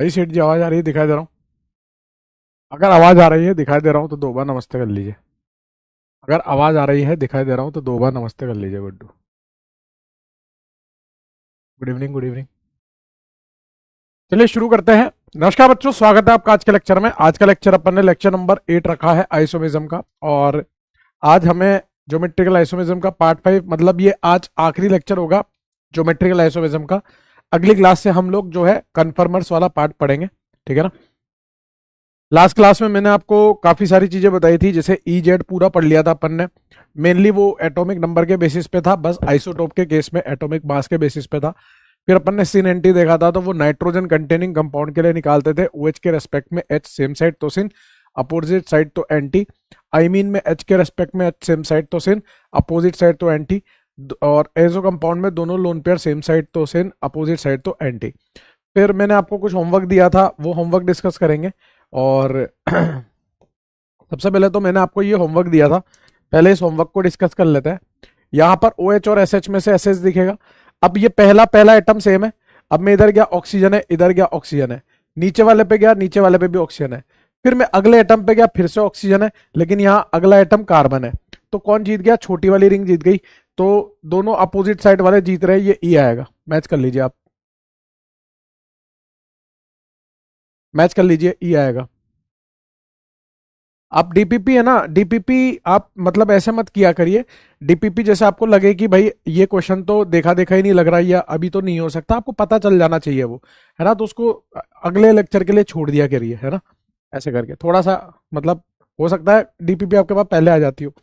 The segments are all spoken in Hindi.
भाई सेठ जी, आवाज आ रही है? दिखाई दे रहा हूँ? अगर आवाज आ रही है दिखाई दे रहा हूँ तो दो बार नमस्ते कर लीजिए। अगर आवाज आ रही है दिखाई दे रहा हूँ तो दो बार नमस्ते कर लीजिए Guddu. Good evening, good evening. चलिए शुरू करते हैं। नमस्कार बच्चों, स्वागत है आपका आज के लेक्चर में। आज का लेक्चर अपन ने लेक्चर नंबर 8 रखा है आइसोमिज्म का। और आज हमें ज्योमेट्रिकल आइसोमिज्म का पार्ट 5, मतलब ये आज आखिरी लेक्चर होगा ज्योमेट्रिकल आइसोमिज्म का। अगली क्लास से हम लोग जो है कन्फर्मर्स वाला पार्ट पढ़ेंगे। ठीक है ना? लास्ट क्लास में मैंने आपको काफी सारी चीजें बताई थी, जैसे ई जेड पूरा पढ़ लिया था अपन ने। मेनली वो एटॉमिक नंबर के बेसिस पे था, बस आइसोटोप के केस में एटॉमिक मास के बेसिस पे था। फिर अपन ने सिन एंटी देखा था, तो वो नाइट्रोजन कंटेनिंग कंपाउंड के लिए निकालते थे। ओ एच के रेस्पेक्ट में एच सेम साइड तो सिन, अपोजिट साइड तो एंटी। आईमीन में एच के रेस्पेक्ट में एच सेम साइड तो सिन, अपोजिट साइड तो एंटी। और एजो कंपाउंड में दोनों लोन पेयर सेम साइड तो सिन, अपोजिट साइड तो एंटी। फिर मैंने आपको कुछ होमवर्क दिया था, वो होमवर्क डिस्कस करेंगे। और सबसे पहले तो मैंने आपको ये होमवर्क दिया था, पहले इस होमवर्क को डिस्कस कर लेते हैं। यहाँ पर ओ एच और एस एच में से एस एच दिखेगा। अब ये पहला पहला एटम सेम है। अब मैं इधर गया ऑक्सीजन है, इधर गया ऑक्सीजन है। नीचे वाले पे गया, नीचे वाले पे भी ऑक्सीजन है। फिर मैं अगले एटम पे गया, फिर से ऑक्सीजन है, लेकिन यहाँ अगला एटम कार्बन है। तो कौन जीत गया? छोटी वाली रिंग जीत गई। तो दोनों अपोजिट साइड वाले जीत रहे हैं, ये ई आएगा। मैच कर लीजिए आप, मैच कर लीजिए, ई आएगा। आप डीपीपी है ना, डीपीपी आप मतलब ऐसे मत किया करिए। डीपीपी जैसे आपको लगे कि भाई ये क्वेश्चन तो देखा देखा ही नहीं लग रहा, या अभी तो नहीं हो सकता, आपको पता चल जाना चाहिए वो, है ना? तो उसको अगले लेक्चर के लिए छोड़ दिया करिए, है ना? ऐसे करके थोड़ा सा मतलब हो सकता है डीपीपी आपके पास पहले आ जाती हो।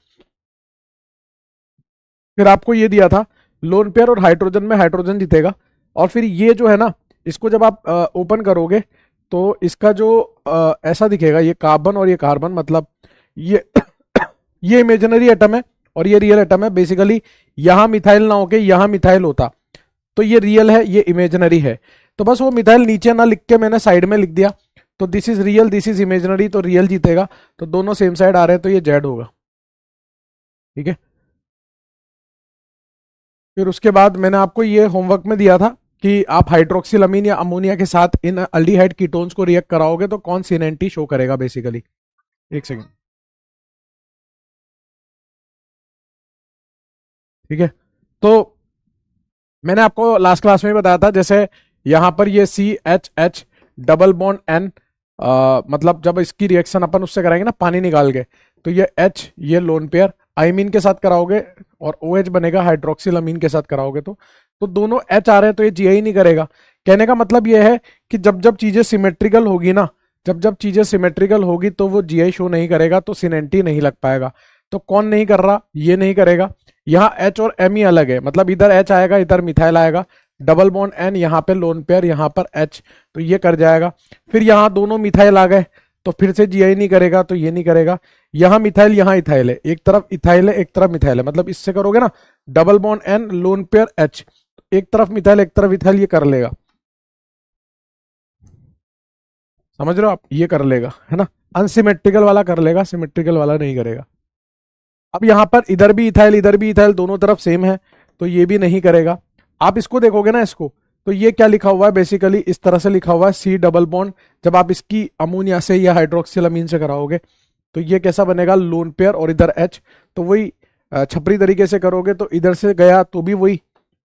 फिर आपको ये दिया था लोन पेयर और हाइड्रोजन में हाइड्रोजन जीतेगा। और फिर ये जो है ना, इसको जब आप ओपन करोगे तो इसका जो ऐसा दिखेगा, ये कार्बन और ये कार्बन, मतलब ये ये इमेजिनरी एटम है और ये रियल एटम है बेसिकली। यहां मिथाइल ना होके यहां मिथाइल होता तो ये रियल है, ये इमेजिनरी है। तो बस वो मिथाइल नीचे ना लिख के मैंने साइड में लिख दिया। तो this is real, this is imaginary, तो रियल जीतेगा। तो दोनों सेम साइड आ रहे हैं, तो ये जेड होगा। ठीक है। फिर उसके बाद मैंने आपको ये होमवर्क में दिया था कि आप हाइड्रोक्सिल अमीन या अमोनिया के साथ इन अल्डिहाइड कीटोन्स को रिएक्ट कराओगे तो कौन सी एंटी शो करेगा बेसिकली। एक सेकंड। ठीक है। तो मैंने आपको लास्ट क्लास में बताया था, जैसे यहां पर ये C H H double bond N, मतलब जब इसकी रिएक्शन अपन उससे कराएंगे ना पानी निकाल के, तो ये एच ये लोन पेयर आइमीन के साथ कराओगे, और ओ एच बनेगा हाइड्रोक्सिल अमीन के साथ कराओगे तो दोनों एच आ रहे हैं, तो ये जी आई नहीं करेगा। कहने का मतलब ये है कि जब जब चीजें सिमेट्रिकल होगी ना, जब जब चीजें सिमेट्रिकल होगी तो वो जी आई शो नहीं करेगा, तो सिनेंटी नहीं लग पाएगा। तो कौन नहीं कर रहा? ये नहीं करेगा। यहाँ एच और एम ही अलग है, मतलब इधर एच आएगा, इधर मिथाइल आएगा। डबल बॉन्ड एन, यहाँ पे लोन पेयर, यहाँ पर एच, तो ये कर जाएगा। फिर यहाँ दोनों मिथाइल आ गए, तो फिर से जीआई नहीं करेगा, तो ये नहीं करेगा। यहाँ मिथाइल यहाँ इथाइल है, एक तरफ इथाइल है एक तरफ मिथाइल है, मतलब इससे करोगे ना double bond N lone pair H, एक तरफ मिथाइल एक तरफ इथाइल, ये कर लेगा। समझ रहे हो आप? ये कर लेगा, है ना? अनसिमेट्रिकल वाला कर लेगा, सिमेट्रिकल वाला नहीं करेगा। अब यहाँ पर इधर भी इथाइल इधर भी इथाइल, दोनों तरफ सेम है, तो ये भी नहीं करेगा। आप इसको देखोगे ना, इसको, तो ये क्या लिखा हुआ है बेसिकली, इस तरह से लिखा हुआ है सी डबल बॉन्ड। जब आप इसकी अमोनिया से या हाइड्रोक्सिल से कराओगे तो ये कैसा बनेगा? लोन पेयर और इधर एच। तो वही छपरी तरीके से करोगे तो इधर से गया तो भी वही,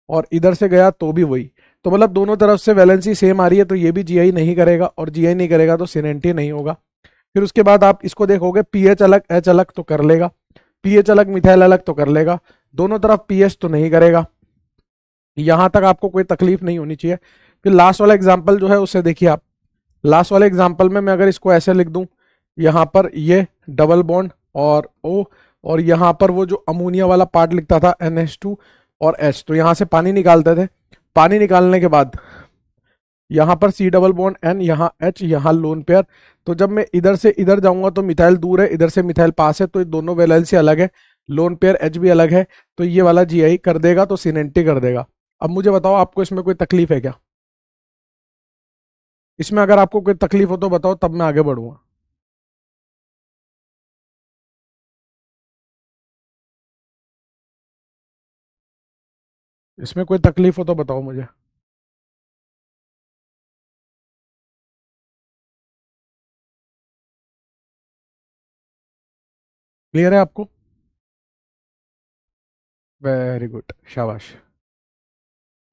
और इधर से गया तो भी वही। तो मतलब दोनों तरफ से वैलेंसी सेम आ रही है, तो ये भी जीआई नहीं करेगा, और जीआई नहीं करेगा तो सिनेंटी नहीं होगा। फिर उसके बाद आप इसको देखोगे, पीएच अलग एच अलग तो कर लेगा, पीएच अलग मिथाइल अलग तो कर लेगा, दोनों तरफ पीएच तो नहीं करेगा। यहां तक आपको कोई तकलीफ नहीं होनी चाहिए। फिर लास्ट वाला एग्जाम्पल जो है उसे देखिए आप। लास्ट वाले एग्जाम्पल में मैं अगर इसको ऐसे लिख दूं, यहां पर ये डबल बॉन्ड और ओ, और यहां पर वो जो अमोनिया वाला पार्ट लिखता था NH2 और H, तो यहां से पानी निकालते थे। पानी निकालने के बाद यहाँ पर सी डबल बॉन्ड एन, यहाँ एच, यहाँ लोन पेयर। तो जब मैं इधर से इधर जाऊंगा तो मिथाइल दूर है, इधर से मिथाइल पास है, तो ये दोनों वैलेंसी अलग है, लोन पेयर एच भी अलग है। तो ये वाला जीआई कर देगा, तो सिनेंटी कर देगा। अब मुझे बताओ, आपको इसमें कोई तकलीफ है क्या? इसमें अगर आपको कोई तकलीफ हो तो बताओ, तब मैं आगे बढ़ूंगा। इसमें कोई तकलीफ हो तो बताओ मुझे। क्लियर है आपको? वेरी गुड, शाबाश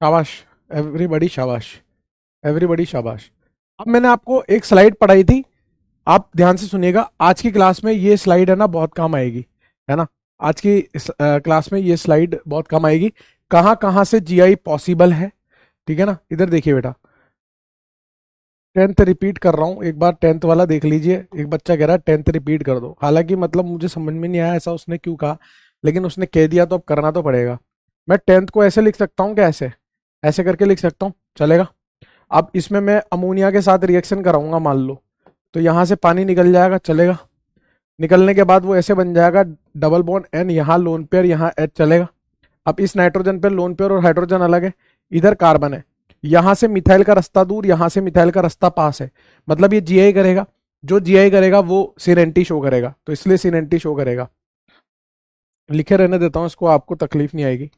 शाबाश, एवरीबॉडी शाबाश, एवरीबॉडी शाबाश। अब मैंने आपको एक स्लाइड पढ़ाई थी, आप ध्यान से सुनिएगा। आज की क्लास में ये स्लाइड है ना बहुत काम आएगी, है ना। आज की क्लास में ये स्लाइड बहुत काम आएगी। कहाँ कहाँ से जीआई पॉसिबल है, ठीक है ना। इधर देखिए बेटा, 10th रिपीट कर रहा हूँ, एक बार 10th वाला देख लीजिए। एक बच्चा कह रहा है 10th रिपीट कर दो, हालांकि मतलब मुझे समझ में नहीं आया ऐसा उसने क्यों कहा, लेकिन उसने कह दिया तो अब करना तो पड़ेगा। मैं 10th को ऐसे लिख सकता हूँ क्या, ऐसे ऐसे करके लिख सकता हूँ, चलेगा। अब इसमें मैं अमोनिया के साथ रिएक्शन कराऊंगा मान लो, तो यहाँ से पानी निकल जाएगा, चलेगा। निकलने के बाद वो ऐसे बन जाएगा, डबल बॉन्ड एन, यहाँ लोन पेयर, यहाँ एच, चलेगा। अब इस नाइट्रोजन पे लोन पेयर और हाइड्रोजन अलग है, इधर कार्बन है, यहां से मिथाइल का रास्ता दूर, यहां से मिथाइल का रास्ता पास है, मतलब ये जीआई करेगा। जो जीआई करेगा वो सिन शो करेगा, तो इसलिए सिन शो करेगा। लिखे रहने देता हूं इसको, आपको तकलीफ नहीं आएगी।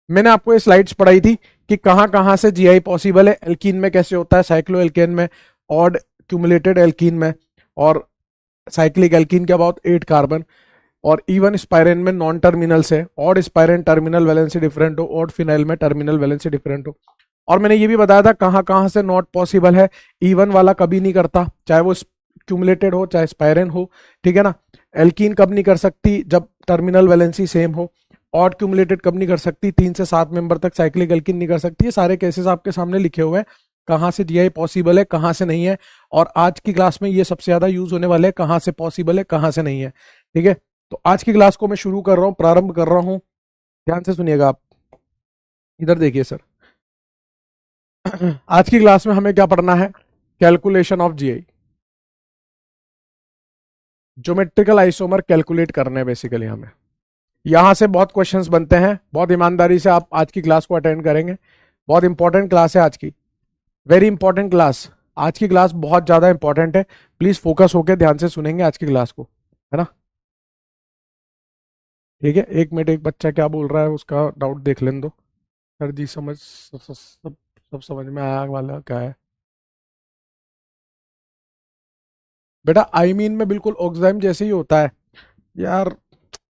मैंने आपको ये स्लाइड्स पढ़ाई थी कि कहां कहां से जीआई पॉसिबल है। एल्कीन में कैसे होता है, साइक्लो एल्केन में, ऑड क्यूमुलेटेड एल्कीन में, और साइक्लिक एल्कीन के अबाउट 8 कार्बन, और इवन स्पाइरेन में नॉन टर्मिनल्स है। ऑड स्पाइरेन टर्मिनल वैलेंसी डिफरेंट हो, ऑड फिनाइल में टर्मिनल वैलेंसी डिफरेंट हो। और मैंने ये भी बताया था कहां कहां से नॉट पॉसिबल है। इवन वाला कभी नहीं करता, चाहे वो क्यूमुलेटेड हो चाहे स्पाइरेन हो, ठीक है ना। एल्कीन कब नहीं कर सकती, जब टर्मिनल वैलेंसी सेम हो। ऑड क्यूमुलेटेड कब नहीं कर सकती, 3 से 7 मेंबर तक साइक्लिक एल्कीन नहीं कर सकती। ये सारे केसेस आपके सामने लिखे हुए हैं, कहां से जीआई पॉसिबल है कहां से नहीं है। और आज की क्लास में ये सबसे ज्यादा यूज होने वाले हैं, कहां से पॉसिबल है कहां से नहीं है, ठीक है। तो आज की क्लास को मैं शुरू कर रहा हूं, प्रारंभ कर रहा हूं, ध्यान से सुनिएगा आप। इधर देखिए सर, आज की क्लास में हमें क्या पढ़ना है, calculation of GI, geometrical isomer calculate करने हैं बेसिकली हमें। यहां से बहुत क्वेश्चंस बनते हैं, बहुत ईमानदारी से आप आज की क्लास को अटेंड करेंगे। बहुत इंपॉर्टेंट क्लास है आज की, वेरी इंपॉर्टेंट क्लास। आज की क्लास बहुत ज्यादा इंपॉर्टेंट है, प्लीज फोकस होकर ध्यान से सुनेंगे आज की क्लास को, है ना। ठीक है, एक मिनट, एक बच्चा क्या बोल रहा है उसका डाउट देख लेने दो। सर जी समझ सब समझ में आया वाला क्या है बेटा। आईमीन में बिल्कुल ऑक्साइम जैसे ही होता है यार।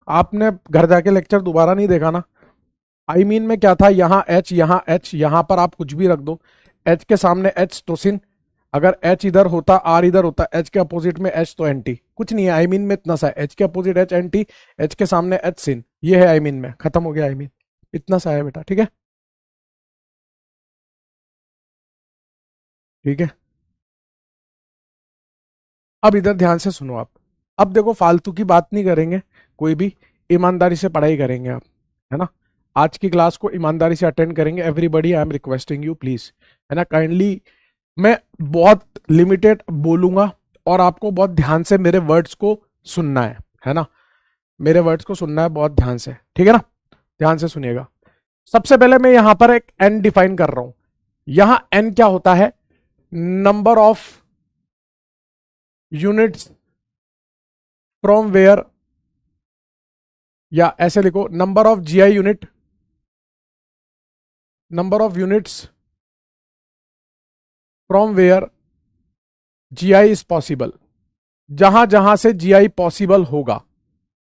आपने घर जाके लेक्चर दोबारा नहीं देखा ना। आईमीन में क्या था, यहाँ एच, यहाँ एच, यहाँ पर आप कुछ भी रख दो, एच के सामने एच तो सिन, अगर एच इधर होता आर इधर होता, एच के अपोजिट में एच तो एंटी, कुछ नहीं है आईमीन में इतना सा है। एच के अपोजिट एच एंटी, एच के सामने एच सिन, ये है आईमीन में, खत्म हो गया आईमीन, इतना सा है बेटा, ठीक है। ठीक है, अब इधर ध्यान से सुनो आप। अब देखो फालतू की बात नहीं करेंगे कोई भी, ईमानदारी से पढ़ाई करेंगे आप, है ना। आज की क्लास को ईमानदारी से अटेंड करेंगे, everybody I am requesting you please, है ना, काइंडली। मैं बहुत लिमिटेड बोलूंगा और आपको बहुत ध्यान से मेरे वर्ड्स को सुनना है ना। मेरे वर्ड्स को सुनना है बहुत ध्यान से, ठीक है ना। ध्यान से सुनिएगा। सबसे पहले मैं यहां पर एक एन डिफाइन कर रहा हूं। यहां एन क्या होता है, number of units from where, या ऐसे लिखो, number of GI unit, number of units from where GI is possible. जहां जहां से जीआई पॉसिबल होगा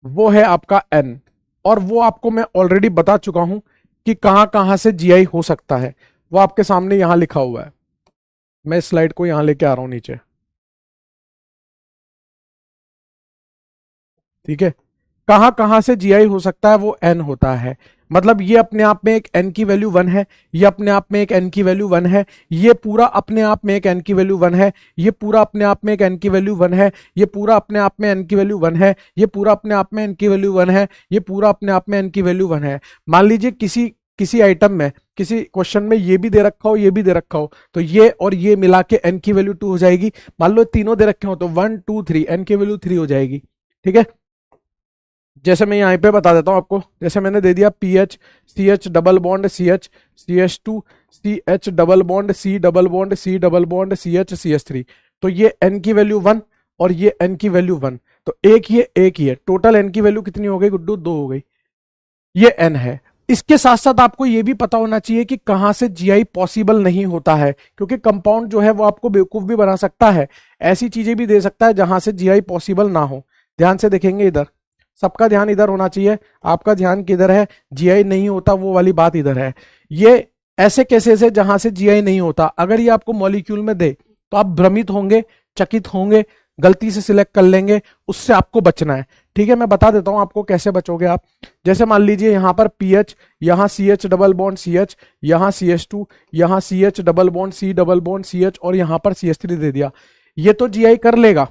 वो है आपका एन। और वो आपको मैं ऑलरेडी बता चुका हूं कि कहां कहां से जीआई हो सकता है, वो आपके सामने यहां लिखा हुआ है। मैं स्लाइड को यहां लेके आ रहा हूं नीचे, ठीक है। कहां कहां से जीआई हो सकता है वो एन होता है, मतलब ये अपने आप में एक एन की वैल्यू 1 है, ये अपने आप में एक एन की वैल्यू 1 है, ये पूरा अपने आप में एक एन की वैल्यू 1 है, ये पूरा अपने आप में एक एन की वैल्यू 1 है, ये पूरा अपने आप में एन की वैल्यू 1 है, ये पूरा अपने आप में एन की वैल्यू 1 है, ये पूरा अपने आप में एन की वैल्यू 1 है। मान लीजिए किसी किसी आइटम में, किसी क्वेश्चन में ये भी दे रखा हो ये भी दे रखा हो, तो ये और ये मिला के एन की वैल्यू 2 हो जाएगी। मान लो तीनों दे रखे हो तो 1 2 3, एन की वैल्यू 3 हो जाएगी, ठीक है। जैसे मैं यहाँ पे बता देता हूँ आपको, जैसे मैंने दे दिया P H, C H double bond C H two, C H double bond C double bond C double bond C H three, तो ये एन की वैल्यू 1 और ये एन की वैल्यू 1, तो एक ही है, टोटल एन की वैल्यू कितनी हो गई गुड्डू, 2 हो गई, ये एन है। इसके साथ साथ आपको ये भी पता होना चाहिए कि कहां से जीआई पॉसिबल नहीं होता है, क्योंकि कंपाउंड जो है वो आपको बेवकूफ भी बना सकता है, ऐसी चीजें भी दे सकता है जहां से जीआई पॉसिबल ना हो। ध्यान से देखेंगे इधर, सबका ध्यान इधर होना चाहिए, आपका ध्यान किधर है, जीआई नहीं होता वो वाली बात इधर है। ये ऐसे केसेस है जहां से जीआई नहीं होता, अगर ये आपको मॉलिक्यूल में दे तो आप भ्रमित होंगे, चकित होंगे, गलती से सिलेक्ट कर लेंगे, उससे आपको बचना है। ठीक है, मैं बता देता हूं आपको कैसे बचोगे आप। जैसे मान लीजिए यहां पर पीएच, यहां CH डबल बॉन्ड CH, यहां CH2, यहां CH double bond C double bond CH और यहां पर CH3 दे दिया, ये तो जीआई कर लेगा।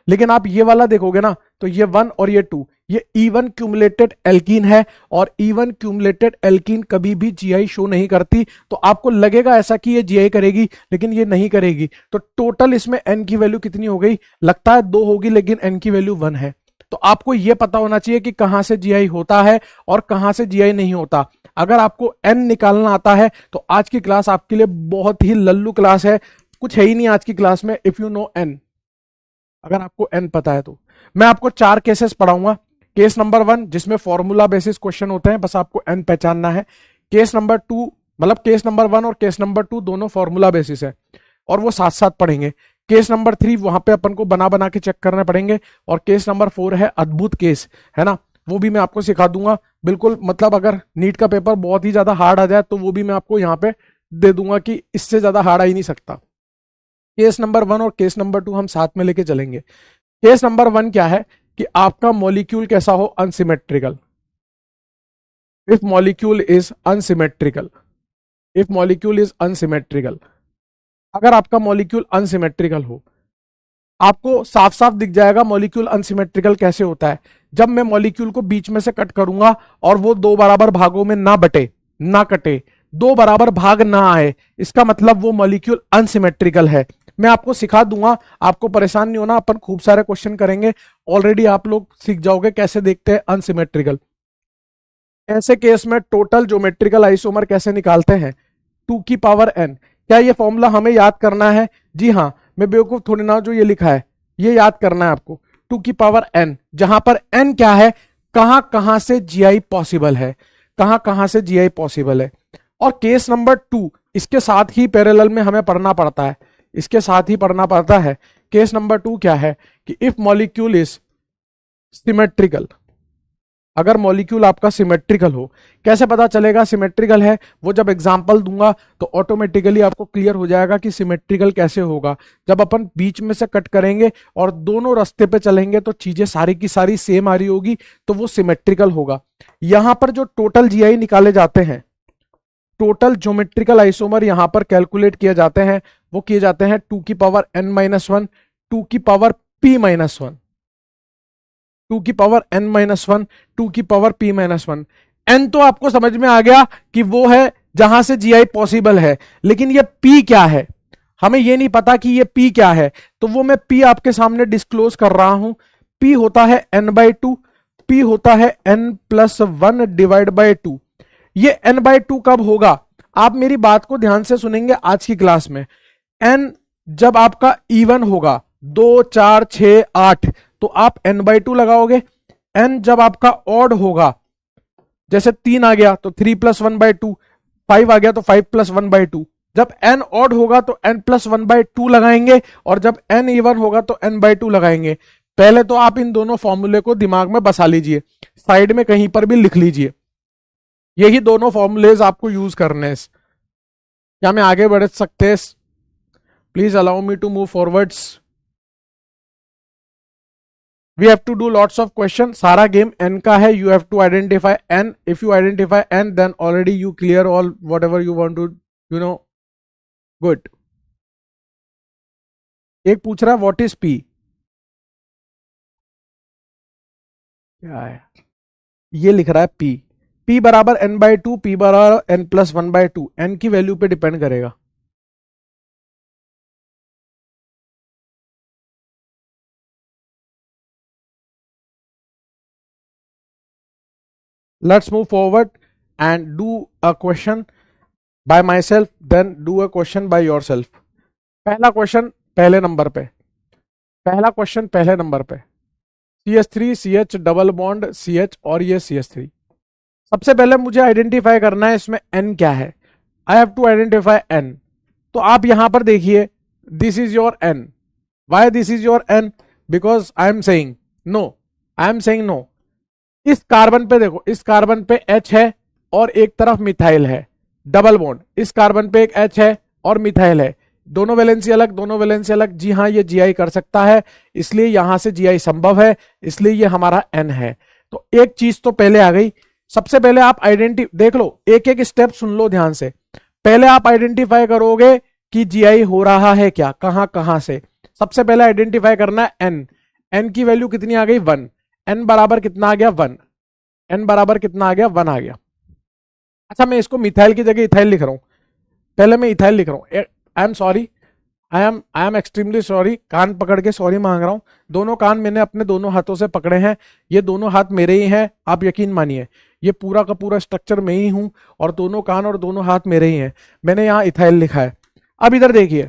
लेकिन आप ये वाला देखोगे ना तो ये 1 और ये 2, ये इवन क्यूमुलेटेड एल्कीन है और इवन क्यूमुलेटेड एल्कीन कभी भी जीआई शो नहीं करती। तो आपको लगेगा ऐसा कि ये जीआई करेगी, लेकिन ये नहीं करेगी। तो टोटल इसमें एन की वैल्यू कितनी हो गई, लगता है 2 होगी, लेकिन एन की वैल्यू 1 है। तो आपको यह पता होना चाहिए कि कहां से जीआई होता है और कहां से जीआई नहीं होता। अगर आपको एन निकालना आता है तो आज की क्लास आपके लिए बहुत ही लल्लू क्लास है, कुछ है ही नहीं आज की क्लास में। इफ यू नो एन, अगर आपको एन पता है तो मैं आपको 4 केसेस पढ़ाऊंगा। केस नंबर 1 जिसमें फॉर्मूला बेसिस क्वेश्चन होते हैं, बस आपको एन पहचानना है। केस नंबर 2, मतलब केस नंबर 1 और केस नंबर 2 दोनों फॉर्मूला बेसिस है और वो साथ साथ पढ़ेंगे। केस नंबर 3 वहां पे अपन को बना बना के चेक करने पड़ेंगे और केस नंबर 4 है अद्भुत केस, है ना, वो भी मैं आपको सिखा दूंगा बिल्कुल। मतलब अगर नीट का पेपर बहुत ही ज्यादा हार्ड आ जाए तो वो भी मैं आपको यहाँ पे दे दूंगा कि इससे ज्यादा हार्ड आ ही नहीं सकता। केस नंबर 1 और केस नंबर 2 हम साथ में लेके चलेंगे। केस नंबर 1 क्या है कि आपका मॉलिक्यूल कैसा हो, unsymmetrical. If molecule is unsymmetrical, if molecule is unsymmetrical, अगर आपका मॉलिक्यूल अनसिमेट्रिकल हो, आपको साफ साफ दिख जाएगा मॉलिक्यूल अनसिमेट्रिकल कैसे होता है। जब मैं मॉलिक्यूल को बीच में से कट करूंगा और वो 2 बराबर भागों में ना बटे, ना कटे, 2 बराबर भाग ना आए, इसका मतलब वो मॉलिक्यूल अनसिमेट्रिकल है। मैं आपको सिखा दूंगा, आपको परेशान नहीं होना, अपन खूब सारे क्वेश्चन करेंगे। ऑलरेडी आप लोग सीख जाओगे कैसे देखते हैं अनसिमेट्रिकल। ऐसे केस में टोटल ज्योमेट्रिकल आइसोमर कैसे निकालते हैं, 2 की पावर n। क्या ये फॉर्मूला हमें याद करना है? जी हाँ, मैं बेवकूफ थोड़ी ना, जो ये लिखा है ये याद करना है आपको। 2 की पावर n, जहां पर n क्या है, कहां कहां से जीआई पॉसिबल है, कहां कहां से जीआई पॉसिबल है। और केस नंबर 2 इसके साथ ही पैरेलल में हमें पढ़ना पड़ता है, इसके साथ ही पढ़ना पड़ता है। केस नंबर 2 क्या है कि इफ मॉलिक्यूल इज सिमेट्रिकल, अगर मॉलिक्यूल आपका सिमेट्रिकल हो, कैसे पता चलेगा सिमेट्रिकल है, वो जब एग्जांपल दूंगा तो ऑटोमेटिकली आपको क्लियर हो जाएगा कि सिमेट्रिकल कैसे होगा। जब अपन बीच में से कट करेंगे और दोनों रास्ते पे चलेंगे तो चीजें सारी की सारी सेम आ रही होगी, तो वो सिमेट्रिकल होगा। यहां पर जो टोटल जीआई निकाले जाते हैं, टोटल ज्योमेट्रिकल आइसोमर यहां पर कैलकुलेट किए जाते हैं, वो किए जाते हैं 2 की पावर n-1, 2 की पावर p-1, 2 की पावर n-1, 2 की पावर p-1। n तो आपको समझ में आ गया कि वो है जहां से जीआई पॉसिबल है, लेकिन ये p क्या है, हमें ये नहीं पता कि ये p क्या है, तो वो मैं p आपके सामने डिस्क्लोज कर रहा हूं। p होता है n/2, p होता है n+1 डिवाइड बाय 2। ये n/2 कब होगा, आप मेरी बात को ध्यान से सुनेंगे आज की क्लास में। n जब आपका इवन होगा, 2 4 6 8, तो आप n/2 लगाओगे। n जब आपका ऑड होगा, जैसे 3 आ गया तो 3 + 1/2, 5 आ गया तो 5 + 1/2। जब n ऑड होगा तो n + 1/2 लगाएंगे, और जब n इवन होगा तो n/2 लगाएंगे। पहले तो आप इन दोनों फॉर्मूले को दिमाग में बसा लीजिए, साइड में कहीं पर भी लिख लीजिए, यही दोनों फॉर्मूलेज आपको यूज करने हैं। क्या मैं आगे बढ़ सकते हैं? Please allow me to move forwards. We have to do lots of questions. सारा गेम n का है, you have to identify n. If you identify n, then already you clear all whatever you want to, you know. Good. एक पूछ रहा है what is p, क्या है, ये लिख रहा है p, p बराबर n/2, p बराबर n+1/2, n की वैल्यू पे डिपेंड करेगा। Let's move forward and do a question by myself, then do a question by yourself. पहला क्वेश्चन पहले नंबर पे, पहला क्वेश्चन पहले नंबर पे, CH3 CH double bond CH और ये CH3। सबसे पहले मुझे आइडेंटिफाई करना है इसमें n क्या है। I have to identify n। तो आप यहां पर देखिए, this is your n। Why this is your n? Because I am saying no, I am saying no, इस कार्बन पे देखो, इस कार्बन पे H है और एक तरफ मिथाइल है, डबल बॉन्ड। इस कार्बन पे एक H है और मिथाइल है, दोनों वैलेंसी अलग, दोनों वैलेंसी अलग। जी हाँ, ये जीआई कर सकता है, इसलिए यहां से जीआई संभव है, इसलिए ये हमारा N है। तो एक चीज तो पहले आ गई। सबसे पहले आप आइडेंटिटी देख लो, एक एक स्टेप सुन लो ध्यान से। पहले आप आइडेंटिफाई करोगे कि जीआई हो रहा है क्या, कहां कहां से। सबसे पहले आइडेंटिफाई करना है एन। एन की वैल्यू कितनी आ गई, 1। एन बराबर कितना आ गया, 1। एन बराबर कितना आ गया, 1 आ गया। अच्छा, मैं इसको मिथाइल की जगह इथाइल लिख रहा हूं, पहले मैं इथाइल लिख रहा हूं। I am sorry, I am extremely sorry, कान पकड़ के सॉरी मांग रहा हूं। दोनों कान मैंने अपने दोनों हाथों से पकड़े हैं, ये दोनों हाथ मेरे ही हैं, आप यकीन मानिए। ये पूरा का पूरा स्ट्रक्चर मैं ही हूं और दोनों कान और दोनों हाथ मेरे ही हैं। मैंने यहां इथाइल लिखा है। अब इधर देखिए,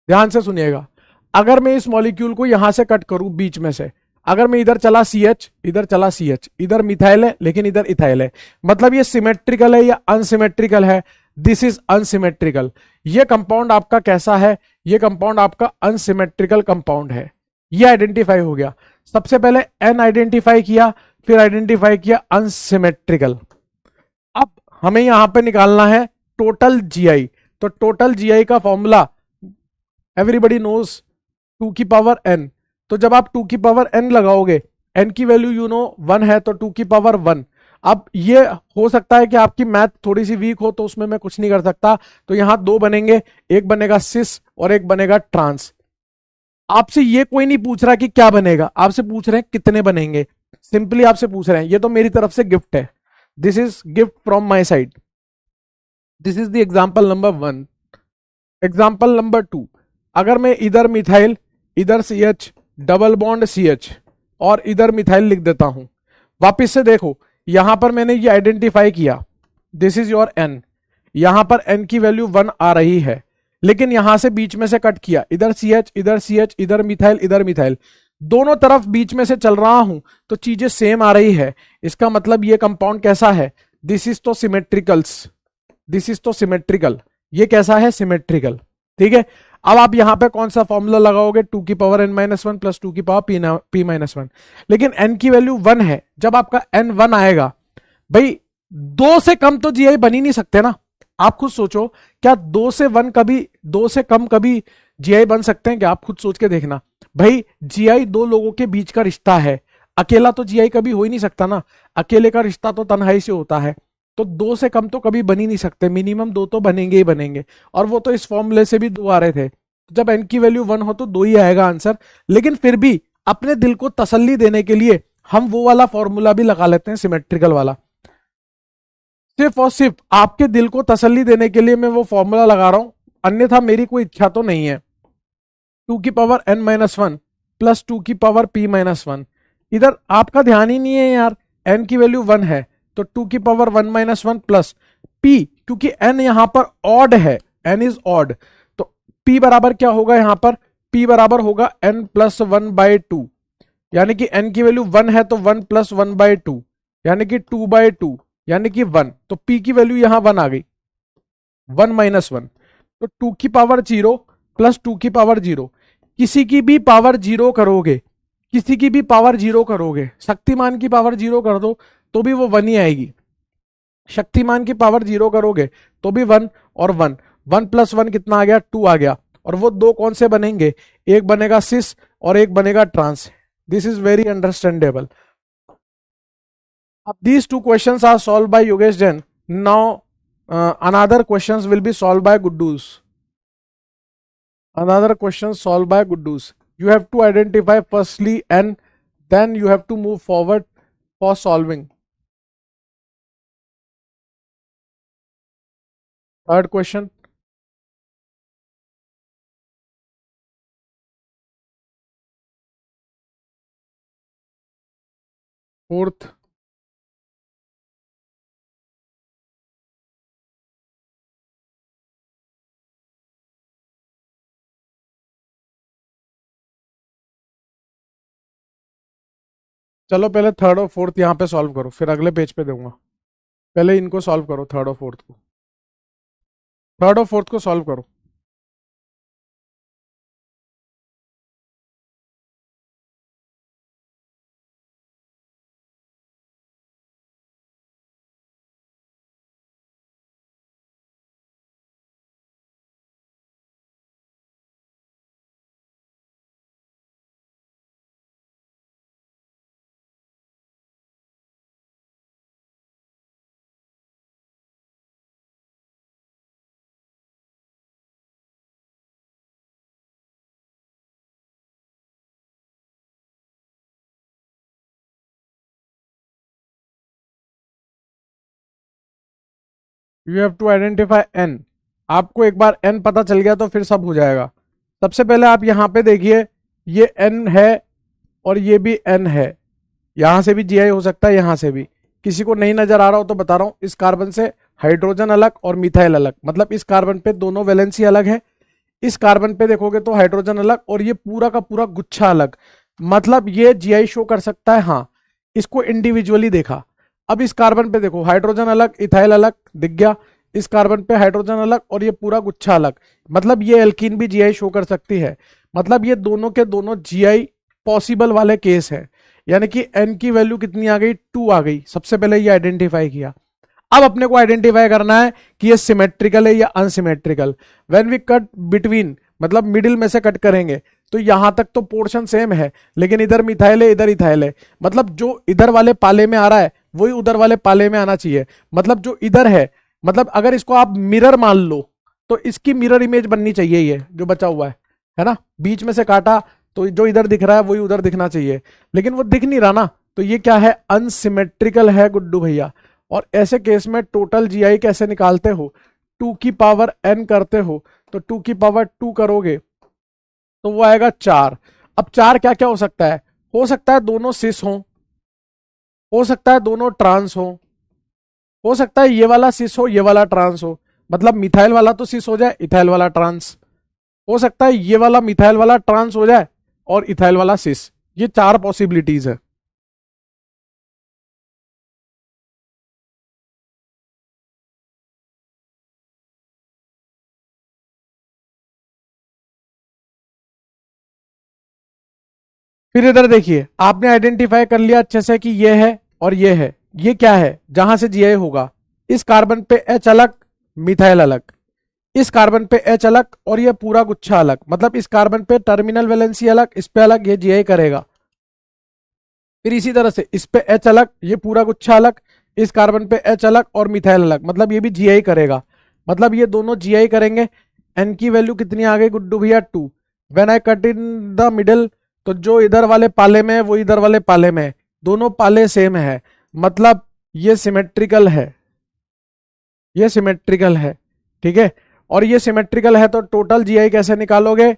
ध्यान से सुनिएगा। अगर मैं इस मॉलिक्यूल को यहां से कट करूं बीच में से, अगर मैं इधर चला CH, इधर चला CH, इधर मिथाइल है लेकिन इधर इथाइल है, मतलब ये सिमेट्रिकल है या अनसिमेट्रिकल है? This is unsymmetrical. ये कंपाउंड आपका कैसा है? ये कंपाउंड आपका अनसिमेट्रिकल कंपाउंड है। ये आइडेंटिफाई हो गया। सबसे पहले एन आइडेंटिफाई किया, फिर आइडेंटिफाई किया अनसिमेट्रिकल। अब हमें यहां पे निकालना है टोटल जीआई। तो टोटल जीआई का फॉर्मूला एवरीबडी नोज, 2 की पावर n। तो जब आप 2 की पावर n लगाओगे, n की वैल्यू यू नो 1 है, तो 2 की पावर 1। अब ये हो सकता है कि आपकी मैथ थोड़ी सी वीक हो, तो उसमें मैं कुछ नहीं कर सकता। तो यहां दो बनेंगे, एक बनेगा सिस और एक बनेगा ट्रांस। आपसे ये कोई नहीं पूछ रहा कि क्या बनेगा, आपसे पूछ रहे हैं कितने बनेंगे। सिंपली आपसे पूछ रहे हैं, ये तो मेरी तरफ से गिफ्ट है, this is gift from my side. This is the example number 1। Example number 2, अगर मैं इधर मिथाइल, इधर CH, डबल बॉन्ड CH और इधर मिथाइल लिख देता हूं। वापिस से देखो, यहां पर मैंने ये आइडेंटिफाई किया, दिस इज योर N। यहां पर N की वैल्यू 1 आ रही है, लेकिन यहां से बीच में से कट किया, इधर CH, इधर CH, इधर मिथाइल, इधर मिथाइल, दोनों तरफ बीच में से चल रहा हूं, तो चीजें सेम आ रही है। इसका मतलब ये कंपाउंड कैसा है? दिस इज तो सिमेट्रिकल्स, दिस इज तो सिमेट्रिकल। ये कैसा है? सिमेट्रिकल। ठीक है। अब आप यहां पे कौन सा फॉर्मूला लगाओगे? 2 की पावर n-1 प्लस 2 की पावर p-1। लेकिन n की वैल्यू 1 है। जब आपका n 1 आएगा, भाई 2 से कम तो जीआई बन ही नहीं सकते ना। आप खुद सोचो, क्या 2 से 1 कभी, 2 से कम कभी जीआई बन सकते हैं क्या? आप खुद सोच के देखना। भाई जीआई दो लोगों के बीच का रिश्ता है, अकेला तो जीआई कभी हो ही नहीं सकता ना। अकेले का रिश्ता तो तन्हाई से होता है। तो 2 से कम तो कभी बन ही नहीं सकते, मिनिमम 2 तो बनेंगे ही बनेंगे। और वो तो इस फॉर्मूले से भी 2 आ रहे थे। जब एन की वैल्यू 1 हो तो 2 ही आएगा आंसर। लेकिन फिर भी अपने दिल को तसल्ली देने के लिए हम वो वाला फॉर्मूला भी लगा लेते हैं, सिमेट्रिकल वाला। सिर्फ और सिर्फ आपके दिल को तसल्ली देने के लिए मैं वो फॉर्मूला लगा रहा हूं, अन्यथा मेरी कोई इच्छा तो नहीं है। 2 की पावर n-1 प्लस 2 की पावर p-1। इधर आपका ध्यान ही नहीं है यार, n की वैल्यू 1 है, तो 2 की पावर 1-1 प्लस p, क्योंकि n यहां पर ऑड है, n इज ऑड, तो p बराबर क्या होगा यहां पर? p बराबर होगा n प्लस 1/2। यानी कि n की वैल्यू 1 है तो 1 प्लस 1/2, यानी कि 2/2, यानी कि 1। तो p की वैल्यू यहां 1 आ गई, 1-1। तो 2 की पावर 0 प्लस 2 की पावर 0, किसी की भी पावर 0 करोगे, किसी की भी पावर 0 करोगे, शक्तिमान की पावर 0 कर दो तो भी वो 1 ही आएगी। शक्तिमान की पावर 0 करोगे तो भी 1 और 1, 1 प्लस 1 कितना आ गया? 2 आ गया। और वो दो कौन से बनेंगे? एक बनेगा सिस और एक बनेगा trans. This is very understandable. अब these two questions are solved by Yogesh Jain. Now another questions will be solved by Guddus. Another question solved by Guddus. You have to identify firstly and then you have to move forward for solving. Third question. Fourth. चलो पहले थर्ड और फोर्थ यहाँ पे सॉल्व करो, फिर अगले पेज पे दूंगा। पहले इनको सॉल्व करो, थर्ड और फोर्थ को, थर्ड और फोर्थ को सॉल्व करो। You have to identify N. आपको एक बार एन पता चल गया तो फिर सब हो जाएगा। सबसे पहले आप यहाँ पे देखिए, ये एन है और ये भी एन है। यहां से भी जीआई हो सकता है, यहां से भी। किसी को नहीं नजर आ रहा हो तो बता रहा हूं, इस कार्बन से हाइड्रोजन अलग और मिथाइल अलग, मतलब इस कार्बन पे दोनों वैलेंसी अलग है। इस कार्बन पे देखोगे तो हाइड्रोजन अलग और ये पूरा का पूरा गुच्छा अलग, मतलब ये जीआई शो कर सकता है। हाँ, इसको इंडिविजुअली देखा। अब इस कार्बन पे देखो, हाइड्रोजन अलग इथाइल अलग दिख गया, इस कार्बन पे हाइड्रोजन अलग और ये पूरा गुच्छा अलग, मतलब ये एल्कीन भी जीआई शो कर सकती है। मतलब ये दोनों के दोनों जीआई पॉसिबल वाले केस है। यानी कि एन की वैल्यू कितनी आ गई, 2 आ गई। सबसे पहले ये आइडेंटिफाई किया। अब अपने को आइडेंटिफाई करना है कि ये सिमेट्रिकल है या unsymmetrical. When we cut between, मतलब मिडिल में से कट करेंगे, तो यहां तक तो पोर्शन सेम है, लेकिन इधर मिथाइल है इधर इथाइल है। मतलब जो इधर वाले पाले में आ रहा है वही उधर वाले पाले में आना चाहिए। मतलब जो इधर है, मतलब अगर इसको आप मिरर मान लो तो इसकी मिरर इमेज बननी चाहिए, ये जो बचा हुआ है ना। बीच में से काटा तो जो इधर दिख रहा है वही उधर दिखना चाहिए, लेकिन वो दिख नहीं रहा ना, तो ये क्या है, अनसिमेट्रिकल है गुड्डू भैया। और ऐसे केस में टोटल जीआई कैसे निकालते हो, 2 की पावर n करते हो, तो 2 की पावर 2 करोगे तो वो आएगा 4। अब 4 क्या क्या हो सकता है दोनों सिस हो सकता है दोनों ट्रांस हो सकता है ये वाला सिस हो ये वाला ट्रांस हो, मतलब मिथाइल वाला तो सिस हो जाए इथाइल वाला ट्रांस, हो सकता है ये वाला मिथाइल वाला ट्रांस हो जाए और इथाइल वाला सिस। ये 4 पॉसिबिलिटीज है। फिर इधर देखिए, आपने आइडेंटिफाई कर लिया अच्छे से कि ये है और ये है। ये क्या है, जहां से जीआई होगा, इस कार्बन पे एच अलग मिथाइल अलग, इस कार्बन पे एच अलग और ये पूरा गुच्छा अलग, मतलब इस कार्बन पे टर्मिनल वैलेंसी अलग इस पे अलग, ये जीआई करेगा। फिर इसी तरह से इस पे एच अलग ये पूरा गुच्छा अलग, इस कार्बन पे एच अलग और मिथाइल अलग, मतलब ये भी जीआई करेगा। मतलब ये दोनों जीआई करेंगे। एन की वैल्यू कितनी आ गई गुड्डू भैया, 2। When I cut in the middle, तो जो इधर वाले पाले में है वो इधर वाले पाले में है, दोनों पाले सेम है, मतलब ये सिमेट्रिकल है, ये सिमेट्रिकल है। ठीक है, और ये सिमेट्रिकल है तो टोटल जीआई कैसे निकालोगे,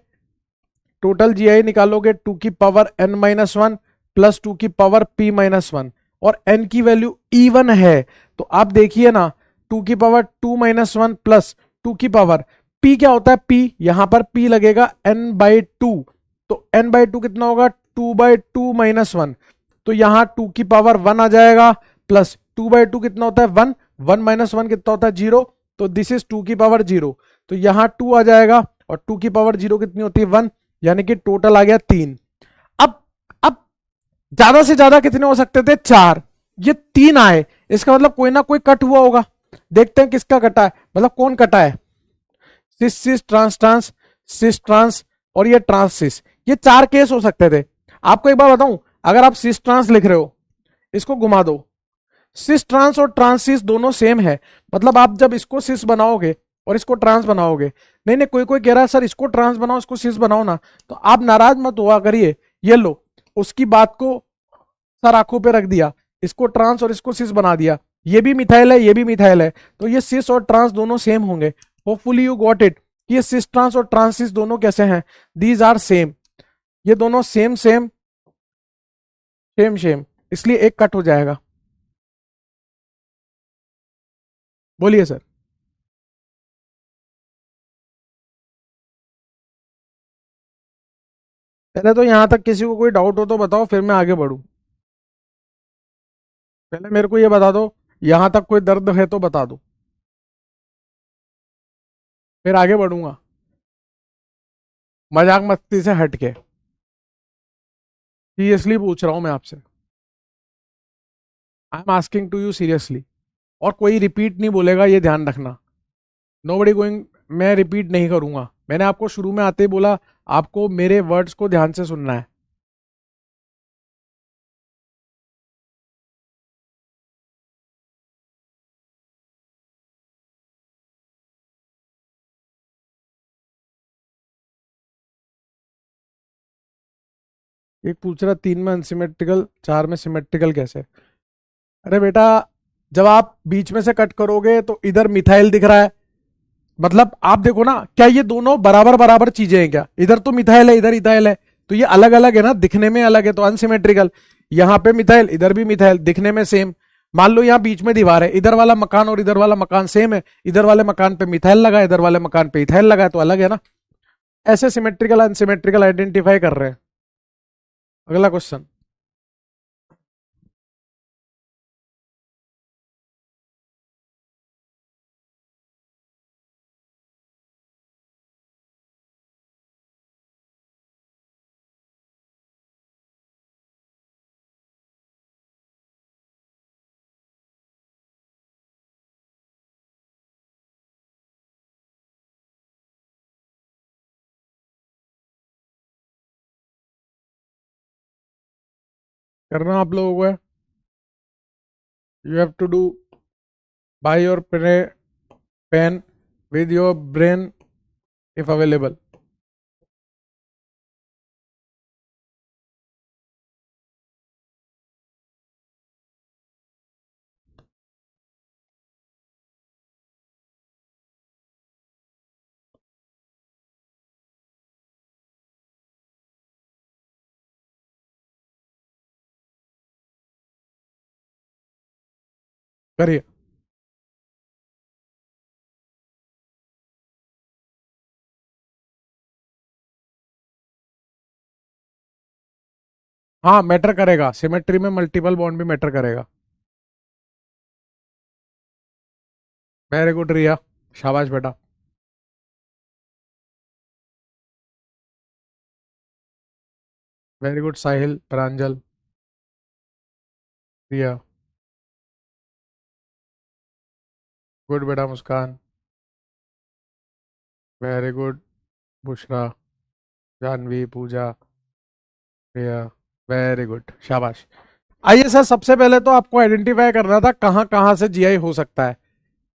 टोटल जीआई निकालोगे 2 की पावर n-1 प्लस 2 की पावर p-1, और n की वैल्यू इवन है तो आप देखिए ना, 2 की पावर 2-1 प्लस 2 की पावर p क्या होता है, p यहां पर p लगेगा n/2, तो n/2 कितना होगा, 2/2-1, तो यहां 2 की पावर 1 आ जाएगा, प्लस 2/2 कितना होता है 1, 1 - 1 कितना होता है 0, तो दिस इज 2 की पावर 0, तो यहां 2 आ जाएगा, और 2 की पावर 0 कितनी होती है 1, यानी कि टोटल आ गया 3। अब ज्यादा से ज्यादा कितने हो सकते थे, 4। ये 3 आए, इसका मतलब कोई ना कोई कट हुआ होगा। देखते हैं किसका कटा है, मतलब कौन कटा है, cis cis trans trans, cis trans और ये ट्रांस सिस। ये 4 केस हो सकते थे। आपको एक बार बताऊं, अगर आप सिस ट्रांस लिख रहे हो, इसको घुमा दो, सिस ट्रांस और ट्रांस सिस दोनों सेम है। मतलब आप जब इसको सिस बनाओगे और इसको ट्रांस बनाओगे, नहीं नहीं, कोई कोई कह रहा है सर इसको ट्रांस बनाओ इसको सिस बनाओ ना, तो आप नाराज मत हुआ करिए। ये लो, उसकी बात को सर आंखों पे रख दिया, इसको ट्रांस और इसको सिस बना दिया, ये भी मिथाइल है ये भी मिथाइल है, तो ये सिस और ट्रांस दोनों सेम होंगे। होपफुली यू गॉट इट, ये सिस ट्रांस और ट्रांस सिस दोनों कैसे हैं, दीज आर सेम, ये दोनों सेम सेम सेम सेम, इसलिए एक कट हो जाएगा। बोलिए सर। पहले तो यहां तक किसी को कोई डाउट हो तो बताओ, फिर मैं आगे बढ़ूं। पहले मेरे को ये बता दो, यहां तक कोई दर्द है तो बता दो, फिर आगे बढ़ूंगा, मजाक मस्ती से हटके। सीरियसली पूछ रहा हूं मैं आपसे, I am asking to you seriously. और कोई रिपीट नहीं बोलेगा, ये ध्यान रखना। नो बडी गोइंग, मैं रिपीट नहीं करूंगा। मैंने आपको शुरू में आते ही बोला, आपको मेरे वर्ड्स को ध्यान से सुनना है। एक पूछ रहा 3 में अनसिमेट्रिकल 4 में सिमेट्रिकल कैसे। अरे बेटा, जब आप बीच में से कट करोगे तो इधर मिथाइल दिख रहा है, मतलब आप देखो ना, क्या ये दोनों बराबर बराबर चीजें हैं क्या? इधर तो मिथाइल है, इधर इथाइल है, तो ये अलग अलग है ना, दिखने में अलग है, तो अनसिमेट्रिकल। यहाँ पे मिथाइल, इधर भी मिथाइल, दिखने में सेम। मान लो यहाँ बीच में दीवार है, इधर वाला मकान और इधर वाला मकान सेम है, इधर वाले मकान पे मिथाइल लगा है, इधर वाले मकान पे इथाइल लगा है, तो अलग है ना। ऐसे सिमेट्रिकल अनसिमेट्रिकल आइडेंटिफाई कर रहे हैं। अगला क्वेश्चन। करना आप लोगों को है, you have to do by your pen with your brain if available. करिए। हाँ मैटर करेगा, सिमेट्री में मल्टीपल बॉन्ड भी मैटर करेगा। वेरी गुड रिया, शाबाश बेटा। वेरी गुड साहिल, प्रांजल, रिया। गुड बेटा मुस्कान। वेरी गुड बुशरा, जानवी, पूजा, रिया। वेरी गुड, शाबाश। आइए सर, सबसे पहले तो आपको आइडेंटिफाई करना था कहाँ कहाँ से जीआई हो सकता है।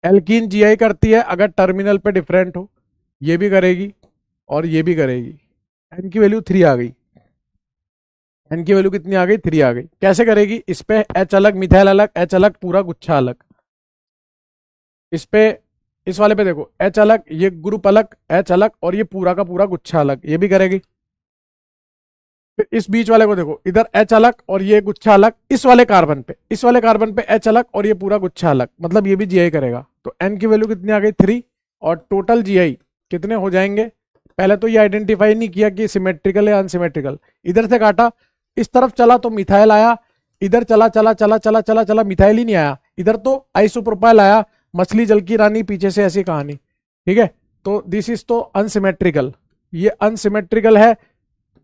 एल्कीन जीआई करती है अगर टर्मिनल पे डिफरेंट हो, ये भी करेगी और ये भी करेगी। एन की वैल्यू 3 आ गई। एन की वैल्यू कितनी आ गई? 3 आ गई। कैसे करेगी? इस पे एच अलग, मिथाइल अलग, एच अलग, पूरा गुच्छा अलग। इस पे, इस वाले पे देखो, एच अलग, ये ग्रुप अलग, एच अलग, और ये पूरा का पूरा गुच्छा अलग, ये भी करेगी। फिर इस बीच वाले को देखो, इधर एच अलग और ये गुच्छा अलग, इस वाले कार्बन पे, इस वाले कार्बन पे एच अलग और ये पूरा गुच्छा अलग, मतलब ये भी जीआई करेगा। तो एन की वैल्यू कितनी आ गई? 3। और टोटल जीआई कितने हो जाएंगे? पहले तो ये आइडेंटिफाई नहीं किया कि सिमेट्रिकल या अनसिमेट्रिकल। इधर से काटा, इस तरफ चला तो मिथाइल आया, इधर चला चला चला चला चला चला, मिथाइल ही नहीं आया, इधर तो आइसोप्रोपाइल आया, मछली जल की रानी, पीछे से ऐसी कहानी। ठीक है, तो दिस इज तो अनसिमेट्रिकल, ये अनसिमेट्रिकल है,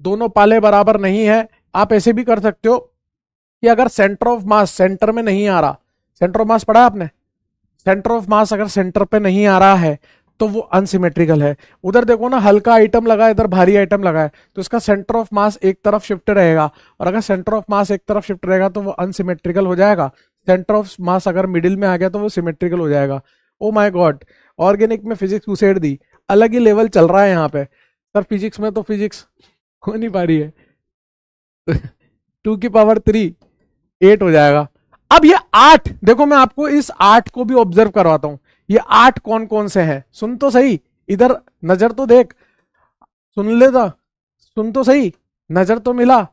दोनों पाले बराबर नहीं है। आप ऐसे भी कर सकते हो कि अगर सेंटर ऑफ मास सेंटर में नहीं आ रहा, सेंटर ऑफ मास पढ़ा है आपने, सेंटर ऑफ मास अगर सेंटर पे नहीं आ रहा है तो वो अनसिमेट्रिकल है। उधर देखो ना, हल्का आइटम लगा है, इधर भारी आइटम लगा है, तो इसका सेंटर ऑफ मास एक तरफ शिफ्ट रहेगा, और अगर सेंटर ऑफ मास एक तरफ शिफ्ट रहेगा तो वो अनसिमेट्रिकल हो जाएगा। सेंटर ऑफ मास अगर मिडिल में आ गया तो वो सिमेट्रिकल हो जाएगा। ओ माय गॉड, ऑर्गेनिक में फिजिक्स घुसेड़ दी, अलग ही लेवल चल रहा है यहाँ पे। सर फिजिक्स में तो फिजिक्स हो नहीं पा रही है। 2 की पावर 3 8 हो जाएगा। अब ये 8 देखो, मैं आपको इस 8 को भी ऑब्जर्व करवाता हूं। ये 8 कौन कौन से हैं? सुन तो सही, इधर नजर तो देख, सुन लेता, सुन तो सही, नजर तो मिला,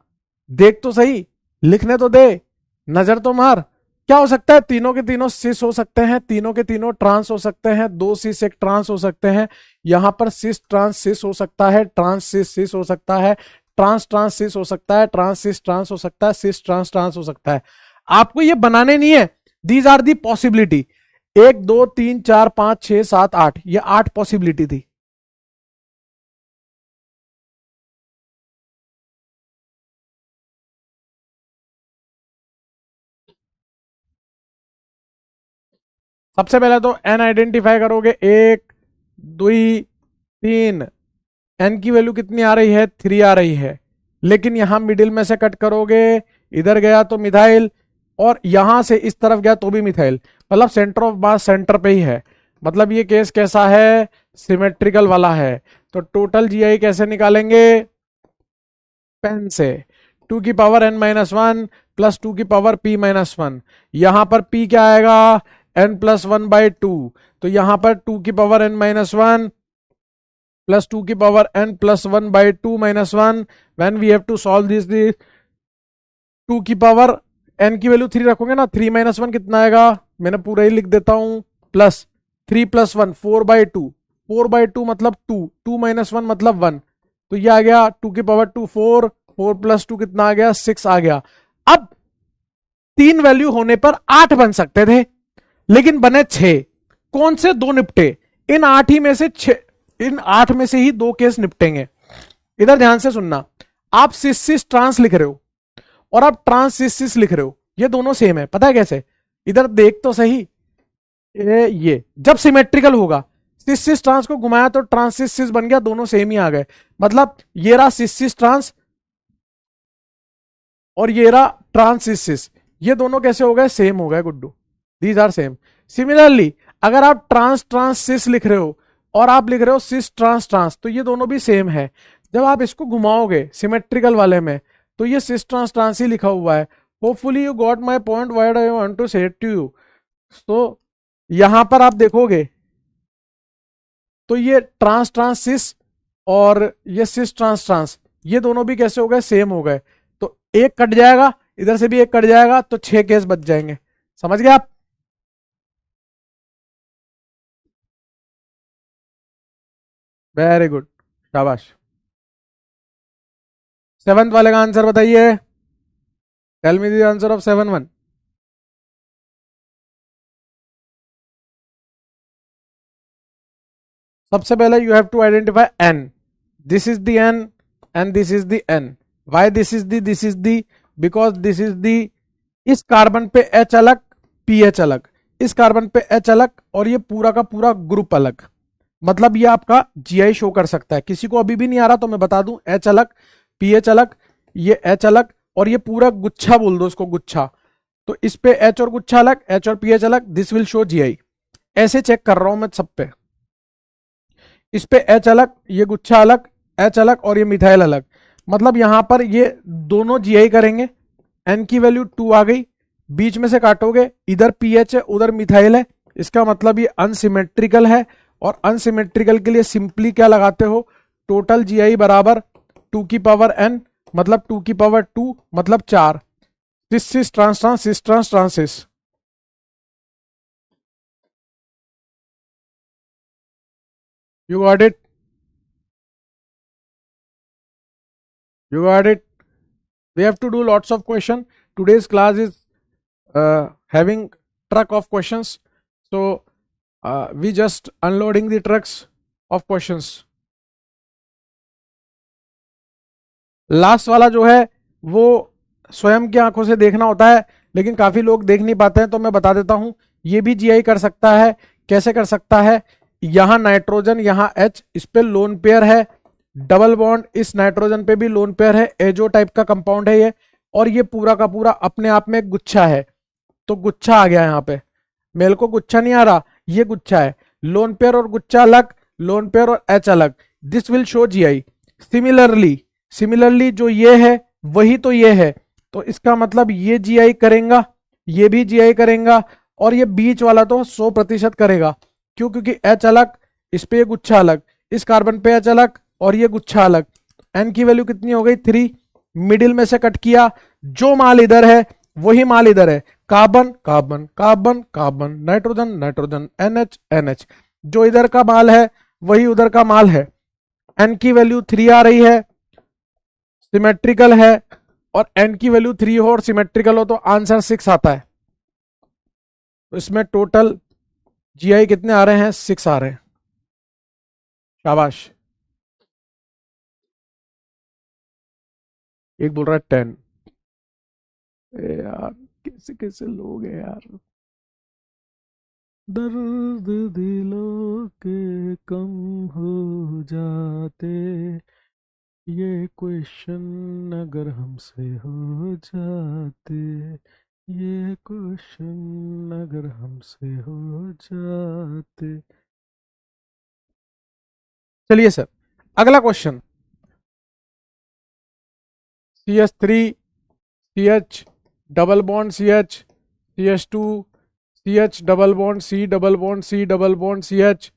देख तो सही, लिखने तो दे, नजर तो मार। क्या हो सकता है? तीनों के तीनों सिस हो सकते हैं, तीनों के तीनों ट्रांस हो सकते हैं, 2 सिस 1 ट्रांस हो सकते हैं। यहां पर सिस ट्रांस सिस हो सकता है, ट्रांस सिस सिस हो सकता है, ट्रांस ट्रांस सिस हो सकता है, ट्रांस सिस ट्रांस हो सकता है, सिस ट्रांस ट्रांस हो सकता है। आपको ये बनाने नहीं है, दीज आर दी पॉसिबिलिटी। 1 2 3 4 5 6 7 8, ये 8 पॉसिबिलिटी थी। सबसे पहले तो एन आइडेंटिफाई करोगे, 1 2 3। एन की वैल्यू कितनी आ रही है? 3 आ रही है, लेकिन यहां मिडिल में से कट करोगे, इधर गया तो मिथाइल, और यहां से इस तरफ गया तो भी मिथाइल, मतलब सेंटर ऑफ मास सेंटर पे ही है। मतलब ये केस कैसा है? सिमेट्रिकल वाला है। तो टोटल जीआई कैसे निकालेंगे? पेन से। 2 की पावर n-1, प्लस 2 की पावर p माइनस 1। यहां पर p क्या आएगा, n प्लस 1/2। तो यहां पर 2 की पावर n माइनस 1 प्लस 2 की power n plus 1/2 minus 1। When we have to solve this 2 की पावर n की वैल्यू 3 रखोगे ना, 3 माइनस 1 कितना आएगा, मैंने पूरा ही लिख देता हूं, प्लस 3 प्लस 1 4/2, 4/2 मतलब 2, 2 माइनस 1 मतलब 1। तो ये आ गया 2 की पावर 2 4, 4 प्लस 2 कितना आ गया 6 आ गया। अब 3 वैल्यू होने पर 8 बन सकते थे, लेकिन बने 6। कौन से दो निपटे, इन 8 ही में से 6, इन 8 में से ही 2 केस निपटेंगे। इधर ध्यान से सुनना, आप सिस सिस ट्रांस लिख रहे हो और आप ट्रांस सिस सिस लिख रहे हो, ये दोनों सेम है। पता है कैसे, इधर देख तो सही, ये जब सिमेट्रिकल होगा, सिस सिस ट्रांस को घुमाया तो ट्रांस सिस सिस बन गया, दोनों सेम ही आ गए। मतलब ये रहा सिस सिस ट्रांस और ये रहा ट्रांस सिस सिस, ये दोनों कैसे हो गए, सेम हो गए Guddu, these are same. Similarly अगर आप ट्रांस ट्रांस सिस लिख रहे हो और आप लिख रहे हो सिस ट्रांस ट्रांस, तो ये दोनों भी सेम है। जब आप इसको घुमाओगे सिमेट्रिकल वाले में, तो ये सिस ट्रांस ट्रांस ही लिखा हुआ है। Hopefully you got my point what I want to say to you. तो यहां पर आप देखोगे तो ये ट्रांस ट्रांस सिस और ये सिस ट्रांस ट्रांस, ये दोनों भी कैसे हो गए, सेम हो गए। तो एक कट जाएगा, इधर से भी एक कट जाएगा, तो 6 केस बच जाएंगे। समझ गए आप। वेरी गुड, शाबाश। सेवंथ वाले का आंसर बताइए, tell me the answer of 7 1। सबसे पहले you have to identify N, this is the N and this is the N. Why this is the, because this is the, इस कार्बन पे एच अलग, पी एच अलग, इस कार्बन पे एच अलग, और ये पूरा का पूरा ग्रुप अलग। मतलब ये आपका जीआई शो कर सकता है। किसी को अभी भी नहीं आ रहा तो मैं बता दूं, एच अलग, पीएच अलग, ये एच अलग, और ये पूरा गुच्छा बोल दो इसको, गुच्छा। तो इस पे एच और गुच्छा अलग, एच और पीएच अलग, दिस विल शो जीआई। ऐसे चेक कर रहा हूं मैं सब पे, इस पे एच अलग, ये गुच्छा अलग, एच अलग, और ये मिथाइल अलग। मतलब यहां पर ये दोनों जीआई करेंगे। एन की वैल्यू 2 आ गई, बीच में से काटोगे, इधर पीएच है उधर मिथाइल है, इसका मतलब ये अनसिमेट्रिकल है। और अनसिमेट्रिकल के लिए सिंपली क्या लगाते हो, टोटल जीआई बराबर 2 की पावर एन, मतलब 2 की पावर 2 मतलब 4। Cis cis trans trans cis trans trans cis. You got it, you got it. We have to do lots of question. Today's class is having truck of questions, so we just unloading the trucks of questions. Last वाला जो है वो स्वयं की आंखों से देखना होता है, लेकिन काफी लोग देख नहीं पाते हैं, तो मैं बता देता हूं। ये भी जीआई कर सकता है। कैसे कर सकता है, यहां नाइट्रोजन, यहां एच, इस पे लोन पेयर है, डबल बॉन्ड इस नाइट्रोजन पे भी लोन पेयर है, एजो टाइप का कंपाउंड है ये, और ये पूरा का पूरा अपने आप में एक गुच्छा है। तो गुच्छा आ गया यहाँ पे, मेल को गुच्छा नहीं आ रहा, ये गुच्छा है। लोन पेयर और गुच्छा अलग, लोन पेयर और एच अलग, this will show GI. Similarly similarly जो ये है वही तो ये है, तो इसका मतलब ये जीआई करेगा, ये भी जीआई करेगा, और ये बीच वाला तो 100% करेगा। क्यों, क्योंकि एच अलग, इस पे ये गुच्छा अलग, इस कार्बन पे एच अलग, और ये गुच्छा अलग। एन की वैल्यू कितनी हो गई 3, मिडिल में से कट किया, जो माल इधर है वही माल इधर है, carbon carbon carbon carbon, nitrogen nitrogen, NH NH, जो इधर का माल है वही उधर का माल है। एन की वैल्यू 3 आ रही है, सिमेट्रिकल है, और एन की वैल्यू 3 हो और सिमेट्रिकल हो तो आंसर 6 आता है। तो इसमें टोटल जीआई कितने आ रहे हैं, 6 आ रहे हैं। शाबाश। एक बोल रहा है 10। यार कैसे कैसे लोग हैं यार, दर्द दिलों के कम हो जाते, ये क्वेश्चन अगर हमसे हो जाते, ये क्वेश्चन अगर हमसे हो जाते। चलिए सर, अगला question, CH3 CH double bond CH, CH2, CH double bond C, double bond C, double bond CH,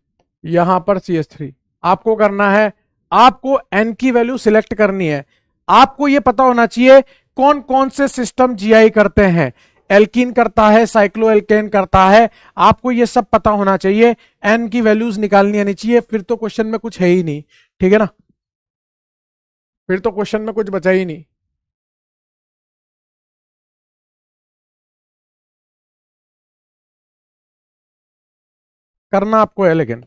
यहां पर CH3। आपको करना है, आपको N की वैल्यू सिलेक्ट करनी है। आपको यह पता होना चाहिए कौन कौन से सिस्टम GI करते हैं। एल्कीन करता है, साइक्लोएल्केन करता है, आपको ये सब पता होना चाहिए। N की वैल्यूज निकालनी आनी चाहिए, फिर तो क्वेश्चन में कुछ है ही नहीं, ठीक है ना, फिर तो क्वेश्चन में कुछ बचा ही नहीं। करना आपको है, लेकिन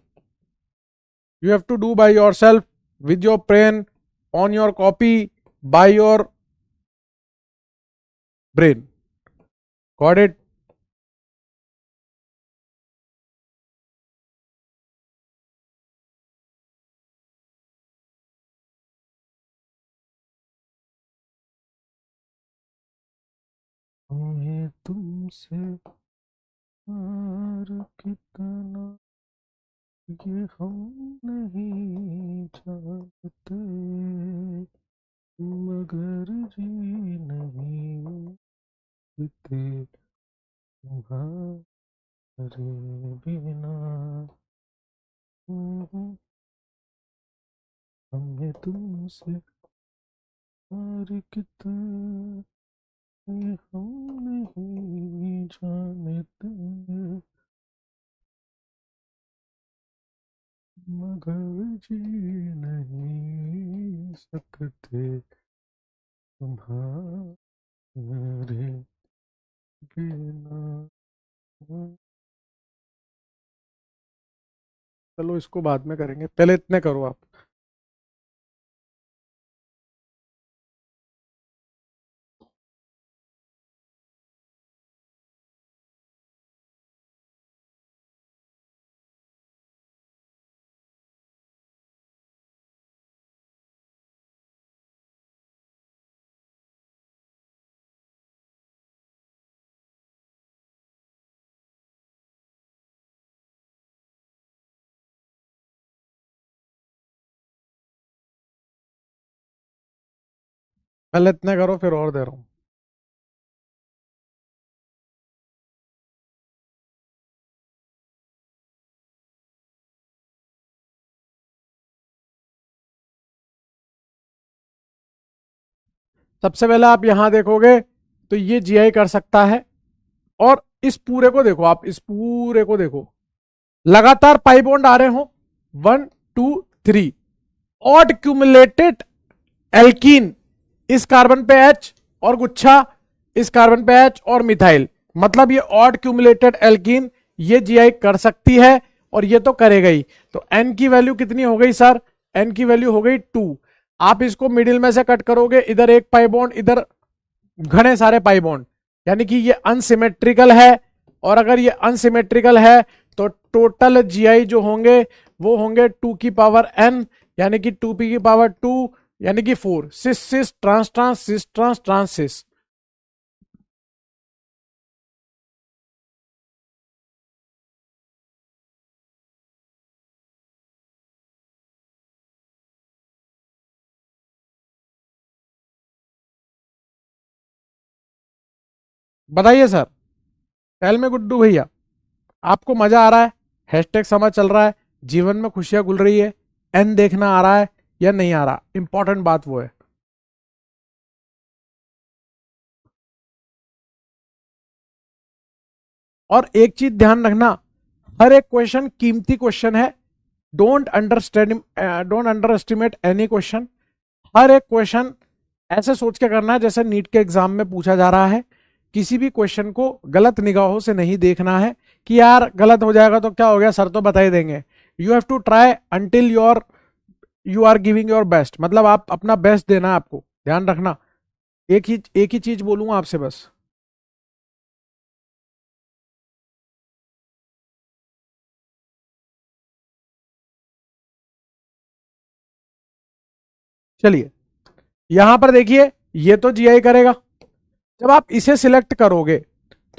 you have to do by yourself with your brain, on your copy, by your brain. Got it? तुम्हें तुमसे प्यार कितना ये हम नहीं जानते, मगर जी नहीं सकते तुम्हारे बिना। हमें तुमसे प्यार कितना ये हम नहीं जानते, मगर जी नहीं सकते तुम्हारे बिना। चलो इसको बाद में करेंगे, पहले इतने करो आप। पहले इतने करो, फिर और दे रहा हूँ। सबसे पहले आप यहां देखोगे तो ये GI कर सकता है, और इस पूरे को देखो, आप इस पूरे को देखो, लगातार पाई बॉन्ड आ रहे हो, 1 2 3, ऑड क्यूमुलेटेड एल्कीन, इस कार्बन पे H और गुच्छा, इस कार्बन पे H और मिथाइल, मतलब ये ऑड क्यूमुलेटेड एल्कीन ये GI कर सकती है, और ये तो करेगा ही। तो N की वैल्यू कितनी हो गई सर? N की वैल्यू हो गई 2। आप इसको मिडिल में से कट करोगे, इधर एक पाई बॉन्ड, इधर घने सारे पाई बॉन्ड, यानी कि ये अनसिमेट्रिकल है। और अगर ये अनसिमेट्रिकल है तो टोटल GI जो होंगे वो होंगे 2 की पावर N, यानी कि 2p की पावर 2, यानी कि 4। Cis cis trans trans cis trans trans cis. बताइए सर, टेल में गुड्डू भैया, आपको मजा आ रहा है? हैशटैग समझ चल रहा है? जीवन में खुशियां गुल रही है? एन देखना आ रहा है या नहीं आ रहा? इंपॉर्टेंट बात वो है। और एक चीज ध्यान रखना, हर एक क्वेश्चन कीमती क्वेश्चन है। Don't underestimate any question. हर एक क्वेश्चन ऐसे सोच के करना है जैसे नीट के एग्जाम में पूछा जा रहा है। किसी भी क्वेश्चन को गलत निगाहों से नहीं देखना है कि यार गलत हो जाएगा तो क्या हो गया, सर तो बता ही देंगे। You have to try until you are giving your best, मतलब आप अपना बेस्ट देना है आपको, ध्यान रखना। एक ही चीज बोलूंगा आपसे बस। चलिए यहां पर देखिए, ये तो GI करेगा। जब आप इसे सिलेक्ट करोगे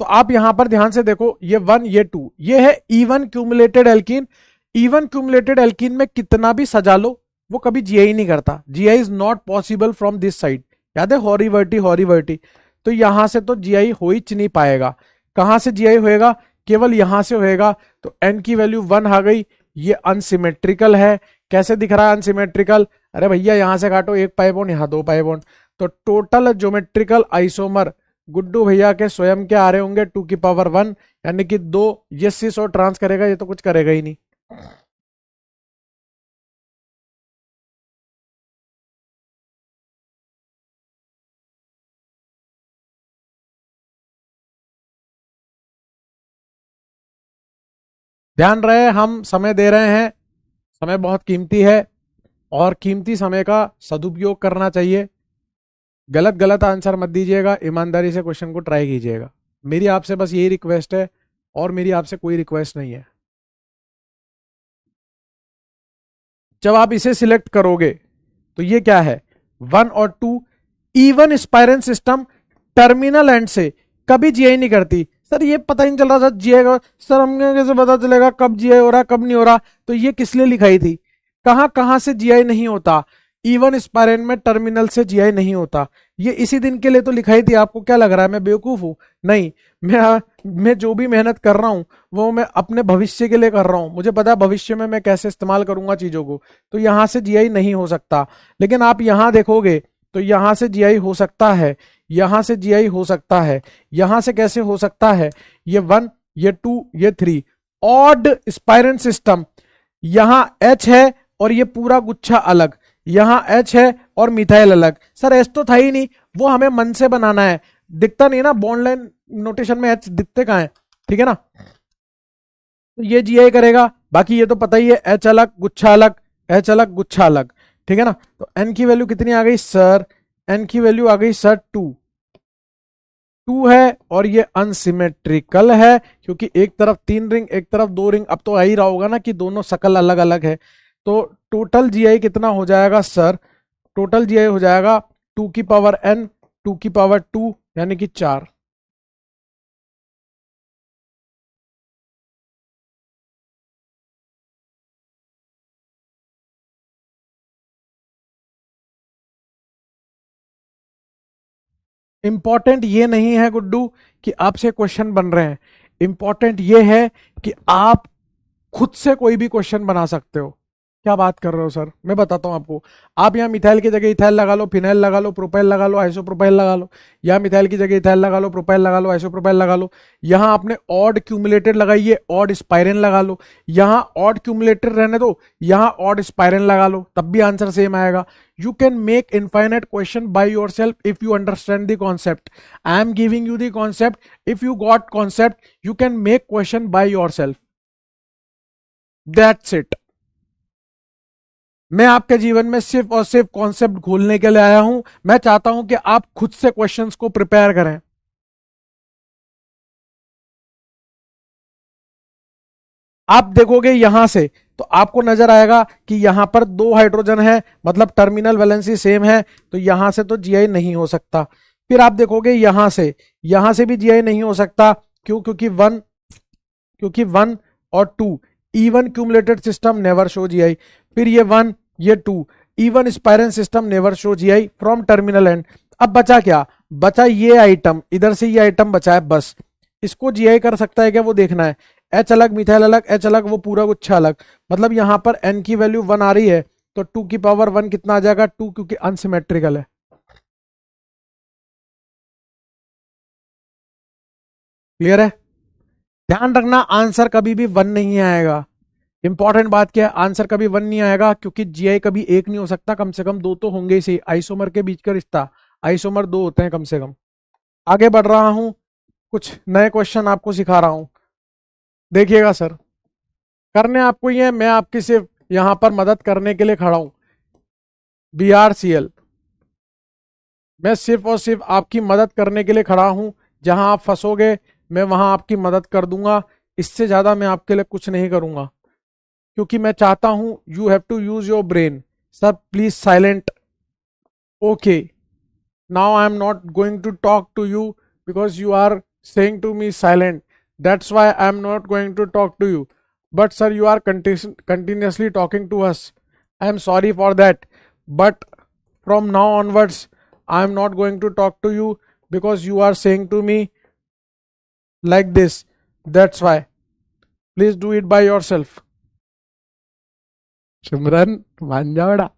तो आप यहां पर ध्यान से देखो, ये 1 ये 2, ये है even cumulated alkene. Even cumulated alkene में कितना भी सजा लो वो कभी GI नहीं करता। GI is not possible from this side. याद है हॉरीवर्टी हॉरीवर्टी। तो यहां से तो जीआई हो ही नहीं पाएगा। कहां से जीआई होएगा? केवल यहां से होएगा। तो एन की वैल्यू 1 आ गई। ये अनसिमेट्रिकल है। कैसे दिख रहा है अनसिमेट्रिकल? अरे भैया यहां से काटो 1 पाई बॉन्ड, यहां 2 पाई बॉन्ड। तो टोटल ज्योमेट्रिकल आइसोमर गुड्डू भैया के स्वयं के आ रहे होंगे 2 की पावर 1, यानी कि 2। ये सिस और ट्रांस करेगा, ये तो कुछ करेगा ही नहीं। ध्यान रहे हम समय दे रहे हैं, समय बहुत कीमती है और कीमती समय का सदुपयोग करना चाहिए। गलत गलत आंसर मत दीजिएगा, ईमानदारी से क्वेश्चन को ट्राई कीजिएगा। मेरी आपसे बस यही रिक्वेस्ट है और मेरी आपसे कोई रिक्वेस्ट नहीं है। जब आप इसे सिलेक्ट करोगे तो ये क्या है? 1 और 2 even spiran system terminal and से कभी जीआई नहीं करती। सर ये पता ही नहीं चल रहा सर जीआई का, सर हमें कैसे पता चलेगा कब जीआई हो रहा कब नहीं हो रहा? तो ये किस लिए लिखाई थी? कहां कहां से जीआई नहीं होता? इवन स्पाइरन में टर्मिनल से जीआई नहीं होता। ये इसी दिन के लिए तो लिखाई थी। आपको क्या लग रहा है मैं बेवकूफ हूं? नहीं, मैं जो भी मेहनत कर रहा हूं वो मैं अपने भविष्य के लिए कर रहा हूं। मुझे पता है भविष्य में मैं कैसे इस्तेमाल करूंगा चीजों को। तो यहां से जीआई नहीं हो सकता। लेकिन आप यहां देखोगे तो यहां से जीआई हो सकता है, यहां से जीआई हो सकता है। यहां से कैसे हो सकता है? ये 1, ये 2, ये 3 ऑड स्पाइरन सिस्टम। यहां एच है और ये पूरा गुच्छा अलग, यहां एच है और मिथाइल अलग। सर एच तो था ही नहीं, वो हमें मन से बनाना है। दिखता नहीं ना बॉन्ड लाइन नोटेशन में एच दिखते कहां है? ठीक है ना? तो ये जीआई करेगा। बाकी ये तो पता ही है, एच अलग गुच्छा अलग, एच अलग गुच्छा अलग। ठीक है ना? तो एन की वैल्यू कितनी आ गई सर? एन की वैल्यू आ गई सर 2। 2 है और ये अनसिमेट्रिकल है क्योंकि एक तरफ 3 रिंग एक तरफ 2 रिंग। अब तो आ ही रहा होगा ना कि दोनों शकल अलग अलग है। तो टोटल जीआई कितना हो जाएगा सर? टोटल जीआई हो जाएगा 2 की पावर n, 2 की पावर 2 यानी कि 4। इंपॉर्टेंट ये नहीं है गुड्डू कि आपसे क्वेश्चन बन रहे हैं। इंपॉर्टेंट ये है कि आप खुद से कोई भी क्वेश्चन बना सकते हो। क्या बात कर रहे हो सर? मैं बताता हूं आपको। आप यहाँ मिथाइल की जगह इथाइल लगा लो, फिनाइल लगा लो, प्रोपाइल लगा लो, आइसोप्रोपाइल लगा लो। यहाँ मिथाइल की जगह इथाइल लगा लो, प्रोपाइल लगा लो, आइसोप्रोपाइल लगा लो। यहाँ आपने ऑड क्यूमुलेटेड लगाइए, ऑड स्पाइरेन लगा लो। यहाँ ऑड क्यूमुलेटेड रहने दो, यहाँ ऑड स्पाइरेन लगा लो, तब भी आंसर सेम आएगा। You can make infinite question by yourself if you understand the concept. I am giving you the concept. If you got concept, you can make question by yourself. That's it. मैं आपके जीवन में सिर्फ और सिर्फ कॉन्सेप्ट खोलने के लिए आया हूं। मैं चाहता हूं कि आप खुद से क्वेश्चंस को प्रिपेयर करें। आप देखोगे यहां से तो आपको नजर आएगा कि यहां पर 2 हाइड्रोजन है, मतलब टर्मिनल वैलेंसी सेम है। तो यहां से तो जीआई नहीं हो सकता। फिर आप देखोगे यहां से भी जीआई नहीं हो सकता। क्यों? क्योंकि 1 और 2 even cumulated system never show GI. फिर ये 1 ये 2 even spiran system never show GI from terminal end. अब बचा क्या? बचा ये आइटम, इधर से ये आइटम बचा है बस। इसको जीआई कर सकता है क्या वो देखना है। एच अलग, मिथाइल अलग, एच अलग, वो पूरा गुच्छा अलग। मतलब यहां पर एन की वैल्यू 1 आ रही है तो 2 की पावर 1 कितना आ जाएगा? 2, क्योंकि अनसिमेट्रिकल है। क्लियर है? ध्यान रखना आंसर कभी भी 1 नहीं आएगा। इंपॉर्टेंट बात क्या है? आंसर कभी 1 नहीं आएगा क्योंकि जीआई कभी 1 नहीं हो सकता, कम से कम 2 तो होंगे ही सही। आइसोमर के बीच का रिश्ता, आइसोमर 2 होते हैं कम से कम। आगे बढ़ रहा हूं, कुछ नए क्वेश्चन आपको सिखा रहा हूं। देखिएगा सर, करने आपको ही है, मैं आपकी सिर्फ यहां पर मदद करने के लिए खड़ा हूं। BRCL, मैं सिर्फ और सिर्फ आपकी मदद करने के लिए खड़ा हूं। जहां आप फंसोगे मैं वहां आपकी मदद कर दूंगा। इससे ज्यादा मैं आपके लिए कुछ नहीं करूंगा क्योंकि मैं चाहता हूं you have to use your brain. Sir please silent. Okay, now I am not going to talk to you because you are saying to me silent. That's why I'm not going to talk to you. But sir, you are continuously talking to us. I am sorry for that. But from now onwards, I am not going to talk to you because you are saying to me like this, that's why. Please do it by yourself. सिमरन मान जाओ बेटा.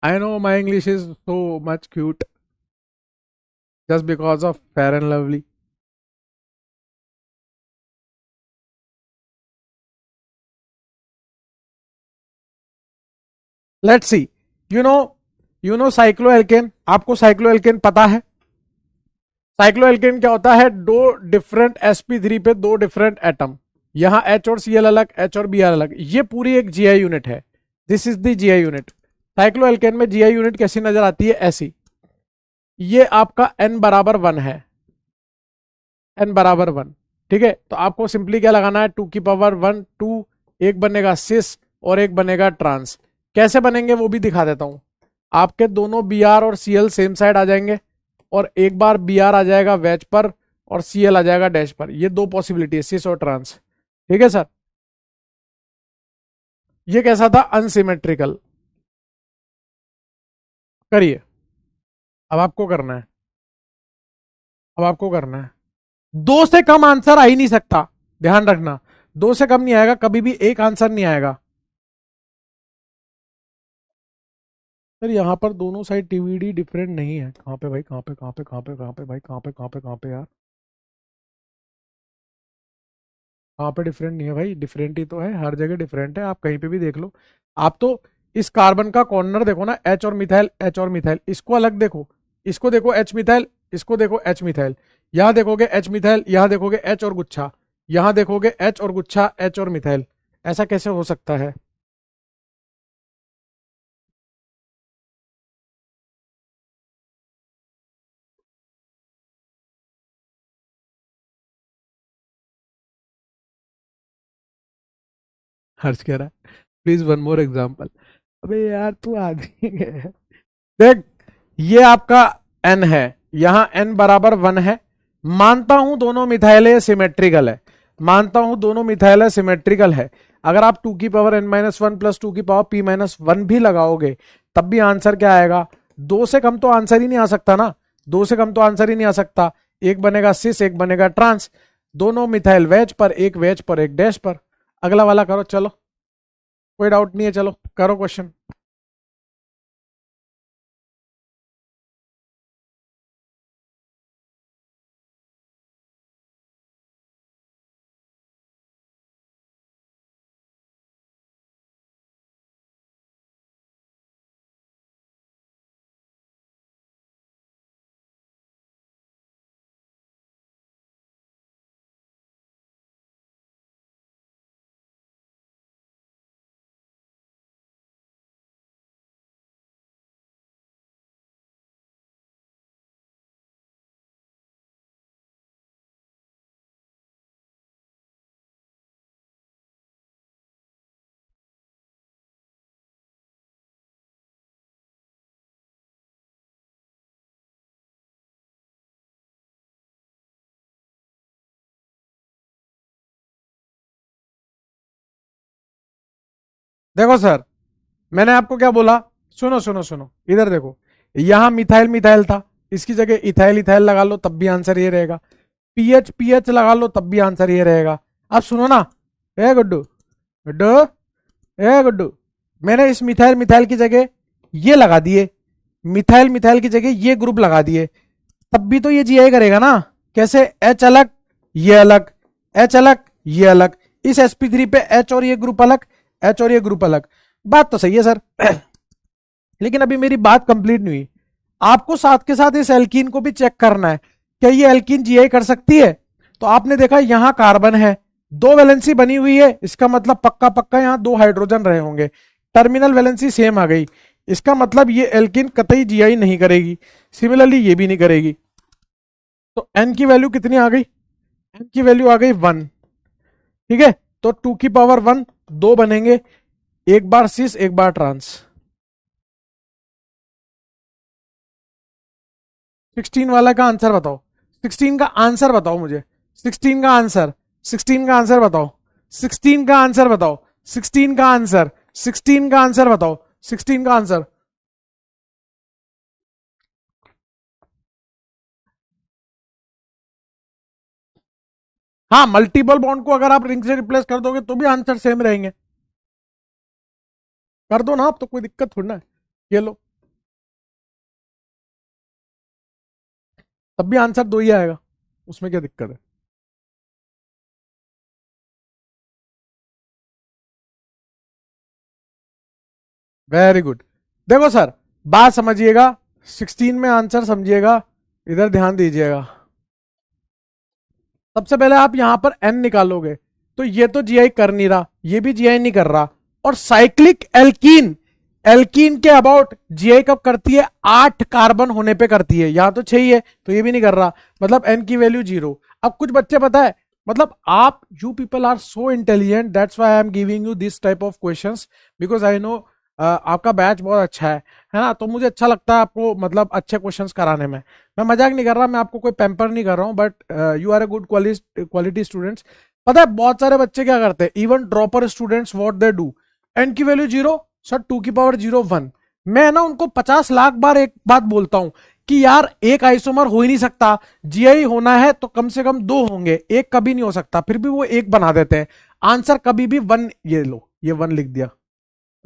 I know my English is so much cute just because of Fair and Lovely. Let's see. You know cycloalkane. आपको साइक्लोएल्केन पता है? साइक्लोएल्केन क्या होता है? दो डिफरेंट sp3 पे दो डिफरेंट एटम. यहां H और Cl अलग, H और Br अलग. ये पूरी एक जीआई यूनिट है. This is the GI unit. Cycloalkane में जीआई यूनिट कैसी नजर आती है? ऐसी. ये आपका n बराबर 1 है. n बराबर 1. ठीक है, तो आपको सिंपली क्या लगाना है? 2 की पावर 1 2. एक बनेगा सिस और एक बनेगा ट्रांस. कैसे बनेंगे वो भी दिखा देता हूं. आपके दोनों Br और Cl सेम साइड आ जाएंगे और एक बार Br आ जाएगा वेज पर और Cl आ जाएगा डैश पर. ये दो पॉसिबिलिटी है, सिस और ट्रांस. ठीक है सर. ये कैसा था? अनसिमेट्रिकल. करिए. अब आपको करना है. अब आपको करना है. दो से कम आंसर आ ही नहीं सकता. ध्यान रखना, दो से कम नहीं आएगा कभी भी. एक आंसर नहीं आएगा. सर यहाँ पर दोनों साइड टीवीडी डिफरेंट नहीं है. कहाँ पे भाई? कहाँ पे? कहाँ पे? कहाँ पे? कहाँ पे भाई? कहाँ पे? कहाँ पे? कहाँ पे यार? कहाँ पे डिफरेंट नहीं है भाई? डिफरेंट ही तो है, हर जगह डिफरेंट है. आप कहीं पे भी देख लो. आप तो इस कार्बन का कॉर्नर देखो ना, एच और मिथाइल, एच और मिथाइल. इसको अलग देखो. इसको देखो एच मिथाइल, इसको देखो एच मिथाइल. यहाँ देखोगे एच मिथाइल, यहाँ देखोगे एच और गुच्छा, यहाँ देखोगे एच और गुच्छा, एच और मिथाइल. ऐसा कैसे हो सकता है? हर्ष कह रहा है प्लीज वन मोर एग्जाम्पल. अबे यार तू आदमी है. देख, ये आपका n है, यहां n बराबर 1 है. मानता हूं दोनों मिथाइल सिमेट्रिकल है. मानता हूं दोनों मिथाइल सिमेट्रिकल है. अगर आप 2 की पावर n-1 प्लस 2 की पावर p-1 भी लगाओगे तब भी आंसर क्या आएगा? दो से कम तो आंसर ही नहीं आ सकता ना. दो से कम तो आंसर ही नहीं आ सकता. एक बनेगा सिस, एक बनेगा ट्रांस. दोनों मिथाइल वेज पर, एक डैश पर. अगला वाला करो. चलो, कोई डाउट नहीं है. चलो करो क्वेश्चन. देखो सर, मैंने आपको क्या बोला? सुनो सुनो सुनो, इधर देखो. यहां मिथाइल मिथाइल था, इसकी जगह इथाइल इथाइल लगा लो तब भी आंसर ये रहेगा. पीएच पीएच लगा लो तब भी आंसर ये रहेगा. अब सुनो ना, ए गुड्डू, गुड्डू, ए गुड्डू, मैंने इस मिथाइल मिथाइल की जगह ये लगा दिए, मिथाइल मिथाइल की जगह ये ग्रुप लगा दिए, तब भी तो ये जीआई करेगा ना. कैसे? एच अलग, ये अलग, एच अलग, ये अलग. इस sp3 पे एच और ये ग्रुप अलग, एच और ये ग्रुप अलग. बात तो सही है सर. लेकिन अभी मेरी बात कंप्लीट नहीं हुई. आपको साथ के साथ इस एल्कीन को भी चेक करना है. क्या ये एल्कीन जीआई कर सकती है? तो आपने देखा यहां कार्बन है, दो वैलेंसी बनी हुई है, इसका मतलब पक्का पक्का यहां दो हाइड्रोजन रहे होंगे। टर्मिनल वैलेंसी सेम आ गई, इसका मतलब ये एल्किन कतई जीआई नहीं करेगी। सिमिलरली ये भी नहीं करेगी। तो एन की वैल्यू कितनी आ गई? एन की वैल्यू आ गई 1। ठीक है, तो 2 की पावर 1 दो बनेंगे, एक बार सिस एक बार ट्रांस। 16 वाला का आंसर बताओ, 16 का आंसर बताओ मुझे, 16 का आंसर, 16 का आंसर बताओ, 16 का आंसर बताओ, 16 का आंसर, 16 का आंसर बताओ, 16 का आंसर। हाँ, मल्टीपल बॉन्ड को अगर आप रिंग से रिप्लेस कर दोगे तो भी आंसर सेम रहेंगे। कर दो ना, आप तो कोई दिक्कत थोड़ी ना है। ये लो, तब भी आंसर दो ही आएगा, उसमें क्या दिक्कत है? Very good. देखो सर, बात समझिएगा, 16 में आंसर समझिएगा, इधर ध्यान दीजिएगा। सबसे पहले आप यहां पर एन निकालोगे, तो ये तो जीआई कर नहीं रहा, ये भी जीआई नहीं कर रहा। और साइक्लिक एल्कीन, एल्कीन के अबाउट जीआई कब करती है? 8 कार्बन होने पे करती है, यहां तो 6 ही है, तो ये भी नहीं कर रहा, मतलब एन की वैल्यू 0। अब कुछ बच्चे पता है, मतलब आप you people are so intelligent, that's why I am giving you this type of questions, because I know आपका बैच बहुत अच्छा है ना, तो मुझे अच्छा लगता है आपको मतलब अच्छे क्वेश्चंस कराने में। मैं मजाक नहीं कर रहा, मैं आपको कोई पैम्पर नहीं कर रहा हूँ, but you are a good quality students. पता है बहुत सारे बच्चे क्या करते हैं, even dropper students, what they do, N की वैल्यू 0, सर 2 की पावर 0 1। मैं ना उनको 50 लाख बार एक बात बोलता हूं कि यार एक आइसोमर हो ही नहीं सकता, जीआई होना है तो कम से कम दो होंगे, एक कभी नहीं हो सकता, फिर भी वो एक बना देते हैं। आंसर कभी भी 1, ये लो ये 1 लिख दिया।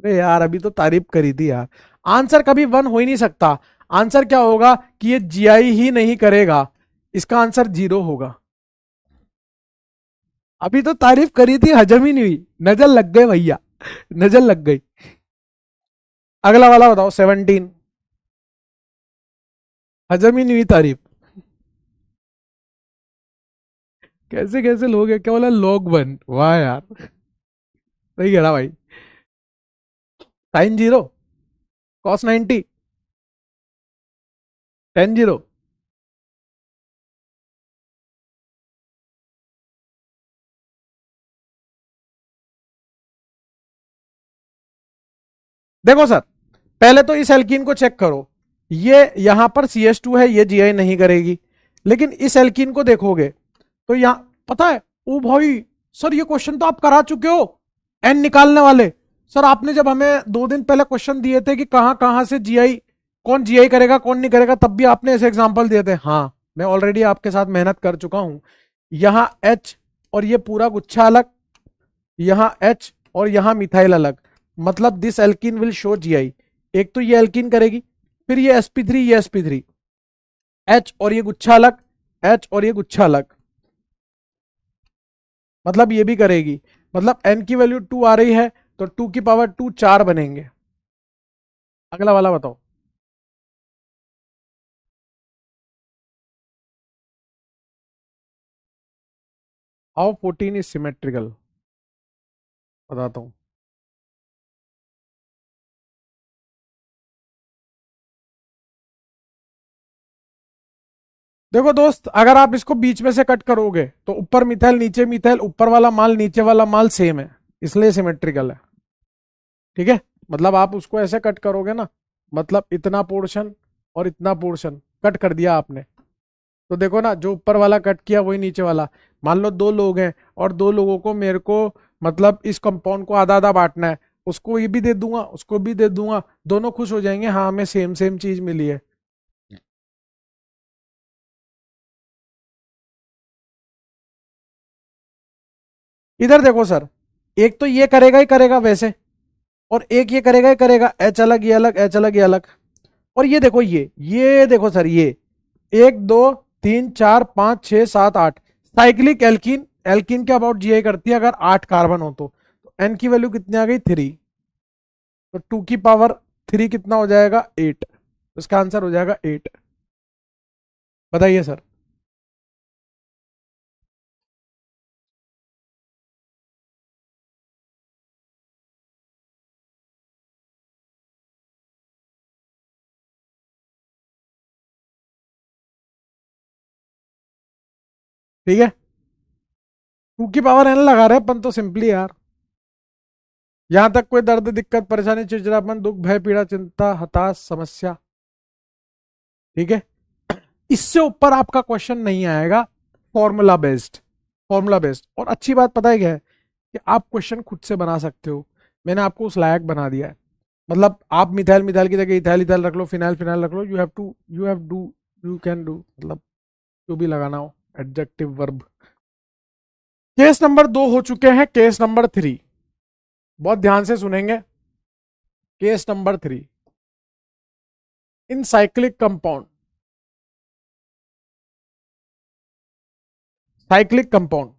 अरे यार अभी तो तारीफ करी थी यार, आंसर कभी 1 हो ही नहीं सकता। आंसर क्या होगा कि ये जीआई ही नहीं करेगा, इसका आंसर 0 होगा। अभी तो तारीफ करी थी, हजम ही नहीं हुई, नजर लग गए भैया, नजर लग गई। अगला वाला बताओ, 17। हजम ही नहीं हुई तारीफ। कैसे कैसे लोग है, क्या बोला? log 1, वाह यार, सही कह रहा भाई। sin 0, cos 90, tan 0। देखो सर, पहले तो इस एल्कीन को चेक करो, ये यहां पर CH2 है, ये जीआई नहीं करेगी। लेकिन इस एल्कीन को देखोगे तो यहां, पता है, ओ भाई, सर ये क्वेश्चन तो आप करा चुके हो, एन निकालने वाले। सर आपने जब हमें 2 दिन पहले क्वेश्चन दिए थे कि कहां कहां से जीआई, कौन जीआई करेगा कौन नहीं करेगा, तब भी आपने ऐसे एग्जाम्पल दिए थे। हाँ, मैं ऑलरेडी आपके साथ मेहनत कर चुका हूं। यहां एच और ये पूरा गुच्छा अलग, यहां एच और यहां मिथाइल अलग, मतलब this alkene will show GI. एक तो ये एल्कीन करेगी, फिर ये sp3, ये sp3, एच और ये गुच्छा अलग, एच और ये गुच्छा अलग, मतलब ये भी करेगी। मतलब एन की वैल्यू 2 आ रही है, तो 2 की पावर 2 4 बनेंगे। अगला वाला बताओ। हाउ 14 इज सिमेट्रिकल, बताता हूं। देखो दोस्त, अगर आप इसको बीच में से कट करोगे तो ऊपर मिथाइल नीचे मिथाइल, ऊपर वाला माल नीचे वाला माल सेम है, इसलिए सिमेट्रिकल है। ठीक है, मतलब आप उसको ऐसे कट करोगे ना, मतलब इतना पोर्शन और इतना पोर्शन कट कर दिया आपने, तो देखो ना, जो ऊपर वाला कट किया वही नीचे वाला। मान लो 2 लोग हैं और 2 लोगों को मेरे को मतलब इस कंपाउंड को आधा आधा बांटना है, उसको ये भी दे दूंगा उसको भी दे दूंगा, दोनों खुश हो जाएंगे, हाँ हमें सेम सेम चीज मिली है। इधर देखो सर, एक तो ये करेगा ही करेगा वैसे, और एक ये करेगा ही करेगा, एच अलग ये अलग, एच अलग ये अलग। और ये देखो, ये देखो सर, ये 1 2 3 4 5 6 7 8 साइक्लिक एल्कीन, एल्कीन के अबाउट जीआई करती है अगर 8 कार्बन हो तो एन की वैल्यू कितनी आ गई? 3। तो 2 की पावर 3 कितना हो जाएगा? 8। तो इसका आंसर हो जाएगा 8। बताइए सर। ठीक है, 2 की पावर n लगा रहे हैं अपन तो सिंपली यार। यहां तक कोई दर्द, दिक्कत, परेशानी, चिड़चिड़ापन, दुख, भय, पीड़ा, चिंता, हताश, समस्या? ठीक है, इससे ऊपर आपका क्वेश्चन नहीं आएगा। Formula based, formula based. और अच्छी बात पता है क्या है कि आप क्वेश्चन खुद से बना सकते हो। मैंने आपको उस लायक बना दिया है। मतलब आप मिथाइल मिथाइल की जगह इथाइल इथाइल रख लो, फिनाइल फिनाइल रख लो। You have do, you can do, मतलब जो भी लगाना हो, एडजेक्टिव वर्ब। केस नंबर 2 हो चुके हैं। केस नंबर 3 बहुत ध्यान से सुनेंगे। केस नंबर 3, इन साइक्लिक कंपाउंड, साइक्लिक कंपाउंड।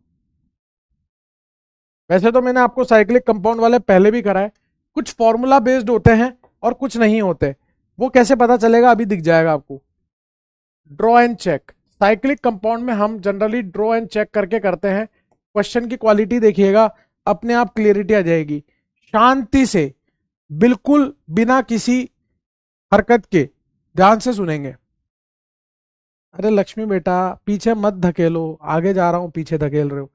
वैसे तो मैंने आपको साइक्लिक कंपाउंड वाले पहले भी कराए। कुछ फॉर्मूला बेस्ड होते हैं और कुछ नहीं होते। वो कैसे पता चलेगा, अभी दिख जाएगा आपको। Draw and check. Cyclic compound में हम जनरली ड्रॉ एंड चेक करके करते हैं। क्वेश्चन की क्वालिटी देखिएगा, अपने आप क्लियरिटी आ जाएगी। शांति से, बिल्कुल बिना किसी हरकत के ध्यान से सुनेंगे। अरे लक्ष्मी बेटा पीछे मत धकेलो, आगे जा रहा हूं पीछे धकेल रहे हो।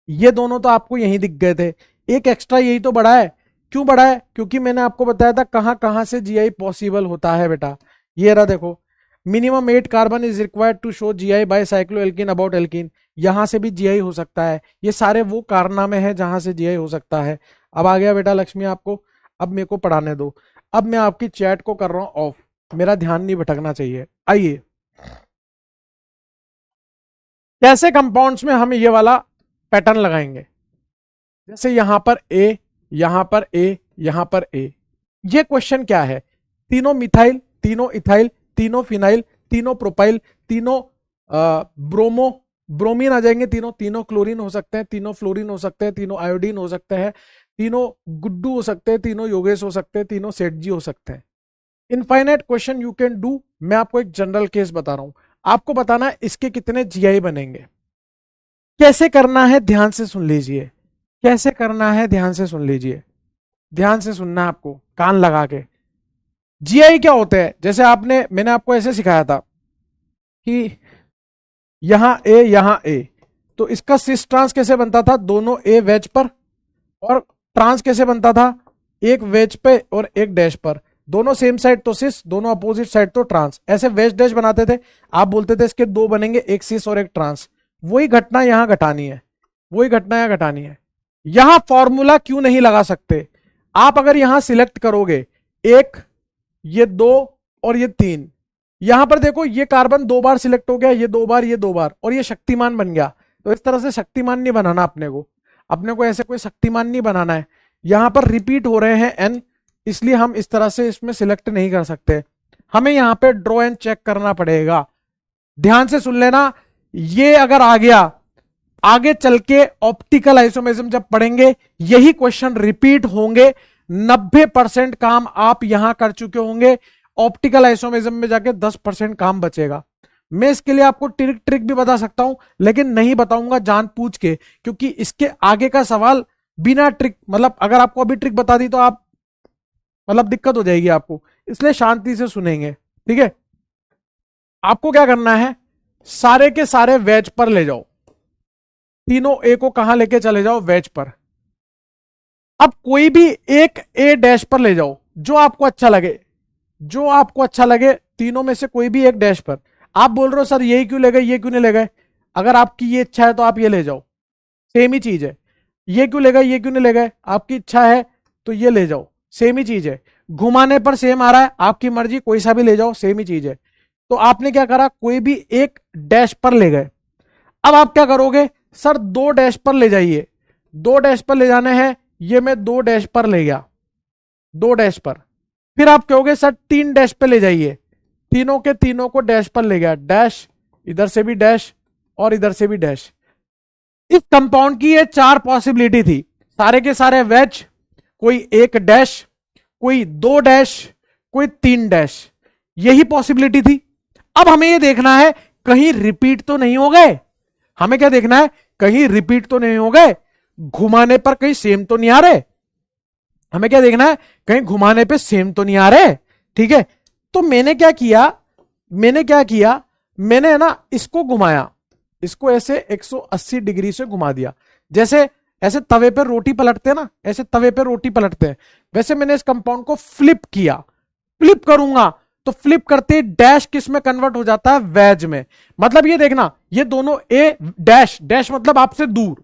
ये दोनों तो आपको यहीं दिख गए थे, एक एक्स्ट्रा यही तो बढ़ा है। क्यों बढ़ा है? क्योंकि मैंने आपको बताया था कहां कहां से जीआई पॉसिबल होता है बेटा। ये रहा देखो, minimum 8 carbon is required to show GI by cycloalkene about alkene. यहां से भी जीआई हो सकता है। ये सारे वो कारनामे हैं जहां से जीआई हो सकता है। अब आ गया बेटा लक्ष्मी आपको। अब मेरे को पढ़ाने दो। अब मैं आपकी चैट को कर रहा हूं ऑफ, मेरा ध्यान नहीं भटकना चाहिए। आइए, कैसे कंपाउंड्स में हम ये वाला पैटर्न लगाएंगे। जैसे यहां पर ए, यहां पर ए, यहां पर ए। ये क्वेश्चन क्या है? तीनों मिथाइल, तीनों इथाइल, तीनों फिनाइल, तीनों प्रोपाइल, तीनों ब्रोमो, ब्रोमीन आ जाएंगे। तीनों, तीनों क्लोरीन हो सकते हैं, तीनों फ्लोरीन हो सकते हैं, तीनों आयोडीन हो सकते हैं, तीनों गुड्डू हो सकते हैं, तीनों योगेश हो सकते हैं, तीनों सेठजी हो सकते हैं। Infinite question you can do. मैं आपको एक जनरल केस बता रहा हूं, आपको बताना है इसके कितने जीआई बनेंगे। कैसे करना है ध्यान से सुन लीजिए, कैसे करना है ध्यान से सुन लीजिए, ध्यान से सुनना है आपको कान लगा के। जीआई क्या होते हैं? जैसे मैंने आपको ऐसे सिखाया था कि यहां ए, यहां ए, तो इसका सिस ट्रांस कैसे बनता था? दोनों ए वेज पर। और ट्रांस कैसे बनता था? एक वेज पे और एक डैश पर। दोनों सेम साइड तो सिस, दोनों अपोजिट साइड तो ट्रांस। ऐसे वेज डैश बनाते थे। आप बोलते थे इसके 2 बनेंगे, एक सिस और एक ट्रांस। वही घटना यहां घटानी है, वही घटना यहां घटानी है। यहां फॉर्मूला क्यों नहीं लगा सकते? आप अगर यहां सिलेक्ट करोगे, एक, ये 2 और ये 3, यहां पर देखो ये कार्बन 2 बार सिलेक्ट हो गया, ये 2 बार, ये 2 बार, और ये शक्तिमान बन गया। तो इस तरह से शक्तिमान नहीं बनाना अपने को, अपने को ऐसे कोई शक्तिमान नहीं बनाना है। यहां पर रिपीट हो रहे हैं एन, इसलिए हम इस तरह से इसमें सिलेक्ट नहीं कर सकते। हमें यहां पे ड्रॉ एंड चेक करना पड़ेगा। ध्यान से सुन लेना, ये अगर आ गया, आगे चल के ऑप्टिकल आइसोमेरिज्म जब पढ़ेंगे यही क्वेश्चन रिपीट होंगे। 90% काम आप यहां कर चुके होंगे, ऑप्टिकल आइसोमेरिज्म में जाके 10% काम बचेगा। मैं इसके लिए आपको ट्रिक भी बता सकता हूं, लेकिन नहीं बताऊंगा जान पूछ के, क्योंकि इसके आगे का सवाल बिना ट्रिक, मतलब अगर आपको अभी ट्रिक बता दी तो आप मतलब दिक्कत हो जाएगी आपको, इसलिए शांति से सुनेंगे। ठीक है, आपको क्या करना है, सारे के सारे वेज पर ले जाओ। तीनों ए को कहां लेके चले जाओ? वेज पर। अब कोई भी एक ए डैश पर ले जाओ, जो आपको अच्छा लगे, जो आपको अच्छा लगे, तीनों में से कोई भी एक डैश पर। आप बोल रहे हो सर यही क्यों ले गए, ये क्यों नहीं ले गए? अगर आपकी ये इच्छा है तो आप ये ले जाओ, सेम ही चीज है। ये क्यों ले गए, ये क्यों नहीं ले गए? आपकी इच्छा है तो ये ले जाओ, सेम ही चीज है। घुमाने पर सेम आ रहा है, आपकी मर्जी, कोई सा भी ले जाओ, सेम ही चीज है। तो आपने क्या करा, कोई भी एक डैश पर ले गए। अब आप क्या करोगे, सर 2 डैश पर ले जाइए। 2 डैश पर ले जाने हैं, ये मैं 2 डैश पर ले गया, 2 डैश पर। फिर आप कहोगे सर 3 डैश पे ले जाइए। तीनों के तीनों को डैश पर ले गया, डैश, इधर से भी डैश और इधर से भी डैश। इस कंपाउंड की ये 4 पॉसिबिलिटी थी, सारे के सारे वेज, कोई एक डैश, कोई 2 डैश, कोई 3 डैश, यही पॉसिबिलिटी थी। अब हमें ये देखना है कहीं रिपीट तो नहीं हो गए। हमें क्या देखना है, कहीं रिपीट तो नहीं हो गए, घुमाने पर कहीं सेम तो नहीं आ रहे। हमें क्या देखना है, कहीं घुमाने पे सेम तो नहीं आ रहे। ठीक है, तो मैंने क्या किया, मैंने ना इसको घुमाया, इसको ऐसे 180 डिग्री से घुमा दिया, जैसे ऐसे तवे पे रोटी पलटते हैं ना, ऐसे तवे पे रोटी पलटते हैं, वैसे मैंने इस कंपाउंड को फ्लिप किया। फ्लिप करूंगा तो फ्लिप करते डैश किस में कन्वर्ट हो जाता है, वेज में। मतलब ये देखना, ये दोनों ए डैश, डैश मतलब आपसे दूर,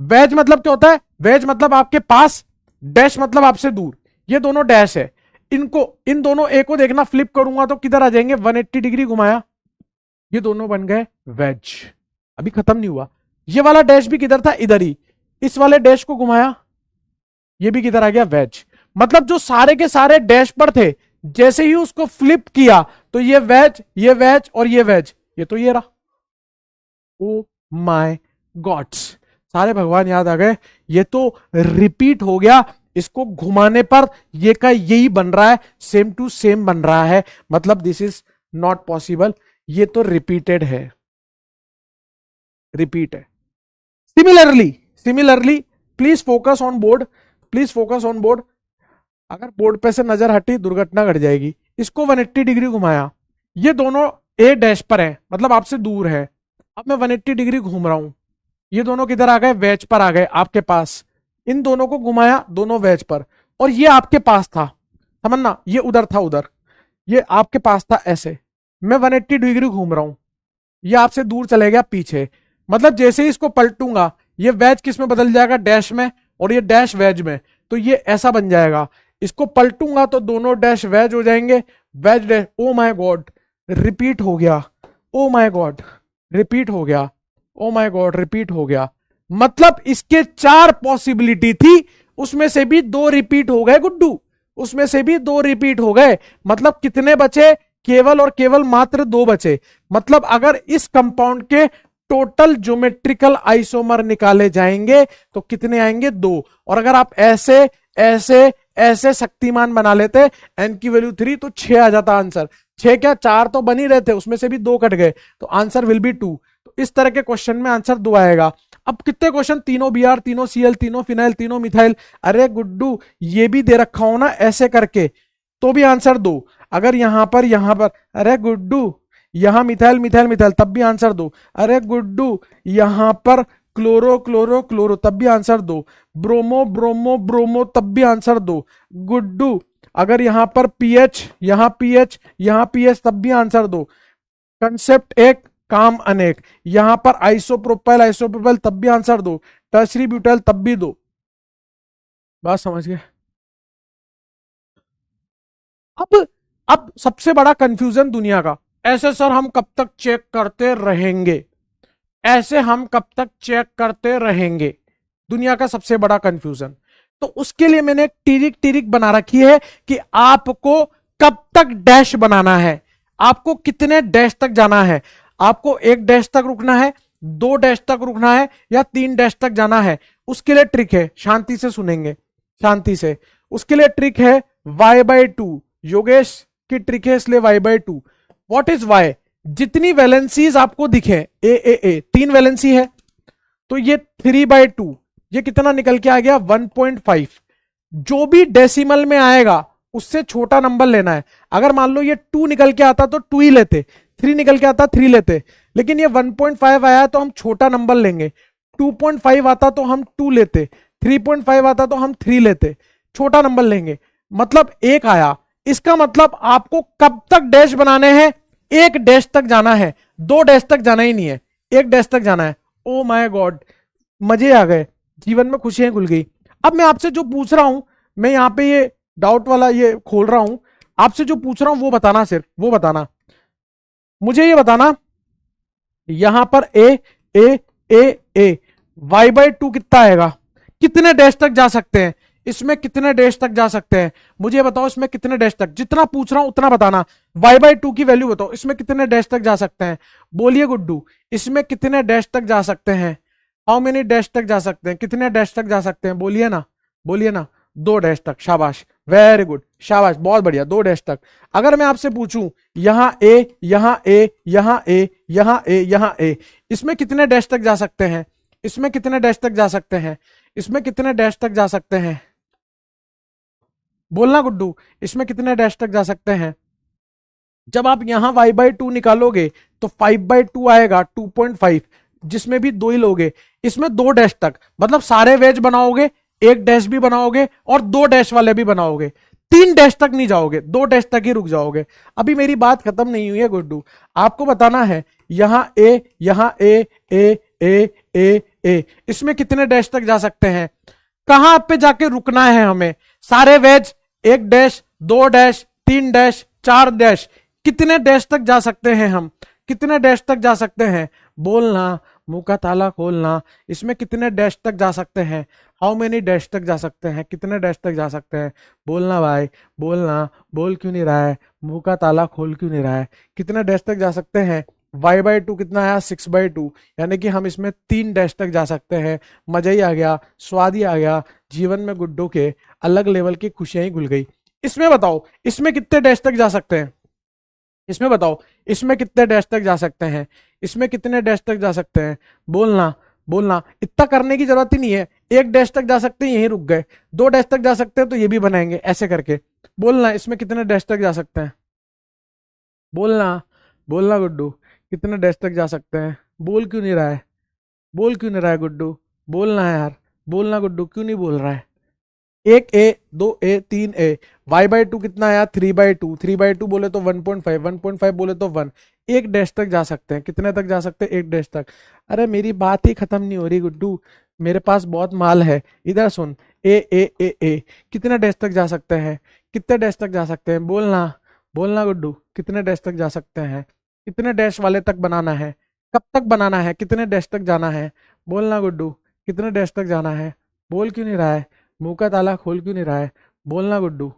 वेज मतलब क्या होता है, वेज मतलब आपके पास, डैश मतलब आपसे दूर, ये दोनों डैश है। इनको, इन दोनों ए को देखना, फ्लिप करूंगा तो किधर आ जाएंगे, 180 डिग्री घुमाया, ये दोनों बन गए वेज। अभी खत्म नहीं हुआ, ये वाला डैश भी किधर था, इधर ही, इस वाले डैश को घुमाया, ये भी किधर आ गया, वेज। मतलब जो सारे के सारे डैश पर थे, जैसे ही उसको फ्लिप किया तो ये वेज, ये वेज और ये वेज, ये तो ये रहा। ओ माय गॉड्स, सारे भगवान याद आ गए, ये तो रिपीट हो गया, इसको घुमाने पर ये का यही बन रहा है, सेम टू सेम बन रहा है, मतलब दिस इज नॉट पॉसिबल, ये तो रिपीटेड है, रिपीट है। Similarly, similarly please focus on board, please focus on board, अगर बोर्ड पे से नजर हटी दुर्घटना घट जाएगी। इसको 180 डिग्री घुमाया, ये दोनों ए डैश पर है, मतलब आपसे दूर है, अब मैं 180 डिग्री घूम रहा हूं, ये दोनों किधर आ गए, वेज पर आ गए आपके पास। इन दोनों को घुमाया, दोनों वेज पर, और ये आपके पास था, समझना, ये उधर था, उधर, ये आपके पास था ऐसे। मैं 180 डिग्री घूम रहा हूं, ये आपसे दूर चले गया पीछे, मतलब जैसे ही इसको पलटूंगा ये वेज किस में बदल जाएगा, डैश में, और ये डैश वेज में, तो ये ऐसा बन जाएगा। इसको पलटूंगा तो दोनों डैश वेज हो जाएंगे, veg dash, O my God repeat हो गया, ओ माय गॉड रिपीट हो गया, ओ माय गॉड रिपीट हो गया। मतलब इसके 4 पॉसिबिलिटी थी, उसमें से भी 2 रिपीट हो गए गुड्डू, उसमें से भी 2 रिपीट हो गए। मतलब कितने बचे, केवल और केवल मात्र 2 बचे। मतलब अगर इस कंपाउंड के टोटल ज्योमेट्रिकल आइसोमर निकाले जाएंगे तो कितने आएंगे, 2। और अगर आप ऐसे ऐसे ऐसे शक्तिमान बना लेते, एन की वैल्यू 3, तो 6 आ जाता आंसर। 6 क्या, 4 तो बन ही रहे थे, उसमें से भी 2 कट गए, तो आंसर विल बी 2। तो इस तरह के क्वेश्चन में आंसर 2 आएगा। अब कितने क्वेश्चन, तीनों बीआर, तीनों सीएल, तीनों फिनाइल, तीनों मिथाइल, अरे गुड्डू ये भी दे रखा हो ना ऐसे करके, तो भी आंसर 2। अगर यहां पर, अरे गुड्डू यहां मिथाइल मिथाइल मिथाइल, तब भी आंसर 2। अरे गुड्डू यहां पर क्लोरो क्लोरो क्लोरो, तब भी आंसर 2। ब्रोमो ब्रोमो ब्रोमो, तब भी आंसर 2। गुड्डू अगर यहां पर पीएच, यहां पीएच, यहां पीएच, तब भी आंसर 2। कंसेप्ट एक, काम अनेक, यहां पर आइसोप्रोपाइल आइसोप्रोपाइल, तब भी आंसर 2। टर्सरी ब्यूटाइल, तब भी 2। बात समझ गए? अब सबसे बड़ा कंफ्यूजन दुनिया का, ऐसे सर हम कब तक चेक करते रहेंगे, ऐसे हम कब तक चेक करते रहेंगे, दुनिया का सबसे बड़ा कंफ्यूजन। तो उसके लिए मैंने एक टिरिक टिरिक बना रखी है कि आपको कब तक डैश बनाना है, आपको कितने डैश तक जाना है, आपको 1 डैश तक रुकना है, 2 डैश तक रुकना है, या 3 डैश तक जाना है। उसके लिए ट्रिक है, शांति से सुनेंगे, शांति से। उसके लिए ट्रिक है y/2, योगेश की ट्रिक है, इसलिए y/2। What is y? जितनी वैलेंसीज आपको दिखे, ए 3 वैलेंसी है, तो ये 3/2, ये कितना निकल के आ गया, 1.5। जो भी डेसिमल में आएगा उससे छोटा नंबर लेना है। अगर मान लो ये 2 निकल के आता तो 2 ही लेते, 3 निकल के आता 3 लेते, लेकिन ये 1.5 आया तो हम छोटा नंबर लेंगे। 2.5 आता तो हम 2 लेते, 3.5 आता तो हम 3 लेते, छोटा नंबर लेंगे। मतलब 1 आया, इसका मतलब आपको कब तक डैश बनाने हैं, 1 डैश तक जाना है, 2 डैश तक जाना ही नहीं है, 1 डैश तक जाना है। ओ माय गॉड, मजे आ गए, जीवन में खुशियां खुल गई। अब मैं आपसे जो पूछ रहा हूं, मैं यहां पे ये डाउट वाला ये खोल रहा हूं, आपसे जो पूछ रहा हूं वो बताना, सिर्फ वो बताना, मुझे ये बताना, यहां पर ए y/2 कितना आएगा, कितने डैश तक जा सकते हैं, इसमें कितने डैश तक जा सकते हैं, मुझे बताओ इसमें कितने डैश तक, जितना पूछ रहा हूं उतना बताना। y/2 की वैल्यू बताओ, इसमें कितने डैश तक जा सकते हैं, बोलिए गुड्डू, इसमें कितने डैश तक जा सकते हैं, हाउ मेनी डैश तक जा सकते हैं, कितने डैश तक जा सकते हैं, बोलिए ना, बोलिए ना। 2 डैश तक, शाबाश, वेरी गुड, शाबाश, बहुत बढ़िया, 2 डैश तक। अगर मैं आपसे पूछूं यहां ए, यहां ए, यहां ए, यहां ए, यहां ए, इसमें कितने डैश तक जा सकते हैं, इसमें कितने डैश तक जा सकते हैं, इसमें कितने डैश तक जा सकते हैं, बोलना गुड्डू, इसमें कितने डैश तक जा सकते हैं। जब आप यहां y/2 निकालोगे तो 5/2 आएगा 2.5, जिसमें भी 2 ही लोगे, इसमें 2 डैश तक, मतलब सारे वेज बनाओगे, 1 डैश भी बनाओगे और 2 डैश वाले भी बनाओगे, 3 डैश तक नहीं जाओगे, 2 डैश तक ही रुक जाओगे। अभी मेरी बात खत्म नहीं हुई है गुड्डू, आपको बताना है यहां ए, यहां ए, ए ए ए ए, इसमें कितने डैश तक जा सकते हैं, कहां पे जाके रुकना है हमें, सारे ways 1 dash, 2 dash, 3 dash, 4 dash, कितने डैश तक जा सकते हैं हम, कितने डैश तक जा सकते हैं, बोलना, मुंह का ताला खोलना, इसमें कितने डैश तक जा सकते हैं, हाउ मेनी डैश तक जा सकते हैं, कितने डैश तक जा सकते हैं, बोलना भाई, बोलना, बोल क्यों नहीं रहा है, मुंह का ताला खोल क्यों नहीं रहा है, कितने डैश तक जा सकते हैं, y/2 कितना आया 6/2, यानी कि हम इसमें 3 डैश तक जा सकते हैं। मजा ही आ गया, स्वाद ही आ गया, जीवन में गुड्डू के अलग लेवल की खुशियां ही घुल गई। इसमें बताओ इसमें कितने डैश तक जा सकते हैं, इसमें बताओ इसमें कितने डैश तक जा सकते हैं, इसमें कितने डैश तक जा सकते हैं, बोलना, बोलना, इतना करने की जरूरत ही नहीं है, 1 डैश तक जा सकते हैं यहीं रुक गए, 2 डैश तक जा सकते हैं तो ये भी बनाएंगे ऐसे करके, बोलना इसमें कितने डैश तक जा सकते हैं, बोलना, बोलना गुड्डू, कितने डैश तक जा सकते हैं, बोल क्यों नहीं रहा है, बोल क्यों नहीं रहा है गुड्डू, बोलना है यार, बोलना गुड्डू, क्यों नहीं बोल रहा है, 1 ए, 2 ए, 3 ए, y/2 कितना आया 3/2, 3/2 बोले तो 1.5, 1.5 बोले तो 1, 1 डैश तक जा सकते हैं, कितने तक जा सकते हैं, 1 डैश तक। अरे मेरी बात ही खत्म नहीं हो रही गुड्डू, मेरे पास बहुत माल है, इधर सुन, ए ए ए ए, कितने डैश तक जा सकते हैं, कितने डैश तक जा सकते हैं, बोलना, बोलना गुड्डू, कितने डैश तक जा सकते हैं, कितने डैश वाले तक बनाना है, कब तक बनाना है, कितने डैश तक जाना है, बोलना गुड्डू, कितने डैश तक जाना है, बोल क्यों नहीं रहा है, मुंह का ताला खोल क्यों नहीं रहा है, बोलना गुड्डू,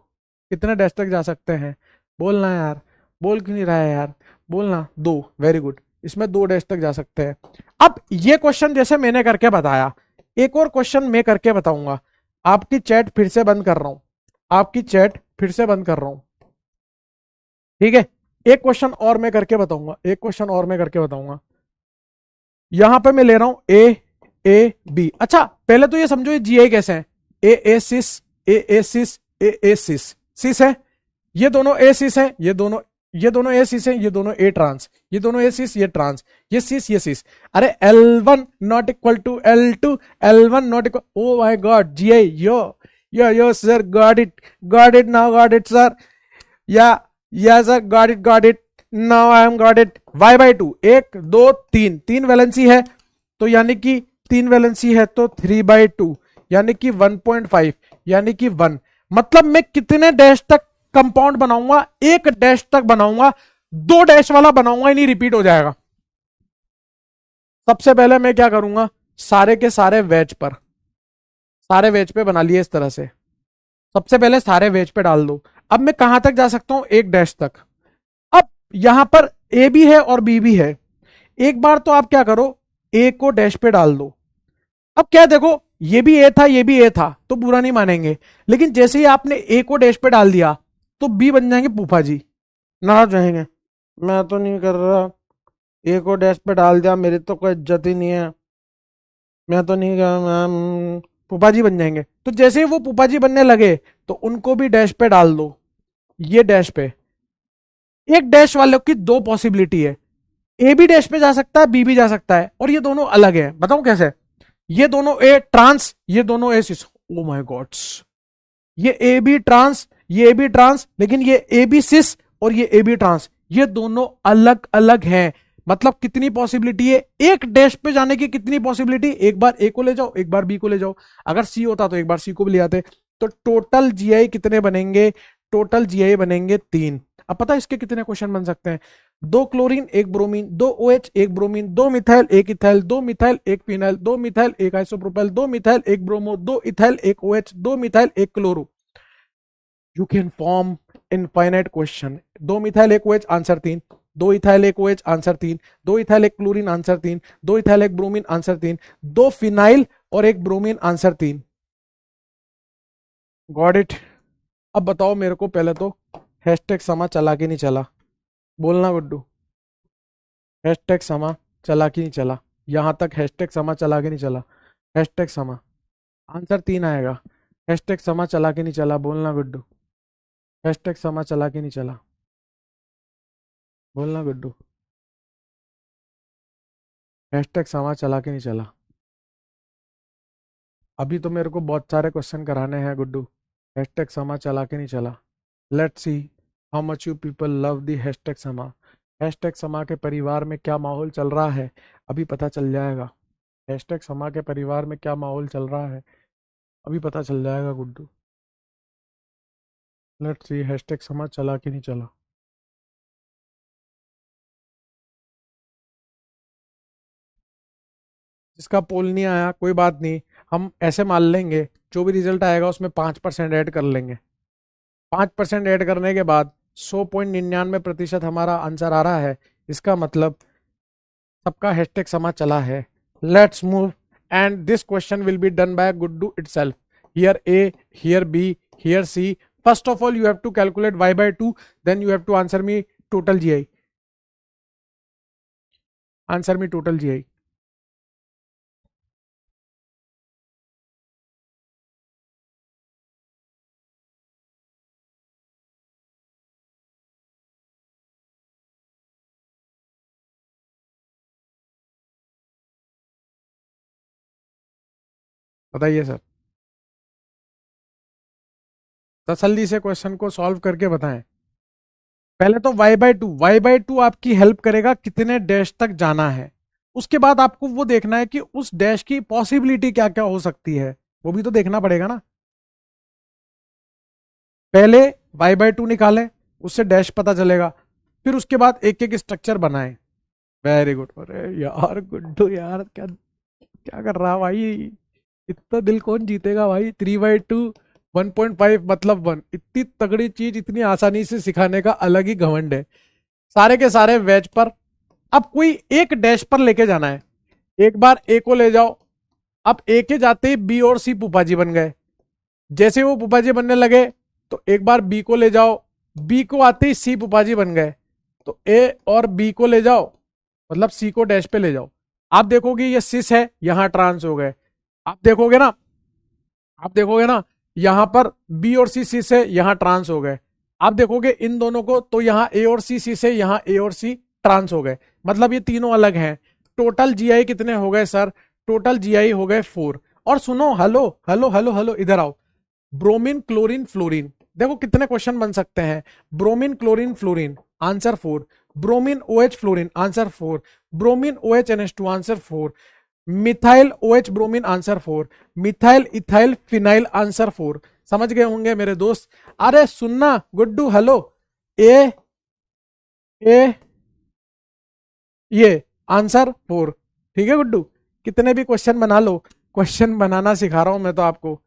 कितने डैश तक जा सकते हैं, बोलना यार, बोल क्यों नहीं रहा है यार, बोलना, 2, वेरी गुड, इसमें 2 डैश तक जा सकते हैं। अब ये क्वेश्चन जैसे मैंने करके बताया, एक और क्वेश्चन मैं करके बताऊंगा, आपकी चैट फिर से बंद कर रहा हूं, आपकी चैट फिर से बंद कर रहा हूं, ठीक है, एक क्वेश्चन और मैं करके बताऊंगा, एक क्वेश्चन और मैं करके बताऊंगा, यहां पे मैं ले रहा हूं A A B। अच्छा पहले तो ये समझो ये जीआई कैसे है, ए सिस, ए सिस, ए सिस, सिस है, ये दोनों ए सिस है, ये दोनों ए सिस है, ये दोनों ए ट्रांस, ये दोनों ए सिस, ये ट्रांस, ये सिस, ये सिस, अरे L1 not equal to L2, L1 not equal, oh my God GI, yo sir, got it now, got it sir, yeah sir, got it now, I am got it, y/2, 1 2 3, 3 valency है, तो यानी कि 3 वैलेंसी है तो 3/2, यानी कि 1.5, यानी कि 1, मतलब मैं कितने डैश तक कंपाउंड बनाऊंगा, 1 डैश तक बनाऊंगा, 2 डैश वाला बनाऊंगा ही नहीं, रिपीट हो जाएगा। सबसे पहले मैं क्या करूंगा, सारे के सारे वेज पर, सारे वेज पे बना लिए इस तरह से, सबसे पहले सारे वेज पे डाल दो। अब मैं कहां तक जा सकता हूं, 1 डैश तक। अब यहां पर ए भी है और बी भी है, एक बार तो आप क्या करो, ए को डैश पे डाल दो। अब क्या देखो, ये भी ए था, ये भी ए था, तो बुरा नहीं मानेंगे, लेकिन जैसे ही आपने ए को डैश पे डाल दिया तो बी बन जाएंगे फूफा जी, नाराज रहेंगे, मैं तो नहीं कर रहा, ए को डैश पे डाल दिया, मेरी तो कोई इज्जत ही नहीं है, मैं तो नहीं कर, फूफा जी बन जाएंगे। तो जैसे ही वो फूफा जी बनने लगे तो उनको भी डैश पे डाल दो, ये डैश पे, एक डैश वालों की 2 पॉसिबिलिटी है, ए भी डैश पे जा सकता है, बी भी जा सकता है, और ये दोनों अलग है, बताऊं कैसे, ये दोनों ए ट्रांस, ये दोनों ए सिस, ओ माय गॉड्स, ये ए बी ट्रांस, ये ए बी ट्रांस, लेकिन ये ए बी सिस और ये ए बी ट्रांस, ये दोनों अलग अलग हैं। मतलब कितनी पॉसिबिलिटी है, एक डैश पे जाने की कितनी पॉसिबिलिटी, एक बार ए को ले जाओ, एक बार बी को ले जाओ, अगर सी होता तो एक बार सी को भी ले आते, तो टोटल जीआई कितने बनेंगे, टोटल जीआई बनेंगे 3। अब पता है इसके कितने क्वेश्चन बन सकते हैं, 2 chlorine 1 bromine, 2 OH 1 bromine, 2 methyl 1 ethyl, 2 methyl 1 phenyl, 2 methyl 1 isopropyl, 2 methyl 1 bromo, 2 ethyl 1 OH, 2 methyl 1 chloro. You can form infinite question. 2 methyl 1 OH answer 3, 2 ethyl 1 OH answer 3, 2 ethyl 1 chlorine answer 3, 2 ethyl 1 bromine answer 3, 2 phenyl और 1 ब्रोमीन आंसर 3। Got it. अब बताओ मेरे को पहले तो हैशटैग समा चला कि नहीं चला, बोलना गुड्डू, हैशटैग समा चला कि नहीं चला, यहां तक हैशटैग समा चला कि नहीं चला, हैशटैग समा, आंसर 3 आएगा, हैशटैग समा चला कि नहीं चला, बोलना गुड्डू, हैशटैग समा चला कि नहीं चला, बोलना गुड्डू। हैशटैग समा चला कि नहीं चला? अभी तो मेरे को बहुत सारे क्वेश्चन कराने हैं गुड्डू। हैशटैग समा चला कि नहीं चला? Let's see how much you people love the hashtag समा। हैशटैग समा के परिवार में क्या माहौल चल रहा है, अभी पता चल जाएगा। हैशटैग समा के परिवार में क्या माहौल चल रहा है, अभी पता चल जाएगा गुड्डू। लेट्स सी हैशटैग समा चला कि नहीं चला। जिसका पोल नहीं आया कोई बात नहीं, हम ऐसे मान लेंगे जो भी रिजल्ट आएगा उसमें 5% ऐड कर लेंगे। 5% ऐड करने के बाद 100.99% हमारा आंसर आ रहा है। इसका मतलब सबका हैशटैग समा चला है। Let's move and this question will be done by Guddu itself. Here A, here B, here C. First of all you have to calculate y/2, then you have to answer me total GI। Answer me total GI। बताइए सर, तसल्ली से क्वेश्चन को सॉल्व करके बताएं। पहले तो y/2 आपकी हेल्प करेगा कितने डैश तक जाना है। उसके बाद आपको वो देखना है कि उस डैश की पॉसिबिलिटी क्या क्या हो सकती है, वो भी तो देखना पड़ेगा ना। पहले y/2 निकालें, उससे डैश पता चलेगा। फिर उसके बाद एक एक स्ट्रक्चर बनाएं। Very good. अरे यार गुड्डू यार, क्या क्या कर रहा भाई? इतना दिल कौन जीतेगा भाई? 3/2, 1.5 मतलब 1, इतनी तगड़ी चीज इतनी आसानी से सिखाने का अलग ही घमंड है। सारे के सारे वेज पर। अब कोई एक डैश पर लेके जाना है। एक बार ए को ले जाओ। अब ए के जाते ही बी और सी फूफाजी बन गए। जैसे वो फूफाजी बनने लगे तो एक बार बी को ले जाओ। बी को आते ही सी फूफाजी बन गए। तो ए और बी को ले जाओ, मतलब सी को डैश पे ले जाओ। आप देखोगे ये सिस है, यहां ट्रांस हो गए। आप देखोगे ना, आप देखोगे ना, यहां पर बी और सी सी से यहां ट्रांस हो गए। आप देखोगे इन दोनों को तो यहां ए और सी से यहां ए और सी ट्रांस हो गए। मतलब ये तीनों अलग हैं। टोटल जीआई कितने हो गए सर? टोटल जीआई हो गए 4। और सुनो, हेलो हेलो हेलो हेलो, इधर आओ। ब्रोमीन क्लोरीन फ्लोरीन, देखो कितने क्वेश्चन बन सकते हैं। Bromine chlorine fluorine, answer 4। Bromine OH fluorine, answer 4। Bromine OH NH2, answer 4। Methyl OH bromine, answer 4। Methyl ethyl phenyl, answer 4। समझ गए होंगे मेरे दोस्त। अरे सुनना गुड्डू, हेलो। ए ए ये आंसर 4। ठीक है गुड्डू, कितने भी क्वेश्चन बना लो। क्वेश्चन बनाना सिखा रहा हूं मैं तो आपको।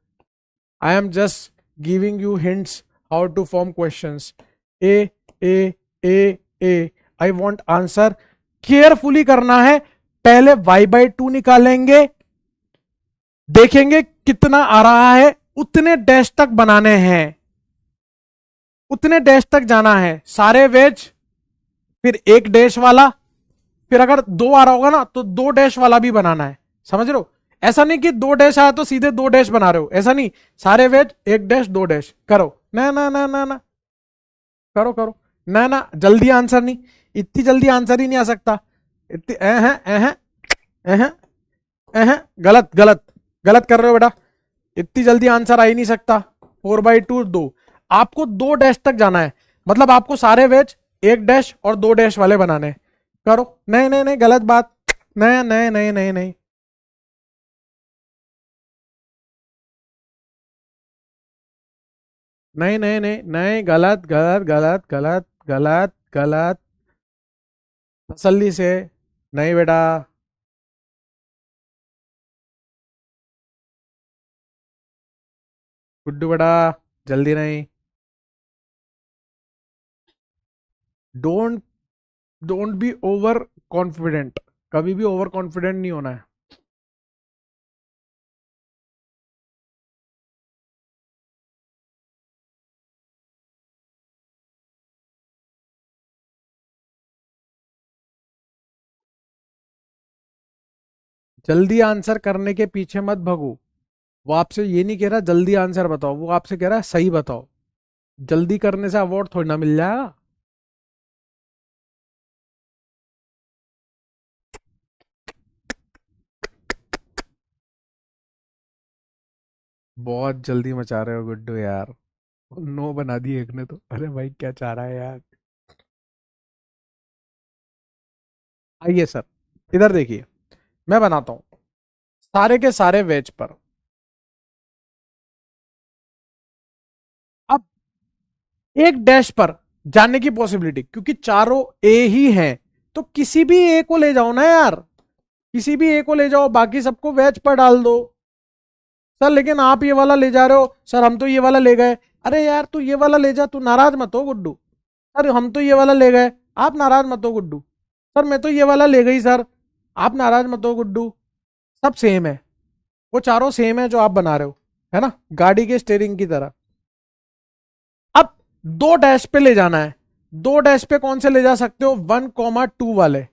I am just giving you hints how to form questions. A A A A I want answer. Carefully करना है। पहले y/2 निकालेंगे, देखेंगे कितना आ रहा है, उतने डैश तक बनाने हैं, उतने डैश तक जाना है सारे वेज। फिर एक डैश वाला, फिर अगर दो आ रहा होगा ना तो दो डैश वाला भी बनाना है। समझ रहे हो? ऐसा नहीं कि दो डैश आया तो सीधे दो डैश बना रहे हो, ऐसा नहीं। सारे वेज एक डैश दो डैश करो। ना ना ना ना ना, करो करो। ना ना, जल्दी आंसर नहीं, इतनी जल्दी आंसर ही नहीं आ सकता। इतनी गलत गलत गलत कर रहे हो बेटा। इतनी जल्दी आंसर आ ही नहीं सकता। 4/2 2, आपको दो डैश तक जाना है। मतलब आपको सारे वेज एक डैश और दो डैश वाले बनाने हैं। करो। नहीं नहीं नहीं, गलत बात। नहीं नहीं नहीं नहीं नहीं, नहीं नहीं नहीं नहीं, गलत गलत गलत गलत गलत गलत। तसल्ली से। नहीं बेटा। गुड्डू बेटा, जल्दी नहीं। Don't don't be over confident. कभी भी ओवर कॉन्फिडेंट नहीं होना है। जल्दी आंसर करने के पीछे मत भगो। वो आपसे ये नहीं कह रहा जल्दी आंसर बताओ, वो आपसे कह रहा है सही बताओ। जल्दी करने से अवार्ड थोड़ी ना मिल जाएगा। बहुत जल्दी मचा रहे हो गुड्डू यार। नो बना दी एक ने तो, अरे भाई क्या चाह रहा है यार। आइए सर, इधर देखिए, मैं बनाता हूं सारे के सारे वेज पर। अब एक डैश पर जाने की पॉसिबिलिटी, क्योंकि चारों ए ही हैं, तो किसी भी ए को ले जाओ ना यार, किसी भी ए को ले जाओ, बाकी सबको वेज पर डाल दो। सर लेकिन आप ये वाला ले जा रहे हो, सर हम तो ये वाला ले गए। अरे यार तू ये वाला ले जा, तू नाराज मत हो गुड्डू। सर हम तो ये वाला ले गए, आप नाराज मत हो गुड्डू। सर मैं तो ये वाला ले गई सर, आप नाराज मत हो गुड्डू। सब सेम है, वो चारों सेम है जो आप बना रहे हो, है ना, गाड़ी के स्टेयरिंग की तरह। अब दो डैश पे ले जाना है, दो डैश पे कौन से ले जा सकते हो, 1,2 वाले,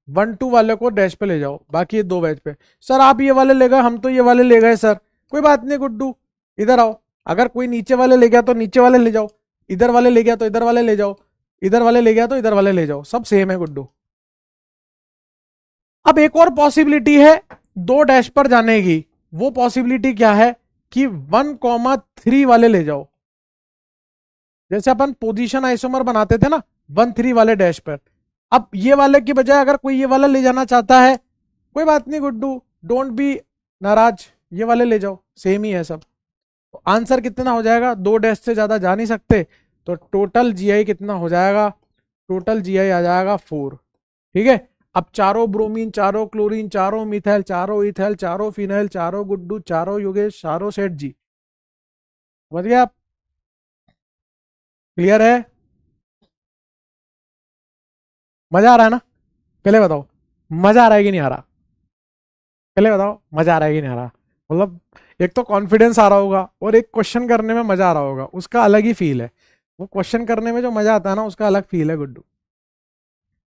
1,2 वाले को डैश पे ले जाओ, बाकी ये दो डैश पे। सर आप ये वाले ले गए, हम तो ये वाले ले गए सर। कोई बात नहीं गुड्डू, इधर आओ। अगर कोई नीचे वाले ले गया तो नीचे वाले ले जाओ, इधर वाले ले गया तो इधर वाले ले जाओ, इधर वाले ले गया तो इधर वाले ले जाओ, सब सेम है गुड्डू। अब एक और पॉसिबिलिटी है दो डैश पर जाने की, वो पॉसिबिलिटी क्या है कि 1,3 वाले ले जाओ। जैसे अपन पोजीशन आइसोमर बनाते थे ना, 1,3 वाले डैश पर। अब ये वाले की बजाय अगर कोई ये वाला ले जाना चाहता है, कोई बात नहीं गुड्डू, डोंट बी नाराज, ये वाले ले जाओ, सेम ही है सब। तो आंसर कितना हो जाएगा, दो डैश से ज्यादा जा नहीं सकते, तो टोटल जीआई कितना हो जाएगा, टोटल जीआई आ जाएगा 4। ठीक है। अब चारों ब्रोमीन, चारों क्लोरीन, चारों मिथाइल, चारों इथाइल, चारों फिनाइल, चारों गुड्डू, चारों योगेश, चारों सेठ जी, समझ गए आप? क्लियर है? मजा आ रहा है ना? पहले बताओ मजा आ रहा है कि नहीं आ रहा, पहले बताओ मजा आ रहा है कि नहीं आ रहा। मतलब एक तो कॉन्फिडेंस आ रहा होगा, और एक क्वेश्चन करने में मजा आ रहा होगा, उसका अलग ही फील है। वो क्वेश्चन करने में जो मजा आता है ना, उसका अलग फील है गुड्डू।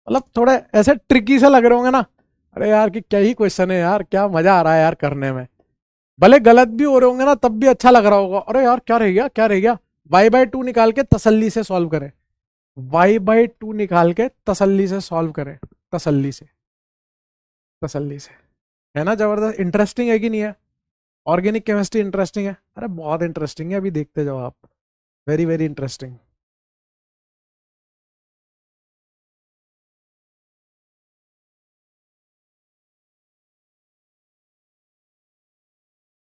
मतलब थोड़े ऐसे ट्रिकी से लग रहे होंगे ना, अरे यार कि क्या ही क्वेश्चन है यार, क्या मजा आ रहा है यार करने में। भले गलत भी हो रहे होंगे ना, तब भी अच्छा लग रहा होगा, अरे यार क्या रह गया, क्या रह गया। y/2 निकाल के तसल्ली से सॉल्व करें, y/2 निकाल के तसल्ली से सॉल्व करें, तसल्ली से, तसल्ली से। है ना जबरदस्त, इंटरेस्टिंग है कि नहीं है? ऑर्गेनिक केमिस्ट्री इंटरेस्टिंग है, अरे बहुत इंटरेस्टिंग है, अभी देखते जाओ आप, वेरी वेरी इंटरेस्टिंग।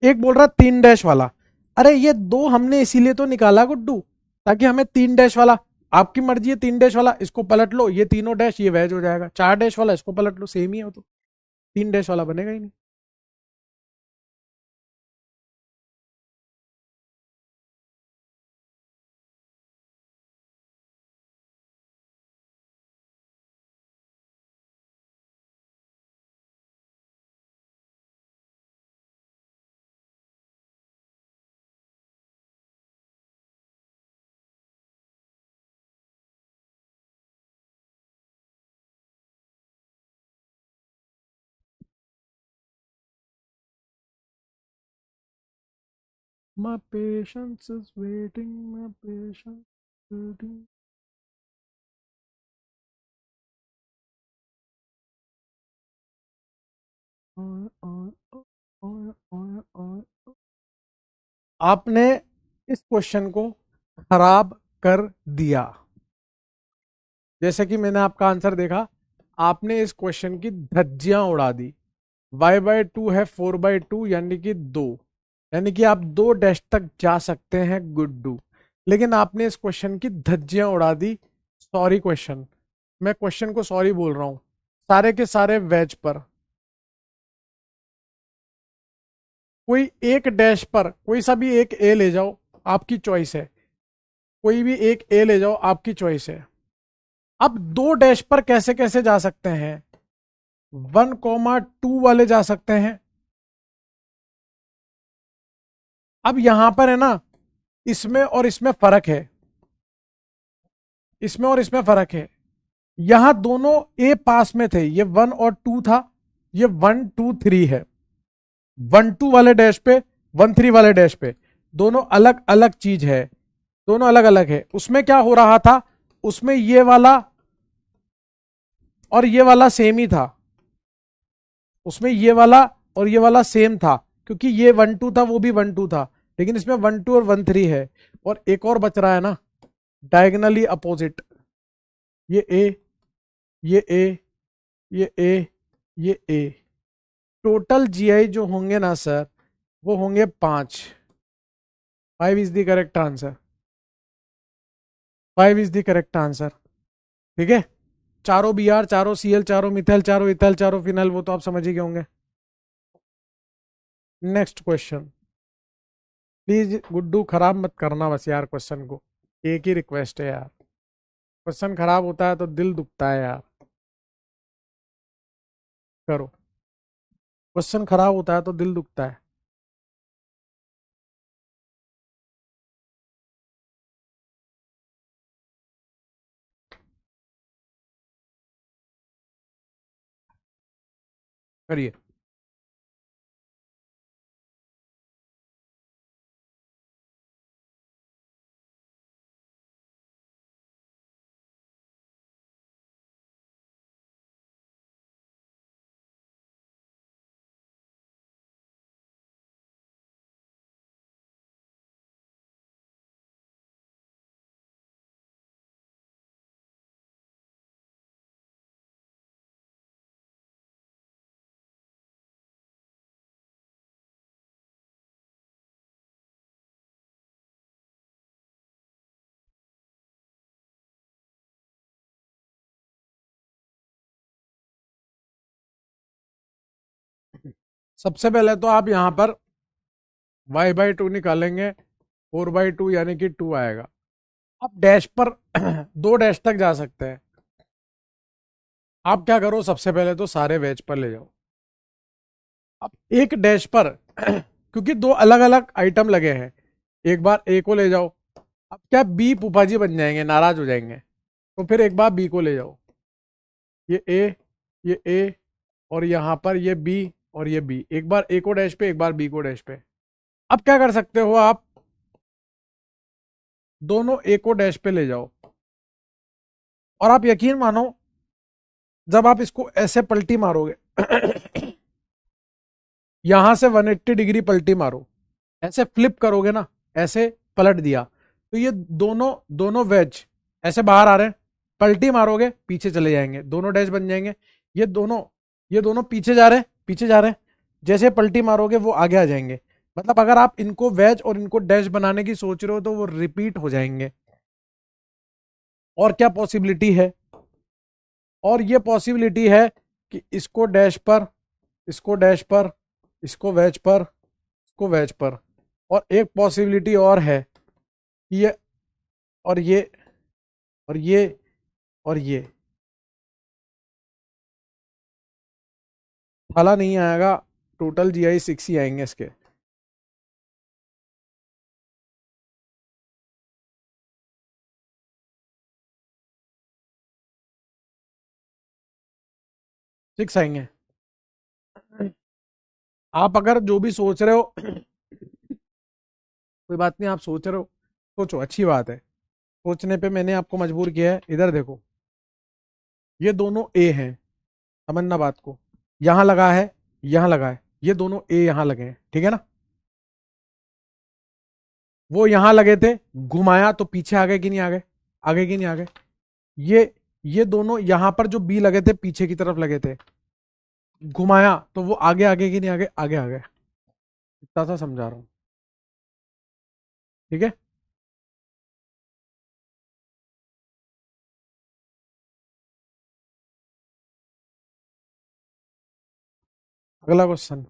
एक बोल रहा 3 डैश वाला, अरे ये दो हमने इसीलिए तो निकाला गुड्डू, ताकि हमें 3 डैश वाला, आपकी मर्जी है 3 डैश वाला, इसको पलट लो, ये तीनों डैश ये वैज हो जाएगा, 4 डैश वाला इसको पलट लो, सेम ही है वो तो, 3 डैश वाला बनेगा ही नहीं। My patience is waiting, my patience is waiting. आपने इस क्वेश्चन को खराब कर दिया। जैसे कि मैंने आपका आंसर देखा, आपने इस क्वेश्चन की धज्जियां उड़ा दी। y/2 है 4/2, यानी कि 2, यानी कि आप 2 डैश तक जा सकते हैं गुड्डू, लेकिन आपने इस क्वेश्चन की धज्जियां उड़ा दी। सॉरी क्वेश्चन, मैं क्वेश्चन को सॉरी बोल रहा हूं, सारे के सारे वेज पर। कोई एक डैश पर कोई सा भी एक ए ले जाओ, आपकी चॉइस है, कोई भी एक ए ले जाओ, आपकी चॉइस है। अब 2 डैश पर कैसे कैसे जा सकते हैं, 1,2 वाले जा सकते हैं। अब यहां पर है ना, इसमें और इसमें फर्क है, इसमें और इसमें फर्क है। यहां दोनों ए पास में थे, ये 1 और 2 था, ये 1, 2, 3 है। 1, 2 वाले डैश पे, 1, 3 वाले डैश पे, दोनों अलग अलग चीज है, दोनों अलग अलग है। उसमें क्या हो रहा था, उसमें ये वाला और ये वाला सेम ही था, उसमें ये वाला और ये वाला सेम था, क्योंकि ये 1, 2 था, वो भी 1, 2 था। लेकिन इसमें 1 2 और 1 3 है, और एक और बच रहा है ना डायगनली अपोजिट, ये ए, ये ए, ये ए, ये ए। टोटल जीआई जो होंगे ना सर, वो होंगे 5। 5 is the correct answer, 5 is the correct answer. ठीक है, चारों बी आर, चारों सी एल, चारों मिथाइल, चारों इथाइल, चारों फिनाइल, वो तो आप समझ ही गए होंगे। Next question. प्लीज गुड्डू खराब मत करना बस यार क्वेश्चन को, एक ही रिक्वेस्ट है यार, क्वेश्चन खराब होता है तो दिल दुखता है यार। करो, क्वेश्चन खराब होता है तो दिल दुखता है। करिए। सबसे पहले तो आप यहां पर y/2 निकालेंगे, 4/2 यानी कि 2 आएगा। आप डैश पर 2 डैश तक जा सकते हैं। आप क्या करो, सबसे पहले तो सारे वेज पर ले जाओ। अब एक डैश पर क्योंकि 2 अलग अलग आइटम लगे हैं, एक बार ए को ले जाओ। अब क्या बी फूफाजी बन जाएंगे, नाराज हो जाएंगे, तो फिर एक बार बी को ले जाओ। ये ए, ये ए, और यहां पर ये बी और ये बी। एक बार ए को डैश पे, एक बार बी को डैश पे। अब क्या कर सकते हो आप, दोनों ए को डैश पे ले जाओ, और आप यकीन मानो जब आप इसको ऐसे पलटी मारोगे यहां से 180 डिग्री पलटी मारो, ऐसे फ्लिप करोगे ना, ऐसे पलट दिया, तो ये दोनों दोनों वेज ऐसे बाहर आ रहे हैं। पलटी मारोगे पीछे चले जाएंगे, दोनों डैश बन जाएंगे। ये दोनों पीछे जा रहे हैं, पीछे जा रहे हैं। जैसे पलटी मारोगे वो आगे आ जाएंगे। मतलब अगर आप इनको वेज और इनको डैश बनाने की सोच रहे हो तो वो रिपीट हो जाएंगे। और क्या पॉसिबिलिटी है, और ये पॉसिबिलिटी है कि इसको डैश पर, इसको डैश पर, इसको वेज पर, इसको वेज पर। और एक पॉसिबिलिटी और है कि ये और ये और ये और ये थाला नहीं आएगा। टोटल जीआई 6 ही आएंगे इसके। सिक्स आएंगे। आप अगर जो भी सोच रहे हो कोई बात नहीं, आप सोच रहे हो सोचो, अच्छी बात है। सोचने पे मैंने आपको मजबूर किया है। इधर देखो, ये दोनों ए हैं, समझना बात को। यहां लगा है, यहां लगा है, ये दोनों ए यहां लगे हैं, ठीक है ना। वो यहां लगे थे, घुमाया तो पीछे आ गए कि नहीं आ गए, आगे कि नहीं आ गए। ये दोनों यहां पर जो बी लगे थे पीछे की तरफ लगे थे, घुमाया तो वो आगे आगे कि नहीं आगे, आगे आ गए। इतना सा समझा रहा हूं, ठीक है। अगला क्वेश्चन।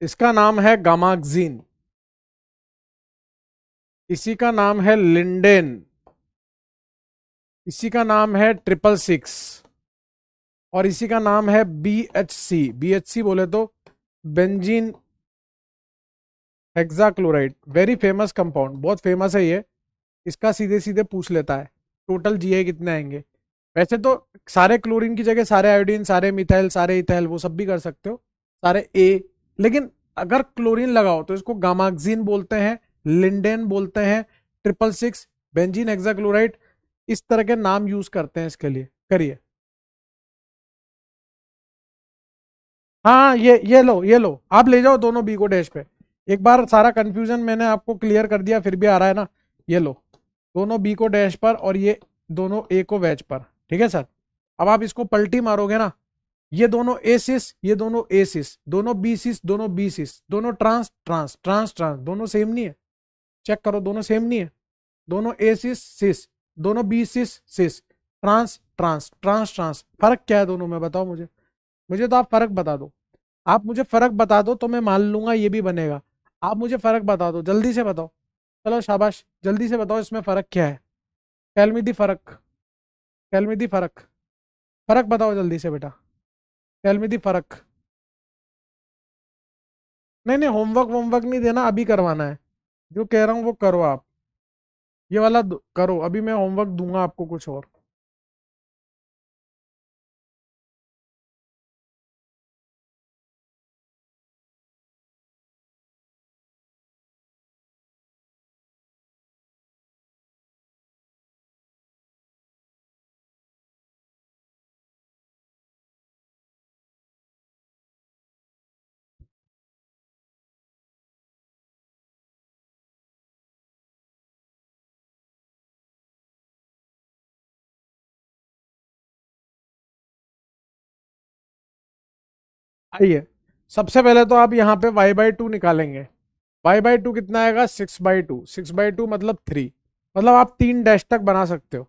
इसका नाम है गामाक्जीन, इसी का नाम है लिंडेन, इसी का नाम है 666, और इसी का नाम है BHC। BHC बोले तो benzene hexachloride, very famous compound, बहुत फेमस है ये। इसका सीधे सीधे पूछ लेता है टोटल जीआई कितने आएंगे। वैसे तो सारे क्लोरीन की जगह सारे आयोडीन, सारे मिथाइल, सारे इथाइल, वो सब भी कर सकते हो, सारे ए। लेकिन अगर क्लोरीन लगाओ तो इसको गामाक्जीन बोलते हैं, लिंडेन बोलते हैं, 666, बेंजीन हेक्साक्लोराइड, इस तरह के नाम यूज करते हैं इसके लिए। करिए। हाँ, ये लो, ये लो, आप ले जाओ दोनों बी को डैश पे। एक बार सारा कंफ्यूजन मैंने आपको क्लियर कर दिया, फिर भी आ रहा है ना। ये लो, दोनों बी को डैश पर और ये दोनों ए को वेज पर। ठीक है सर। अब आप इसको पलटी मारोगे ना, ये दोनों ए सिस, ये दोनों ए सिस, दोनों बी सिस, दोनों बी सिस, दोनों ट्रांस ट्रांस ट्रांस ट्रांस, दोनों सेम नहीं है। चेक करो, दोनों सेम नहीं है। दोनों ए सिस सिस, दोनों बी सिस cis, trans trans trans trans. फर्क क्या है दोनों में, बताओ मुझे। मुझे तो आप फर्क बता दो। आप मुझे फर्क बता दो तो मैं मान लूंगा ये भी बनेगा। आप मुझे फर्क बता दो, जल्दी से बताओ। चलो शाबाश, जल्दी से बताओ इसमें फर्क क्या है। टेल मी दी फर्क। टेल मी दी फर्क। फर्क बताओ जल्दी से बेटा। टेल मी दी फर्क। नहीं नहीं, होमवर्क वोमवर्क नहीं देना, अभी करवाना है। जो कह रहा हूँ वो करो आप। ये वाला करो, अभी मैं होमवर्क दूंगा आपको कुछ और। आइए, सबसे पहले तो आप यहाँ पे y/2 निकालेंगे। y/2 कितना आएगा, 6/2। 6/2 मतलब 3। मतलब आप 3 डैश तक बना सकते हो।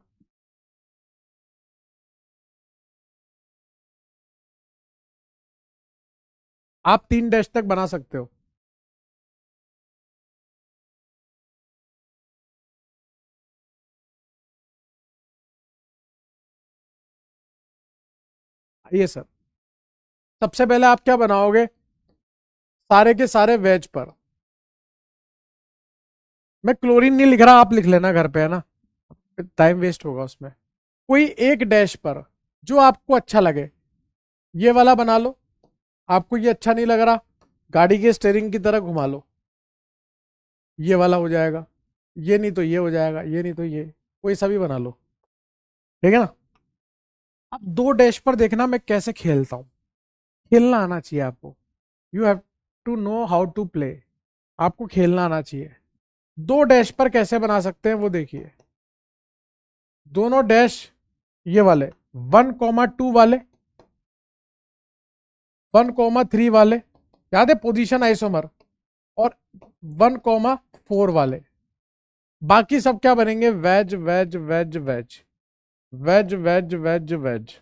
आप 3 डैश तक बना सकते हो। ये सर, सबसे पहले आप क्या बनाओगे, सारे के सारे वेज पर। मैं क्लोरीन नहीं लिख रहा, आप लिख लेना घर पे, है ना, टाइम वेस्ट होगा उसमें। कोई एक डैश पर जो आपको अच्छा लगे, ये वाला बना लो। आपको ये अच्छा नहीं लग रहा, गाड़ी के स्टेयरिंग की तरह घुमा लो, ये वाला हो जाएगा। ये नहीं तो ये हो जाएगा, ये नहीं तो ये, कोई सा भी बना लो। ठीक है ना। अब 2 डैश पर देखना मैं कैसे खेलता हूँ। खेलना आना चाहिए आपको। You have to know how to play. आपको खेलना आना चाहिए। 2 डैश पर कैसे बना सकते हैं वो देखिए। दोनों डैश ये वाले, 1,2 वाले, 1,3 वाले, याद है पोजीशन आइसोमर, और 1,4 वाले। बाकी सब क्या बनेंगे, ways ways ways ways ways ways ways ways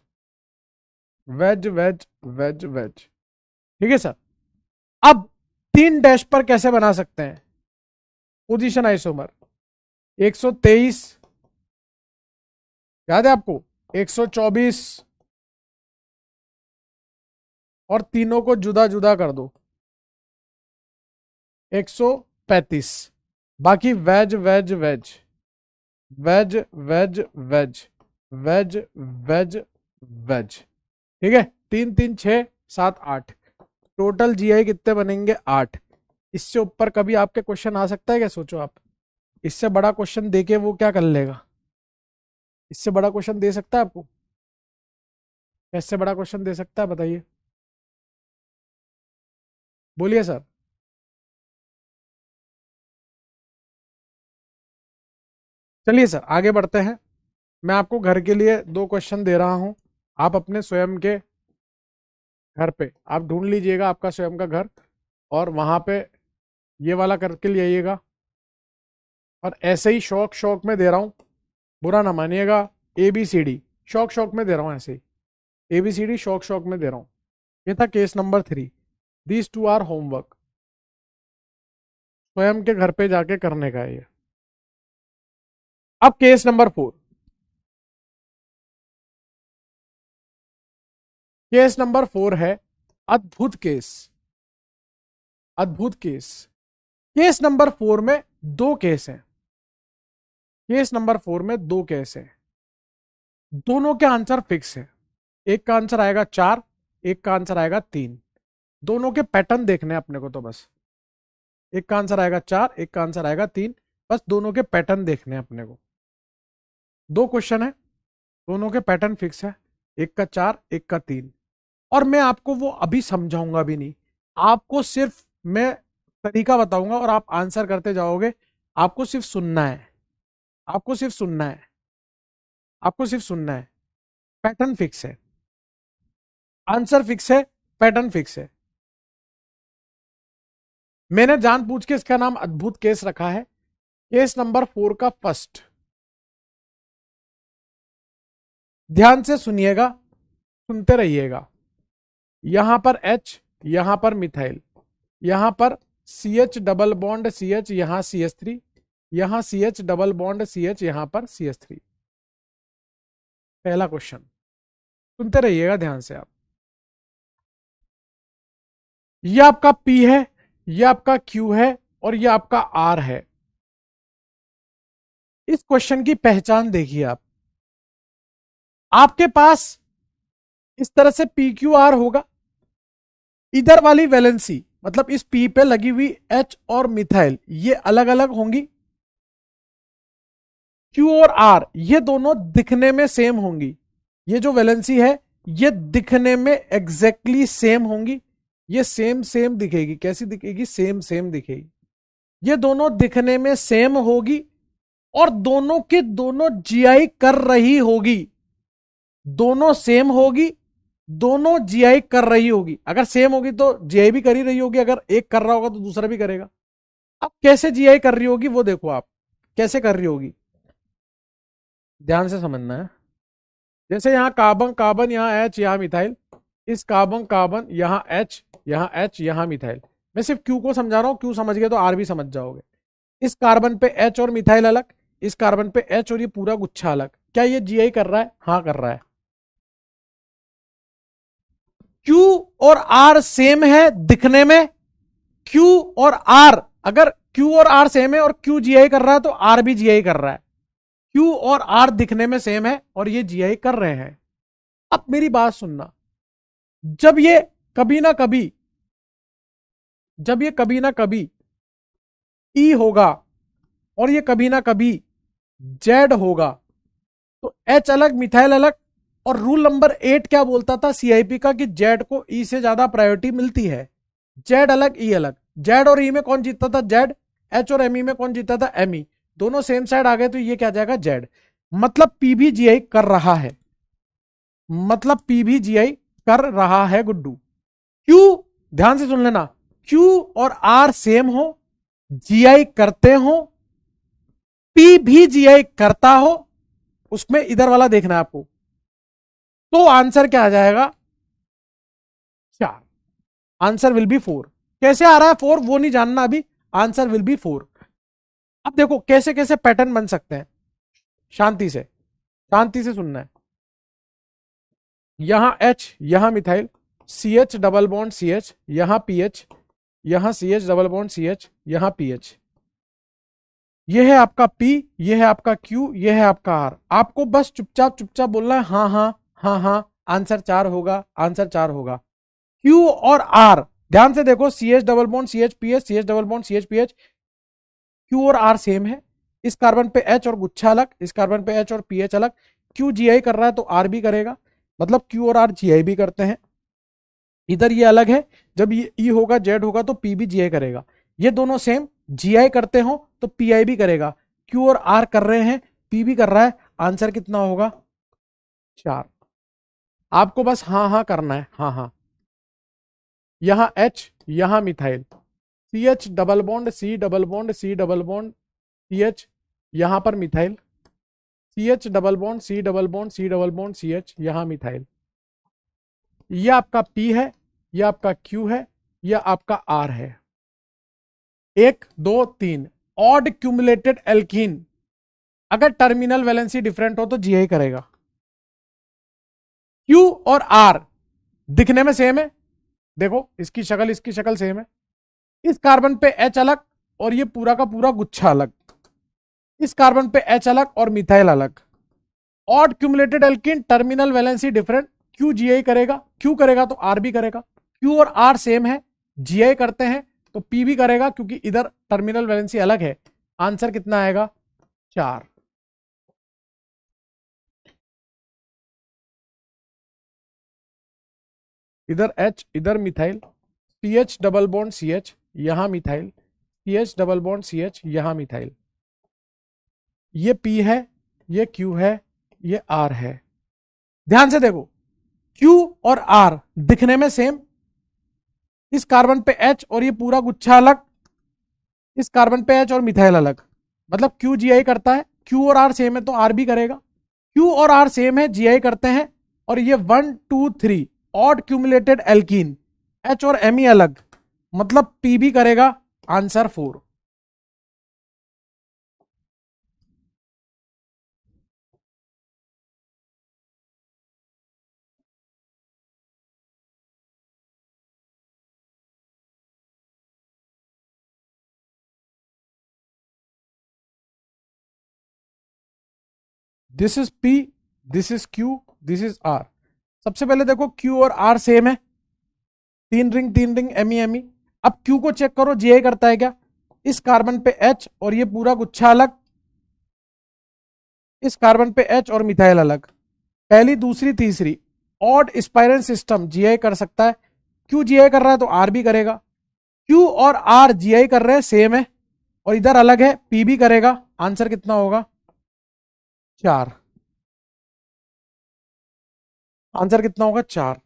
ways ways ways ways. ठीक है सर। अब 3 डैश पर कैसे बना सकते हैं, पोजीशन आइसोमर। 123, याद है आपको, 124, और तीनों को जुदा जुदा कर दो, 135। बाकी ways ways ways ways ways ways ways ways ways. ठीक है, 3 3 6 7 8। टोटल जीआई कितने बनेंगे, 8। इससे ऊपर कभी आपके क्वेश्चन आ सकता है क्या, सोचो आप। इससे बड़ा क्वेश्चन देके वो क्या कर लेगा। इससे बड़ा क्वेश्चन दे सकता है आपको, इससे बड़ा क्वेश्चन दे सकता है, बताइए। बोलिए सर। चलिए सर, आगे बढ़ते हैं। मैं आपको घर के लिए 2 क्वेश्चन दे रहा हूं। आप अपने स्वयं के घर पे आप ढूंढ लीजिएगा आपका स्वयं का घर, और वहां पे ये वाला करके ले आइएगा। और ऐसे ही शौक शौक में दे रहा हूं, बुरा ना मानिएगा। ABCD शौक शौक में दे रहा हूं, ऐसे ही ABCD शौक शौक में दे रहा हूं। ये था case number 3। These two are homework, स्वयं के घर पे जाके करने का है ये। अब केस नंबर 4। केस नंबर 4 है अद्भुत केस। अद्भुत केस। केस नंबर 4 में 2 केस हैं। केस नंबर 4 में 2 केस हैं। दोनों के आंसर फिक्स है। एक का आंसर आएगा 4, एक का आंसर आएगा 3। दोनों के पैटर्न देखने हैं अपने को तो बस। एक का आंसर आएगा 4, एक का आंसर आएगा 3। बस दोनों के पैटर्न देखने हैं अपने को। दो क्वेश्चन है, दोनों के पैटर्न फिक्स है, एक का 4 एक का 3। और मैं आपको वो अभी समझाऊंगा भी नहीं, आपको सिर्फ मैं तरीका बताऊंगा और आप आंसर करते जाओगे। आपको सिर्फ सुनना है, आपको सिर्फ सुनना है, आपको सिर्फ सुनना है। पैटर्न फिक्स है, आंसर फिक्स है, पैटर्न फिक्स है। मैंने जानबूझ के इसका नाम अद्भुत केस रखा है। केस नंबर 4 का फर्स्ट, ध्यान से सुनिएगा, सुनते रहिएगा। यहां पर H, यहां पर मिथाइल, यहां पर CH डबल बॉन्ड CH, यहां CH3, यहां CH डबल बॉन्ड CH, यहां पर CH3। पहला क्वेश्चन, सुनते रहिएगा ध्यान से आप। यह आपका P है, यह आपका Q है और यह आपका R है। इस क्वेश्चन की पहचान देखिए आप। आपके पास इस तरह से PQR होगा, इधर वाली वैलेंसी मतलब इस P पे लगी हुई H और मिथाइल ये अलग अलग होंगी। Q और R ये दोनों दिखने में सेम होंगी। ये जो वैलेंसी है ये दिखने में एग्जैक्टली सेम होंगी। ये सेम सेम दिखेगी, कैसी दिखेगी? सेम सेम दिखेगी। ये दोनों दिखने में सेम होगी और दोनों के दोनों जीआई कर रही होगी। दोनों सेम होगी, दोनों जीआई कर रही होगी। अगर सेम होगी तो जीआई भी कर ही रही होगी, अगर एक कर रहा होगा तो दूसरा भी करेगा। अब कैसे जीआई कर रही होगी वो देखो आप, कैसे कर रही होगी ध्यान से समझना है। जैसे यहां कार्बन कार्बन, यहां H, यहां मिथाइल, इस कार्बन कार्बन, यहां H, यहां H, यहां मिथाइल। मैं सिर्फ Q को समझा रहा हूं, Q समझ गए तो R भी समझ जाओगे। इस कार्बन पे H और मिथाइल अलग, इस कार्बन पे H और ये पूरा गुच्छा अलग। क्या ये जीआई कर रहा है? हाँ कर रहा है। Q और R सेम है दिखने में। Q और R, अगर Q और R सेम है और Q जीआई कर रहा है तो R भी जीआई कर रहा है। Q और R दिखने में सेम है और ये जीआई कर रहे हैं। अब मेरी बात सुनना, जब ये कभी ना कभी, जब ये कभी ना कभी E होगा और ये कभी ना कभी Z होगा तो H अलग मिथाइल अलग। और रूल नंबर 8 क्या बोलता था सीआईपी का कि Z को E से ज्यादा प्रायोरिटी मिलती है। Z अलग E अलग। Z और E में कौन जीतता था? Z। H और ME में कौन जीतता था? ME। दोनों सेम साइड आ गए तो ये क्या जाएगा? Z। मतलब P भी जीआई कर रहा है, मतलब P भी जीआई कर रहा है गुड्डू। Q, ध्यान से सुन लेना, Q और R सेम हो, जीआई करते हो, P भी जीआई करता हो, उसमें इधर वाला देखना है आपको, तो आंसर क्या आ जाएगा? 4। Answer will B 4। कैसे आ रहा है 4 वो नहीं जानना अभी, आंसर विल बी 4। अब देखो कैसे कैसे पैटर्न बन सकते हैं, शांति से, शांति से सुनना है। यहां H, यहां methyl, CH double bond CH, यहां PH, यहां CH डबल बॉन्ड CH, यहां PH। यह है आपका P, यह है आपका Q, यह है आपका R। आपको बस चुपचाप चुपचाप बोलना है हाँ हाँ हाँ हाँ, आंसर 4 होगा, आंसर 4 होगा। Q और R ध्यान से देखो, CH double bond CH PH, CH double bond CH PH, Q और R सेम है। इस कार्बन पे H और गुच्छा अलग, इस कार्बन पे H और PH अलग। Q GI कर रहा है तो R भी करेगा, मतलब Q और R GI भी करते हैं। इधर ये अलग है, जब ये E होगा Z होगा तो P भी GI करेगा। ये दोनों सेम, GI करते हो तो PI भी करेगा। Q और R कर रहे हैं, P भी कर रहा है। आंसर कितना होगा? 4। आपको बस हाँ हाँ करना है, हाँ हाँ। यहां H, यहां methyl, CH double bond C double bond C double bond CH, यहां पर methyl, CH double bond C double bond C double bond CH, यहां मिथाइल। यह आपका P है, यह आपका Q है, यह आपका R है। 1 2 3 ऑड क्यूमुलेटेड एल्कीन, अगर टर्मिनल वैलेंसी डिफरेंट हो तो जीआई करेगा। Q और R दिखने में सेम है, देखो इसकी शक्ल सेम है। इस कार्बन पे H अलग और ये पूरा का पूरा गुच्छा अलग। इस कार्बन पे H अलग और मिथाइल अलग। Odd cumulated alkene, terminal valency different, Q GI करेगा, Q करेगा तो R भी करेगा। Q और R सेम है, जीआई करते हैं तो P भी करेगा क्योंकि इधर टर्मिनल वैलेंसी अलग है। आंसर कितना आएगा? 4। इधर H, इधर methyl, CH double bond CH, यहां methyl, CH double bond CH, यहां मिथाइल। ये P है, ये Q है, ये R है। ध्यान से देखो, Q और R दिखने में सेम, इस कार्बन पे H और ये पूरा गुच्छा अलग, इस कार्बन पे H और मिथाइल अलग। मतलब Q GI करता है, Q और R सेम है तो R भी करेगा। Q और R सेम है, GI करते हैं, और ये 1 2 3 ऑड क्यूमुलेटेड एल्कीन, H और Me अलग, मतलब P भी करेगा। Answer 4। This is P, this is Q, this is R। सबसे पहले देखो Q और R सेम है, 3 रिंग Me। अब Q को चेक करो, GI करता है क्या? इस कार्बन पे H और ये पूरा गुच्छा अलग, इस कार्बन पे H और मिथाइल अलग। पहली, दूसरी, तीसरी ऑड स्पाइरल सिस्टम GI कर सकता है। Q GI कर रहा है तो R भी करेगा। Q और R GI कर रहे हैं, सेम है, और इधर अलग है, P भी करेगा। आंसर कितना होगा? 4। आंसर कितना होगा? 4।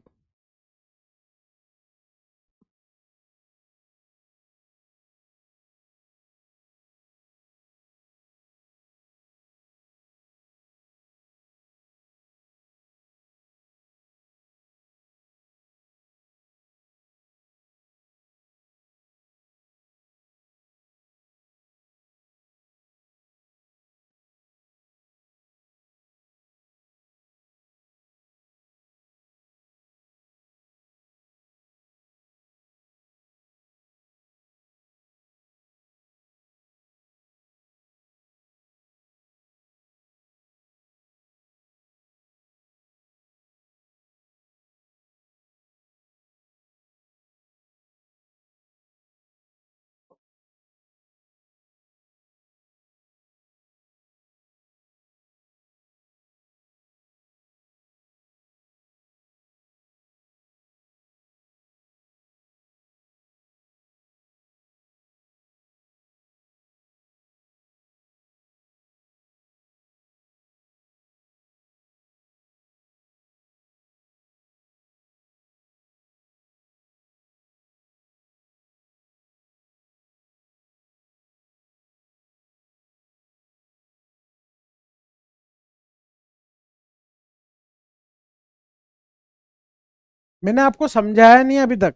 मैंने आपको समझाया नहीं अभी तक?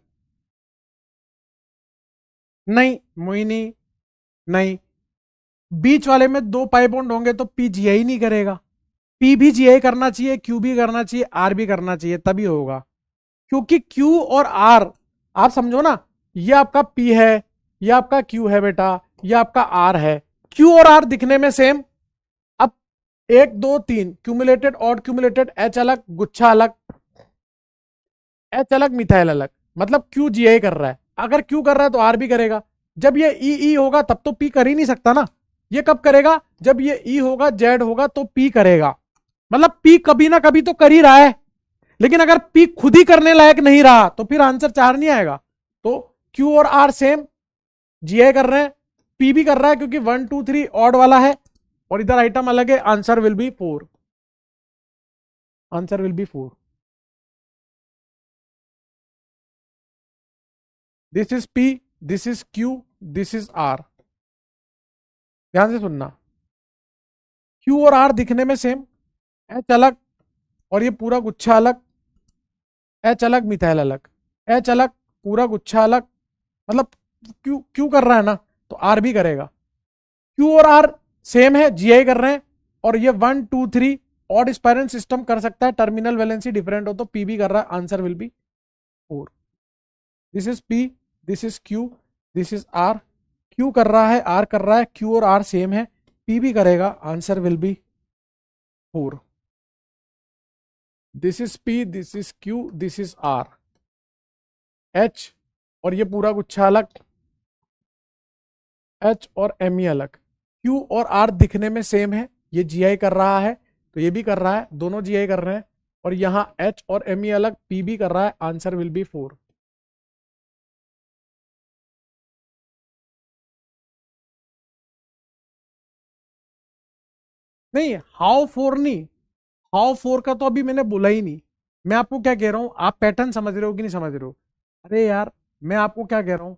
नहीं मोहिनी, नहीं। बीच वाले में 2 पाई बॉन्ड होंगे तो P GI नहीं करेगा। P भी GI करना चाहिए, Q भी करना चाहिए, R भी करना चाहिए, तभी होगा। क्योंकि Q और R, आप समझो ना, ये आपका P है, ये आपका Q है बेटा, ये आपका R है। Q और R दिखने में सेम। अब 1 2 3 क्यूमुलेटेड, ऑड क्यूमुलेटेड, H अलग, गुच्छा अलग, H अलग, मिथाइल अलग, मतलब Q GI कर रहा है। अगर Q कर रहा है तो R भी करेगा। जब ये E होगा तब तो P कर ही नहीं सकता ना। ये कब करेगा? जब ये E होगा, Z होगा तो P करेगा। मतलब P कभी ना कभी तो कर ही रहा है। लेकिन अगर P खुद ही करने लायक नहीं रहा तो फिर आंसर 4 नहीं आएगा। तो Q और R सेम, GI कर रहे हैं, P भी कर रहा है क्योंकि 1 2 3 ऑड वाला है, और इधर आइटम अलग है। Answer will B 4। Answer will B 4। This is P, this is Q, this is R। ध्यान से सुनना, Q और R दिखने में सेम, H अलग और ये पूरा गुच्छा अलग, H अलग, मिथाइल अलग, H अलग, पूरा गुच्छा अलग, मतलब क्यू कर रहा है ना, तो आर भी करेगा। क्यू और आर सेम है, GI कर रहे हैं, और ये 1 2 3 ऑड स्पाइरल सिस्टम कर सकता है, टर्मिनल वैलेंसी डिफरेंट हो तो P भी कर रहा है। Answer will B 4। This is P, this is Q, this is R। Q कर रहा है, R कर रहा है, Q और R सेम है, P भी करेगा। Answer will B 4। This is P, this is Q, this is R। H और ये पूरा गुच्छा अलग, H और Me अलग। Q और R दिखने में सेम है, ये GI कर रहा है तो ये भी कर रहा है, दोनों GI कर रहे हैं, और यहां H और Me अलग, P भी कर रहा है, आंसर विल बी 4। नहीं, हाउ 4 नहीं, हाउ 4 का तो अभी मैंने बोला ही नहीं। मैं आपको क्या कह रहा हूं, आप पैटर्न समझ रहे हो कि नहीं समझ रहे हो? अरे यार, मैं आपको क्या कह रहा हूं,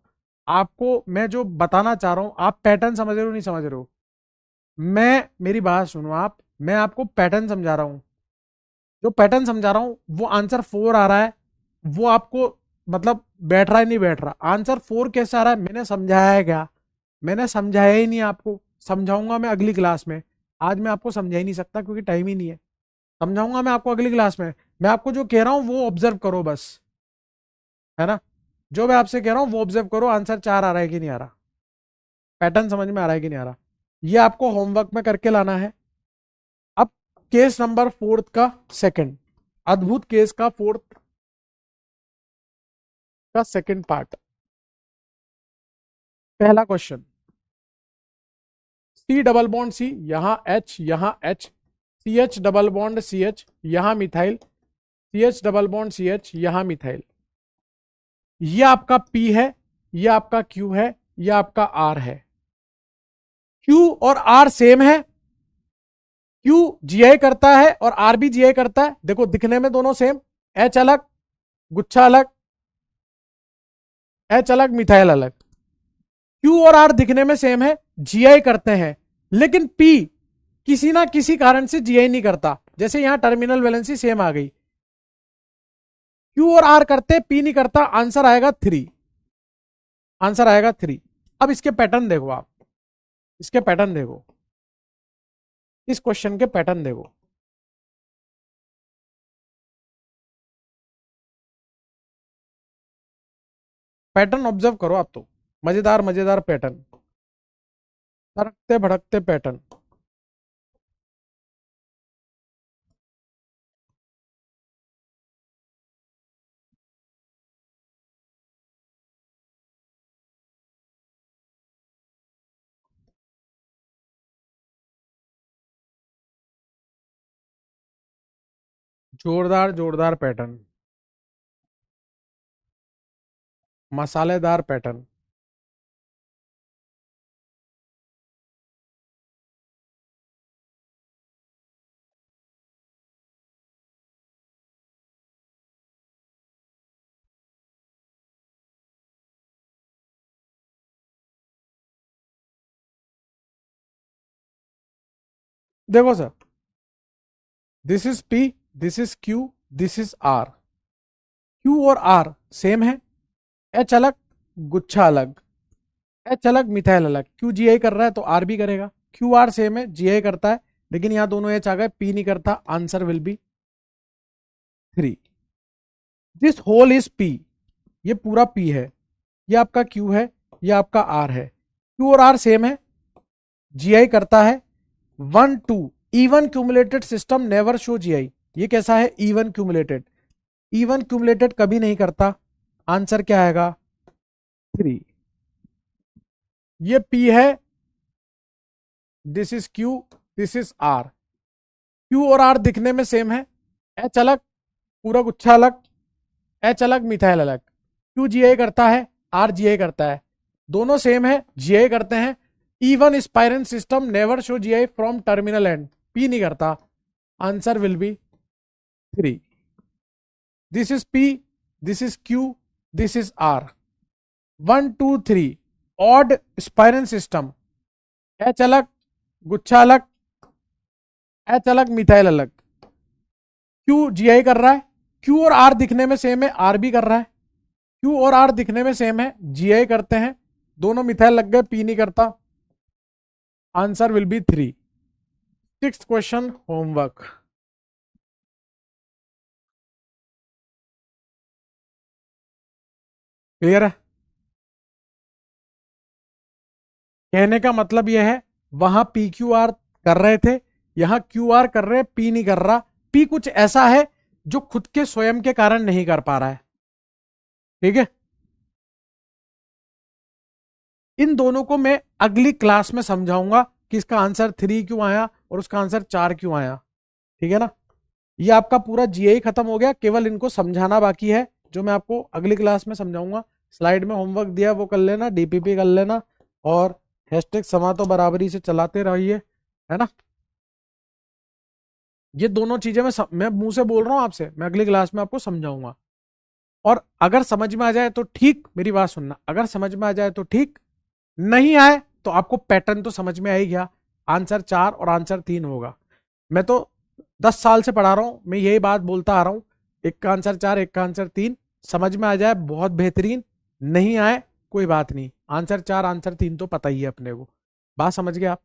आपको मैं जो बताना चाह रहा हूं, आप पैटर्न समझ रहे हो नहीं समझ रहे हो? मेरी बात सुनो आप, मैं आपको पैटर्न समझा रहा हूं, जो पैटर्न समझा रहा हूं वो आंसर 4 आ रहा है, वो आपको मतलब बैठ रहा है नहीं बैठ रहा? आंसर 4 कैसे आ रहा है, मैंने समझाया है क्या? मैंने समझाया ही नहीं आपको, समझाऊंगा मैं अगली क्लास में। आज मैं आपको समझा ही नहीं सकता क्योंकि टाइम ही नहीं है, समझाऊंगा मैं आपको अगली क्लास में। मैं आपको जो कह रहा हूं वो ऑब्जर्व करो बस, है ना? जो मैं आपसे कह रहा हूं वो ऑब्जर्व करो, आंसर 4 आ रहा है कि नहीं आ रहा, पैटर्न समझ में आ रहा है कि नहीं आ रहा, ये आपको होमवर्क में करके लाना है। अब केस नंबर 4 का सेकंड, अद्भुत केस का 4 का सेकंड पार्ट। पहला question, C double bond C, यहां H यहां H, CH double bond CH, यहां methyl, CH double bond CH, यहां मिथाइल। ये आपका P है, ये आपका Q है, ये आपका R है। Q और R सेम है, Q GI करता है और R भी GI करता है, देखो दिखने में दोनों सेम, H अलग, गुच्छा अलग, H अलग, मिथाइल अलग। Q और R दिखने में सेम है, GI करते हैं, लेकिन P किसी ना किसी कारण से GI नहीं करता, जैसे यहां टर्मिनल वैलेंसी सेम आ गई, Q और R करते, P नहीं करता, आंसर आएगा 3, आंसर आएगा 3। अब इसके पैटर्न देखो आप, इसके पैटर्न देखो, इस क्वेश्चन के पैटर्न देखो, पैटर्न ऑब्जर्व करो आप तो, मजेदार मजेदार पैटर्न, तड़कते भड़कते पैटर्न। जोरदार जोरदार पैटर्न, मसालेदार पैटर्न। देखो sir, this is P, this is Q, this is R। Q और R सेम है, H अलग, गुच्छा अलग, H अलग, मिथाइल अलग। Q GI कर रहा है तो R भी करेगा, Q R सेम है, GI करता है, लेकिन यहां दोनों H आ गए, P नहीं करता, answer will be 3। This whole is P, ये पूरा P है, ये आपका Q है, ये आपका R है। Q और R सेम है, GI करता है, 1 2, even cumulated system never show GI। ये कैसा है, इवन क्यूमुलेटेड, इवन क्यूमुलेटेड कभी नहीं करता, आंसर क्या आएगा 3। ये P है, this is Q, this is R। Q और R दिखने में सेम है, H अलग, पूरा गुच्छा अलग, H अलग, मिथाइल अलग। Q GI करता है, R GI करता है, दोनों सेम है, GI करते हैं। Even spiran system never show GI from terminal end, P नहीं करता, answer will be 3। This is P, this is Q, this is R। 1 2 3, odd spiran system, H अलग, गुच्छा अलग, H अलग, मिथाइल अलग। Q GI कर रहा है, Q और R दिखने में सेम है, R भी कर रहा है। Q और R दिखने में सेम है, GI करते हैं, दोनों मिथाइल लग गए, P नहीं करता, answer will be 3। Sixth question homework. Clear है? कहने का मतलब यह है, वहां PQR कर रहे थे, यहां QR कर रहे हैं, P नहीं कर रहा। P कुछ ऐसा है जो खुद के स्वयं के कारण नहीं कर पा रहा है, ठीक है? इन दोनों को मैं अगली क्लास में समझाऊंगा कि इसका आंसर 3 क्यों आया और उसका आंसर 4 क्यों आया, ठीक है ना? ये आपका पूरा जीआई खत्म हो गया, केवल इनको समझाना बाकी है, जो मैं आपको अगली क्लास में समझाऊंगा। स्लाइड में होमवर्क दिया वो कर लेना, डीपीपी कर लेना, और हैशटैग समा तो बराबरी से चलाते रहिए, है ना। ये दोनों चीजें मैं मुंह से बोल रहा हूँ आपसे, मैं अगली क्लास में आपको समझाऊंगा। और अगर समझ में आ जाए तो ठीक, मेरी बात सुनना, अगर समझ में आ जाए तो ठीक, नहीं आए तो आपको पैटर्न तो समझ में आ ही गया, आंसर 4 और आंसर 3 होगा। मैं तो 10 साल से पढ़ा रहा हूं, मैं यही बात बोलता आ रहा हूं, एक का आंसर 4, एक का आंसर 3, समझ में आ जाए बहुत बेहतरीन, नहीं आए कोई बात नहीं, आंसर 4 आंसर 3 तो पता ही है अपने को। बात समझ गए आप,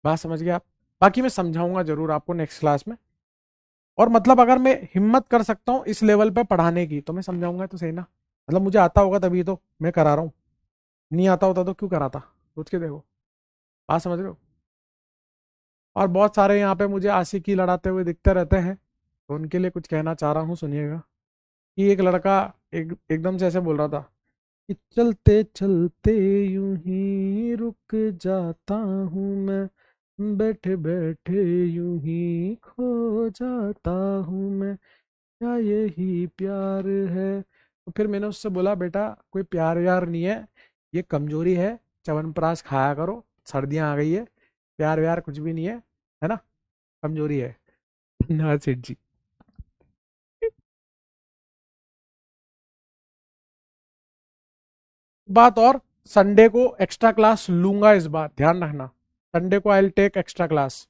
बात समझ गए आप। बाकी मैं समझाऊंगा जरूर आपको नेक्स्ट क्लास में, और मतलब अगर मैं हिम्मत कर सकता हूँ इस लेवल पे पढ़ाने की तो मैं समझाऊंगा, तो सही ना, मतलब मुझे आता होगा तभी तो मैं करा रहा हूँ, नहीं आता होता तो क्यों कराता, सोच के देखो। बात समझ रहे हो। और बहुत सारे यहाँ पे मुझे आशिकी लड़ाते हुए दिखते रहते हैं, तो उनके लिए कुछ कहना चाह रहा हूँ, सुनिएगा। कि एक लड़का एकदम से ऐसे बोल रहा था कि चलते चलते यूं ही रुक जाता हूँ मैं, बैठे बैठे यूं ही खो जाता हूँ मैं, क्या यही प्यार है। तो फिर मैंने उससे बोला, बेटा कोई प्यार व्यार नहीं है, ये कमजोरी है, च्यवनप्राश खाया करो, सर्दियाँ आ गई है, प्यार व्यार कुछ भी नहीं है ना, कमजोरी है। धन्यवाद सेठ जी। बात और, संडे को एक्स्ट्रा क्लास लूंगा, इस बार ध्यान रखना, संडे को I will take extra class.